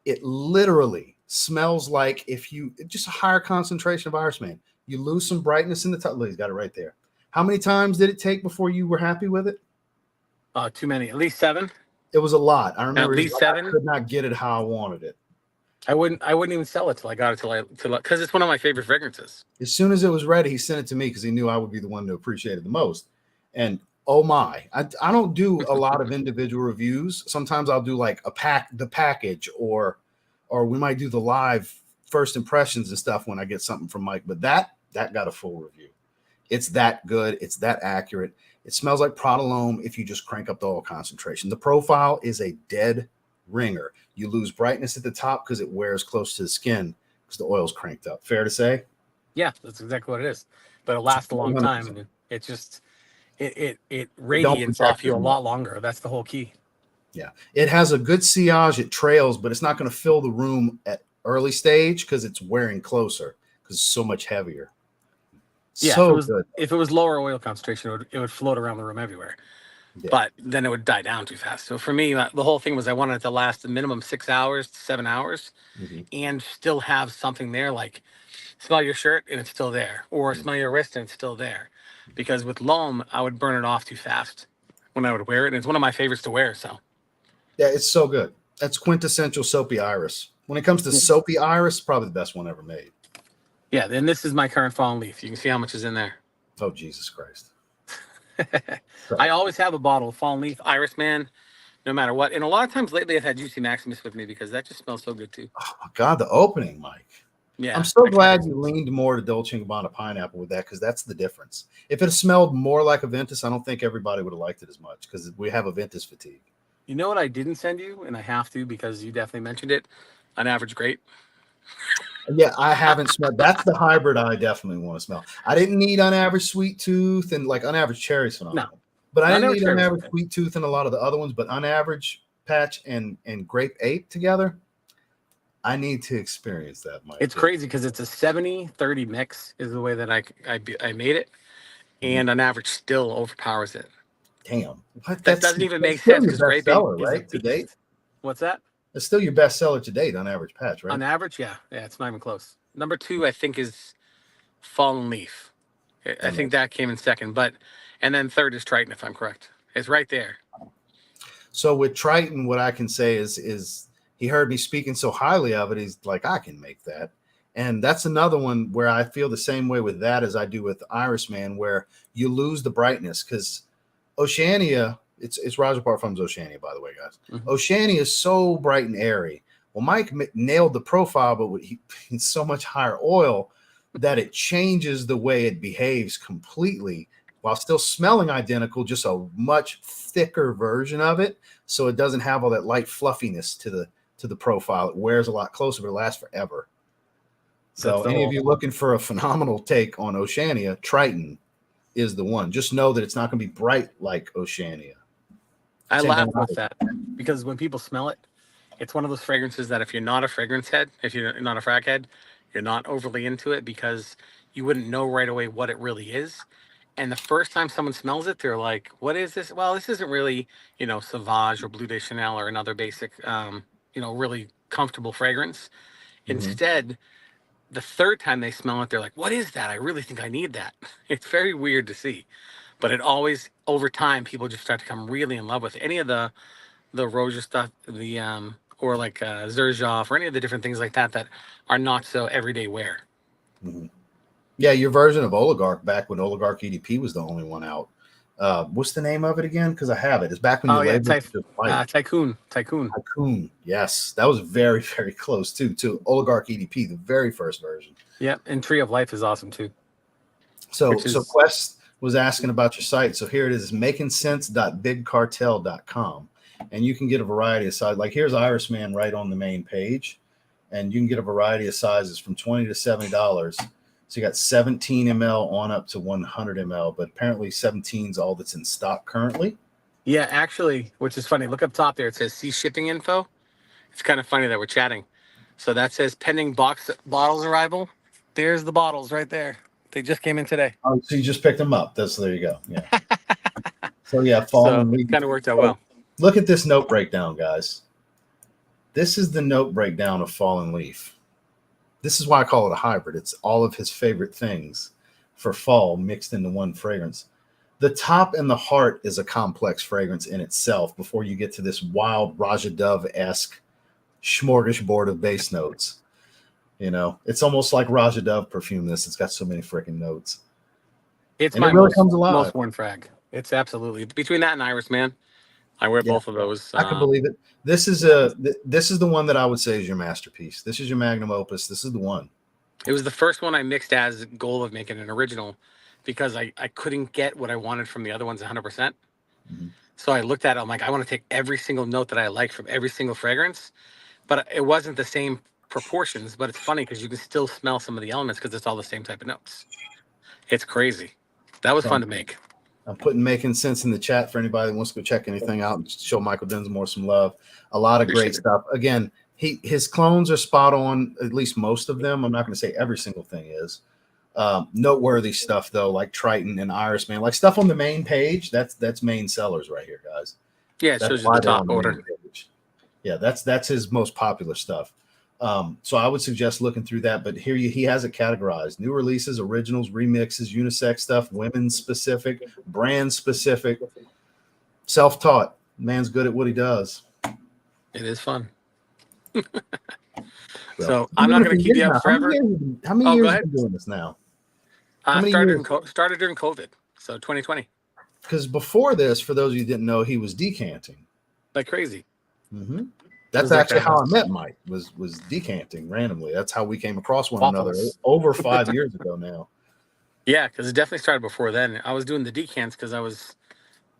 Speaker 1: it literally smells like just a higher concentration of Iris Man. You lose some brightness in the top. Look, he's got it right there. How many times did it take before you were happy with it?
Speaker 3: Too many. At least 7.
Speaker 1: It was a lot. I remember
Speaker 3: At least 7.
Speaker 1: I could not get it how I wanted it.
Speaker 3: I wouldn't even sell it till I got it because it's one of my favorite fragrances.
Speaker 1: As soon as it was ready, he sent it to me because he knew I would be the one to appreciate it the most. And oh my, I don't do a lot of individual reviews. Sometimes I'll do like the package, or we might do the live first impressions and stuff when I get something from Mike. But that got a full review. It's that good. It's that accurate. It smells like Prada L'Homme if you just crank up the oil concentration. The profile is a dead ringer. You lose brightness at the top because it wears close to the skin because the oil's cranked up. Fair to say?
Speaker 3: Yeah, that's exactly what it is. But it lasts a long time, and it just it radiates off you a lot longer. That's the whole key.
Speaker 1: Yeah, it has a good sillage. It trails, but it's not going to fill the room at early stage because it's wearing closer because it's so much heavier.
Speaker 3: Yeah,
Speaker 1: so
Speaker 3: if it was lower oil concentration, it would float around the room everywhere. Yeah. But then it would die down too fast. So for me, the whole thing was I wanted it to last a minimum 6 hours to 7 hours, and still have something there, like smell your shirt and it's still there, or smell your wrist and it's still there. Because with L'Homme, I would burn it off too fast when I would wear it, and it's one of my favorites to wear. So
Speaker 1: yeah, it's so good. That's quintessential soapy iris. When it comes to soapy iris, probably the best one ever made.
Speaker 3: Yeah, then this is my current Fallen Leaf. You can see how much is in there.
Speaker 1: Oh, Jesus Christ.
Speaker 3: I always have a bottle of Fallen Leaf, Iris Man, no matter what. And a lot of times lately I've had Juicy Maximus with me because that just smells so good too.
Speaker 1: Oh, my God, the opening, Mike. Yeah, I'm so glad you leaned more to Dolce & Gabbana Pineapple with that, because that's the difference. If it had smelled more like Aventus, I don't think everybody would have liked it as much because we have Aventus fatigue.
Speaker 3: You know what I didn't send you, and I have to because you definitely mentioned it, An Average Grape.
Speaker 1: Yeah, I haven't smelled. That's the hybrid I definitely want to smell. I didn't need Unaverage Sweet Tooth and like Unaverage Cherry's phenomenal. No. But I didn't need Unaverage Sweet Tooth and a lot of the other ones. But Unaverage Patch and Grape Ape together, I need to experience that, Mike.
Speaker 3: It's crazy because it's a 70-30 mix is the way that I made it. And Unaverage still overpowers it.
Speaker 1: Damn.
Speaker 3: What? That doesn't even make sense because Grape Ape is right, to date. What's that?
Speaker 1: It's still your best seller to date on Average Patch, right?
Speaker 3: On average, yeah. Yeah, it's not even close. Number 2, I think, is Fallen Leaf. I think that came in second. And then third is Triton, if I'm correct. It's right there.
Speaker 1: So with Triton, what I can say is he heard me speaking so highly of it. He's like, I can make that. And that's another one where I feel the same way with that as I do with Iris Man, where you lose the brightness because Oceania, it's Roger Parfum's Oceania, by the way, guys. Oceania is so bright and airy. Well, Mike nailed the profile, but he's so much higher oil that it changes the way it behaves completely while still smelling identical, just a much thicker version of it. So it doesn't have all that light fluffiness to the profile. It wears a lot closer, but it lasts forever. So any of you looking for a phenomenal take on Oceania, Triton is the one. Just know that it's not going to be bright like Oceania.
Speaker 3: I laugh with that because when people smell it, it's one of those fragrances that if you're not a fragrance head, if you're not a frag head, you're not overly into it because you wouldn't know right away what it really is. And the first time someone smells it, they're like, what is this? Well, this isn't really, Sauvage or Bleu de Chanel or another basic, really comfortable fragrance. Instead, the third time they smell it, they're like, what is that? I really think I need that. It's very weird to see. But it always, over time, people just start to come really in love with any of the Roja stuff, or like Xerjoff or any of the different things like that are not so everyday wear.
Speaker 1: Yeah, your version of Oligarch back when Oligarch EDP was the only one out. What's the name of it again? Because I have it. It's back when you labeled it just white.
Speaker 3: Tycoon.
Speaker 1: Tycoon. Yes, that was very, very close to Oligarch EDP, the very first version.
Speaker 3: Yeah, and Tree of Life is awesome too.
Speaker 1: So Quest was asking about your site. So here it is, makingsense.bigcartel.com. And you can get a variety of sizes. Like here's Iris Man right on the main page. And you can get a variety of sizes from $20 to $70. So you got 17 ml on up to 100 ml. But apparently 17 is all that's in stock currently.
Speaker 3: Yeah, actually, which is funny. Look up top there. It says see shipping info. It's kind of funny that we're chatting. So that says pending bottles arrival. There's the bottles right there. They just came in today.
Speaker 1: Oh, so you just picked them up. There you go. Yeah. So yeah, fall and leaf.
Speaker 3: Kind of worked out well.
Speaker 1: Look at this note breakdown, guys. This is the note breakdown of Fallen Leaf. This is why I call it a hybrid. It's all of his favorite things for fall mixed into one fragrance. The top and the heart is a complex fragrance in itself before you get to this wild Raja Dove-esque smorgasbord of base notes. You know, it's almost like Raja Dove perfume. It's got so many freaking notes.
Speaker 3: It's
Speaker 1: and
Speaker 3: my
Speaker 1: it really
Speaker 3: most,
Speaker 1: comes alive.
Speaker 3: most worn frag. It's absolutely between that and Iris Man. I wear both of those.
Speaker 1: I can believe it. This is the one that I would say is your masterpiece. This is your magnum opus. This is the one.
Speaker 3: It was the first one I mixed as goal of making an original because I couldn't get what I wanted from the other ones 100%. Mm-hmm. So I looked at it. I'm like, I want to take every single note that I like from every single fragrance, but it wasn't the same proportions. But it's funny because you can still smell some of the elements because it's all the same type of notes. It's crazy. That was fun to make.
Speaker 1: I'm putting Making Sense in the chat for anybody that wants to go check anything out and show Michael Dinsmore some love. A lot of great stuff. Again, his clones are spot on, at least most of them. I'm not going to say every single thing is. Noteworthy stuff, though, like Triton and Iris Man, like stuff on the main page. That's main sellers right here, guys.
Speaker 3: Yeah, it shows you the top order.
Speaker 1: Yeah, that's his most popular stuff. So I would suggest looking through that. But here he has it categorized: new releases, originals, remixes, unisex stuff, women specific, brand specific, self-taught. Man's good at what he does.
Speaker 3: It is fun. So I'm not going to keep you up forever.
Speaker 1: How many years have you been doing this now?
Speaker 3: Started during COVID, so 2020.
Speaker 1: Because before this, for those of you who didn't know, he was decanting
Speaker 3: like crazy.
Speaker 1: Mm-hmm. That's actually how I met Mike. Was decanting randomly. That's how we came across one another over 5 years ago now.
Speaker 3: Yeah, because it definitely started before then. I was doing the decants because I was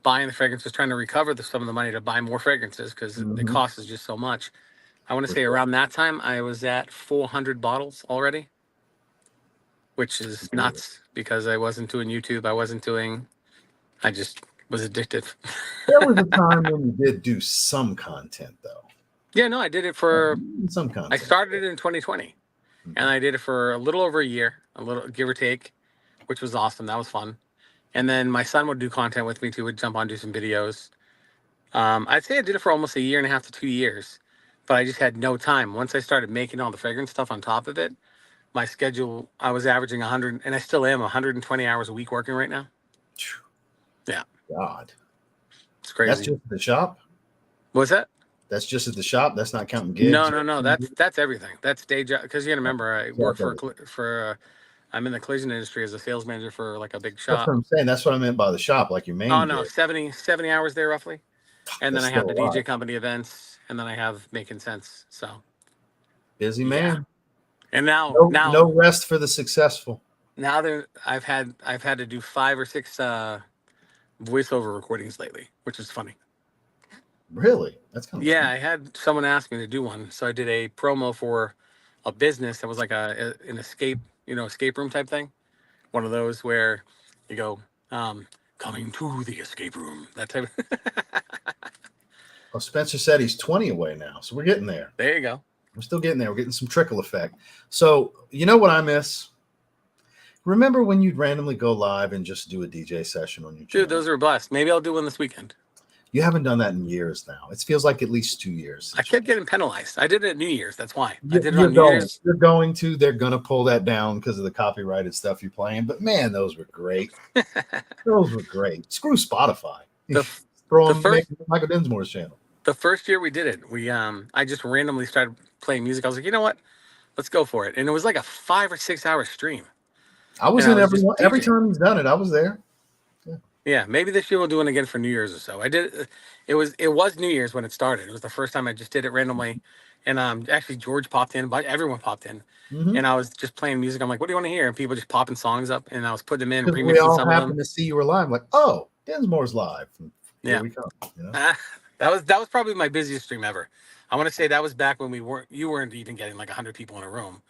Speaker 3: buying the fragrances, trying to recover some of the money to buy more fragrances because the cost is just so much. I want to say around that time I was at 400 bottles already, which is nuts because I wasn't doing YouTube. I just was addicted.
Speaker 1: There was a time when you did do some content though.
Speaker 3: Yeah, no, I did it for
Speaker 1: some content.
Speaker 3: I started it in 2020 and I did it for a little over a year, a little give or take, which was awesome. That was fun. And then my son would do content with me too, would jump on, do some videos. I'd say I did it for almost a year and a half to 2 years, but I just had no time. Once I started making all the fragrance stuff on top of it, my schedule, I was averaging 100, and I still am 120 hours a week working right now. Yeah.
Speaker 1: God.
Speaker 3: It's crazy.
Speaker 1: That's just the shop?
Speaker 3: What's that?
Speaker 1: That's just at the shop? That's not counting gigs?
Speaker 3: No. That's everything. That's day job. Because you got to remember, I work I'm in the collision industry as a sales manager for like a big shop.
Speaker 1: That's what I'm saying. That's what I meant by the shop, like your main.
Speaker 3: Oh, no, 70 hours there roughly. And then I have the DJ company events, and then I have Making Sense. So
Speaker 1: busy man.
Speaker 3: And now
Speaker 1: no rest for the successful.
Speaker 3: Now I've had to do 5 or 6 voiceover recordings lately, which is funny.
Speaker 1: Really? That's kind of
Speaker 3: funny. I had someone ask me to do one, so I did a promo for a business that was like an escape room type thing. One of those where you go, coming to the escape room, that type of
Speaker 1: Well, Spencer said he's 20 away now, so we're getting there.
Speaker 3: There you go.
Speaker 1: We're still getting there. We're getting some trickle effect. So you know what I miss? Remember when you'd randomly go live and just do a DJ session on your channel?
Speaker 3: Dude, those were blessed. Maybe I'll do one this weekend.
Speaker 1: You haven't done that in years now. It feels like at least 2 years.
Speaker 3: I kept getting penalized. I did it at New Year's. That's why. I did it on New Year's.
Speaker 1: They're going to pull that down because of the copyrighted stuff you're playing. But man, those were great. Those were great. Screw Spotify. Throw on Michael Dinsmore's channel.
Speaker 3: The first year we did it, I just randomly started playing music. I was like, you know what? Let's go for it. And it was like a 5 or 6 hour stream.
Speaker 1: I was in every time he's done it. I was there. Yeah.
Speaker 3: Yeah, maybe this year we'll do it again for New Year's or so. I did. It was New Year's when it started. It was the first time I just did it randomly, and actually George popped in, but everyone popped in,
Speaker 1: Mm-hmm.
Speaker 3: and I was just playing music. I'm like, "What do you want to hear?" And people just popping songs up, and I was putting them in,
Speaker 1: Because we
Speaker 3: remixing
Speaker 1: all
Speaker 3: some of
Speaker 1: happened
Speaker 3: them.
Speaker 1: to see you were live. Like, oh, Densmore's live. And here
Speaker 3: Yeah,
Speaker 1: we come. You know.
Speaker 3: that was probably my busiest stream ever. I want to say that was back when you weren't even getting like 100 people in a room.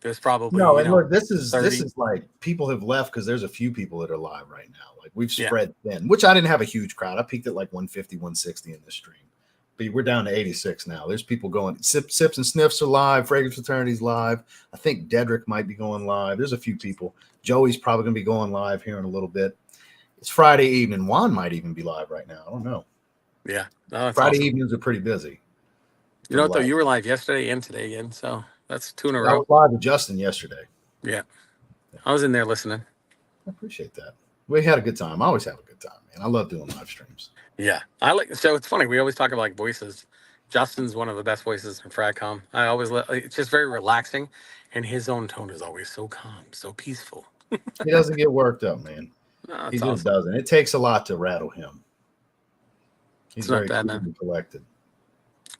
Speaker 3: There was probably
Speaker 1: No, and look, this is
Speaker 3: 30.
Speaker 1: like people have left because there's a few people that are live right now. Like we've
Speaker 3: Yeah,
Speaker 1: spread thin, which I didn't have a huge crowd. I peaked at like 150, 160 in the stream. But we're down to 86 now. There's people going. Sips and Sniffs are live. Fragrance Fraternity's live. I think Dedrick might be going live. There's a few people. Joey's probably going to be going live here in a little bit. It's Friday evening. Juan might even be live right now. I don't know.
Speaker 3: yeah. Oh, that's
Speaker 1: Friday
Speaker 3: awesome.
Speaker 1: evenings are pretty busy
Speaker 3: You
Speaker 1: for
Speaker 3: know
Speaker 1: the
Speaker 3: what though?
Speaker 1: live.
Speaker 3: You were live yesterday and today again, so that's 2 in a
Speaker 1: I
Speaker 3: row.
Speaker 1: was live with Justin yesterday.
Speaker 3: Yeah, I was in there listening.
Speaker 1: I appreciate that. We had a good time. I always have a good time, man. I love doing live streams.
Speaker 3: Yeah, I like. So it's funny. We always talk about like voices. Justin's one of the best voices in Fragcom. It's just very relaxing, and his own tone is always so calm, so peaceful.
Speaker 1: He doesn't get worked up, man.
Speaker 3: Oh,
Speaker 1: He
Speaker 3: that's
Speaker 1: just
Speaker 3: awesome.
Speaker 1: doesn't. It takes a lot to rattle him. He's
Speaker 3: It's not
Speaker 1: very
Speaker 3: bad,
Speaker 1: cool
Speaker 3: man.
Speaker 1: and collected.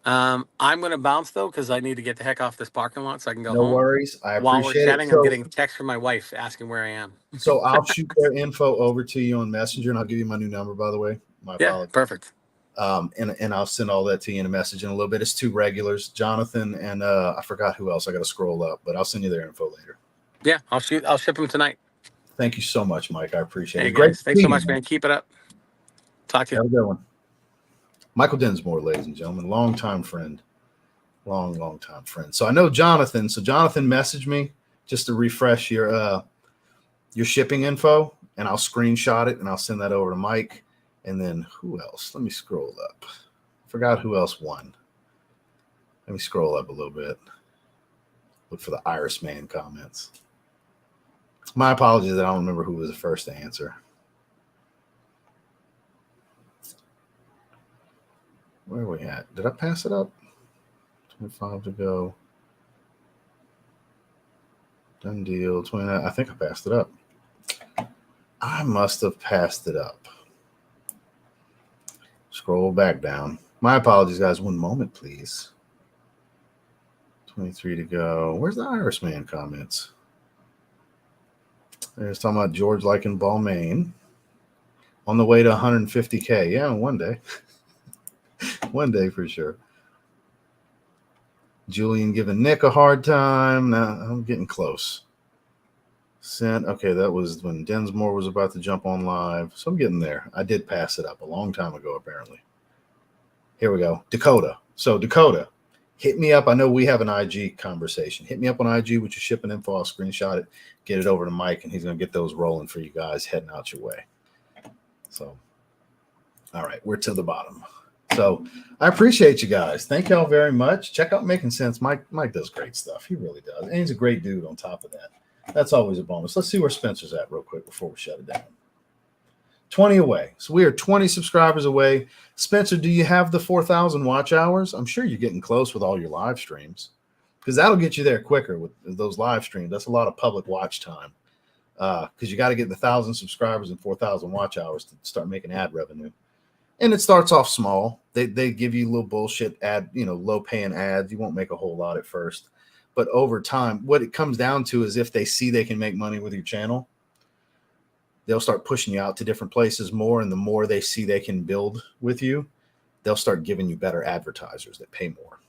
Speaker 3: I'm gonna bounce though because I need to get the heck off this parking lot so I can go
Speaker 1: No
Speaker 3: home.
Speaker 1: worries. I
Speaker 3: While we're
Speaker 1: appreciate it.
Speaker 3: chatting, I'm getting a text from my wife asking where I am.
Speaker 1: So I'll shoot their info over to you on Messenger, and I'll give you my new number, by the way. My
Speaker 3: Yeah,
Speaker 1: apologies.
Speaker 3: perfect.
Speaker 1: And I'll send all that to you in a message in a little bit. It's 2 regulars, Jonathan, and I forgot who else. I got to scroll up, but I'll send you their info later.
Speaker 3: Yeah, I'll ship them tonight.
Speaker 1: Thank you so much, Mike. I appreciate
Speaker 3: Hey
Speaker 1: it. Great
Speaker 3: guys,
Speaker 1: to
Speaker 3: thanks
Speaker 1: see
Speaker 3: so
Speaker 1: you,
Speaker 3: much,
Speaker 1: man.
Speaker 3: man. Keep it up. Talk to you.
Speaker 1: Have a good one. Michael Densmore, ladies and gentlemen, longtime friend. Long time friend. So I know Jonathan. So Jonathan messaged me just to refresh your shipping info, and I'll screenshot it and I'll send that over to Mike. And then who else? Let me scroll up. Forgot who else won. Let me scroll up a little bit. Look for the Iris Man comments. My apologies that I don't remember who was the first to answer. Where are we at? Did I pass it up? 25 to go. Done deal. 29. I think I passed it up. I must have passed it up. Scroll back down. My apologies, guys. One moment, please. 23 to go. Where's the Iris Man comments? There's talking about George liking Balmain. On the way to 150K. Yeah, one day. One day for sure. Julian giving Nick a hard time. Nah, I'm getting close. Sent. Okay, that was when Densmore was about to jump on live. So I'm getting there. I did pass it up a long time ago, apparently. Here we go. Dakota. So Dakota, hit me up. I know we have an IG conversation. Hit me up on IG with your shipping info. I'll screenshot it, get it over to Mike, and he's going to get those rolling for you guys heading out your way. So, all right, we're to the bottom. So I appreciate you guys. Thank y'all very much. Check out Making Sense. Mike does great stuff. He really does. And he's a great dude on top of that. That's always a bonus. Let's see where Spencer's at real quick before we shut it down. 20 away. So we are 20 subscribers away. Spencer, do you have the 4,000 watch hours? I'm sure you're getting close with all your live streams because that'll get you there quicker with those live streams. That's a lot of public watch time because you got to get the 1,000 subscribers and 4,000 watch hours to start making ad revenue. And it starts off small. They give you a little bullshit ad, low paying ads. You won't make a whole lot at first. But over time, what it comes down to is if they see they can make money with your channel, they'll start pushing you out to different places more. And the more they see they can build with you, they'll start giving you better advertisers that pay more.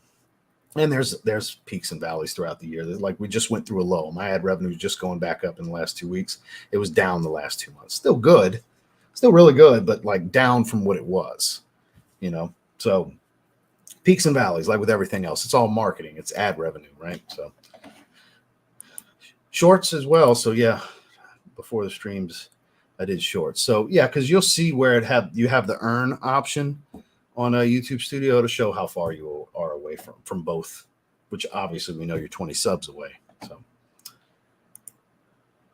Speaker 1: And there's peaks and valleys throughout the year. Like we just went through a low. My ad revenue is just going back up in the last 2 weeks. It was down the last 2 months. Still good. Still really good, but like down from what it was, So peaks and valleys, like with everything else. It's all marketing. It's ad revenue, right? So shorts as well. So yeah, before the streams, I did shorts. So yeah, because you'll see where you have the earn option on a YouTube Studio to show how far you are away from both, which obviously we know you're 20 subs away. So,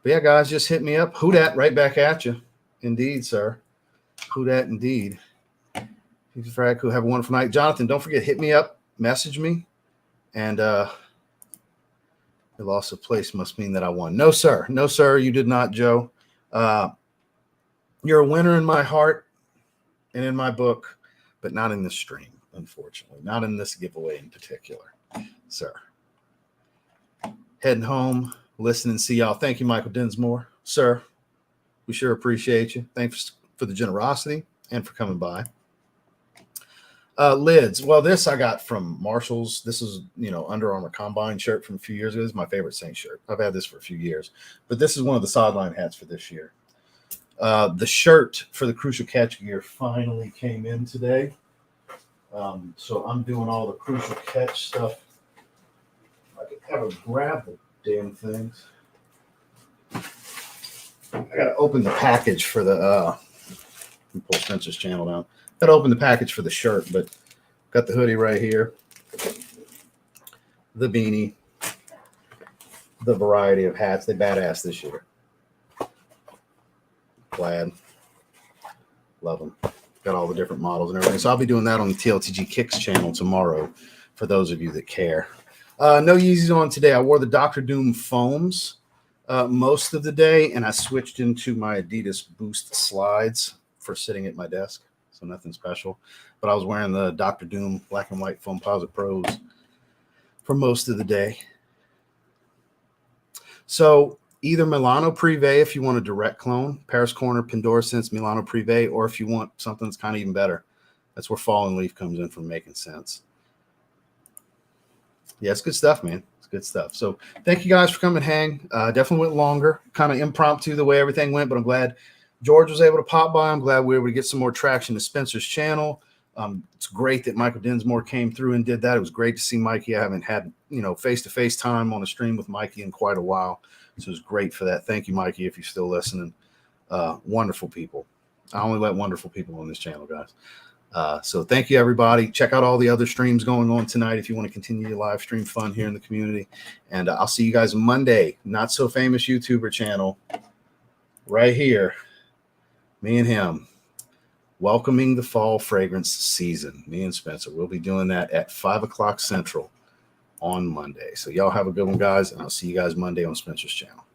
Speaker 1: but yeah, guys, just hit me up. Who dat? Right back at you. Indeed, sir. Who dat? Indeed. Frag, who have a wonderful night. Jonathan, don't forget, hit me up, message me, and the loss of place must mean that I won. No, sir. No, sir, you did not, Joe. You're a winner in my heart and in my book, but not in this stream, unfortunately. Not in this giveaway in particular, sir. Heading home, listen and see y'all. Thank you, Michael Dinsmore. Sir, we sure appreciate you. Thanks for the generosity and for coming by. Lids. Well, this I got from Marshall's. This is, Under Armour Combine shirt from a few years ago. This is my favorite Saint shirt. I've had this for a few years, but this is one of the sideline hats for this year. The shirt for the Crucial Catch gear finally came in today. So I'm doing all the Crucial Catch stuff. I could ever grab the damn things. I gotta open the package for the let me pull Spencer's channel down. Gotta open the package for the shirt, but got the hoodie right here, the beanie, the variety of hats. They badass this year. Glad. Love them. Got all the different models and everything. So I'll be doing that on the TLTG Kicks channel tomorrow for those of you that care. No Yeezys on today. I wore the Dr. Doom foams most of the day, and I switched into my Adidas Boost slides for sitting at my desk. So nothing special. But I was wearing the Dr. Doom black and white Foamposite Pros for most of the day. So either Milano Privé if you want a direct clone, Paris Corner, Pandora Sense, Milano Privé, or if you want something that's kind of even better. That's where Fallen Leaf comes in from making sense. Yeah, it's good stuff, man. It's good stuff. So thank you guys for coming hang. Definitely went longer, kind of impromptu the way everything went, but I'm glad George was able to pop by. I'm glad we were able to get some more traction to Spencer's channel. It's great that Michael Dinsmore came through and did that. It was great to see Mikey. I haven't had, face-to-face time on a stream with Mikey in quite a while. So it was great for that. Thank you, Mikey, if you're still listening. Wonderful people. I only let wonderful people on this channel, guys. So thank you, everybody. Check out all the other streams going on tonight if you want to continue your live stream fun here in the community. And I'll see you guys Monday. Not So Famous YouTuber channel right here. Me and him. Welcoming the fall fragrance season. Me and Spencer. We'll be doing that at 5 o'clock Central on Monday. So y'all have a good one, guys. And I'll see you guys Monday on Spencer's channel.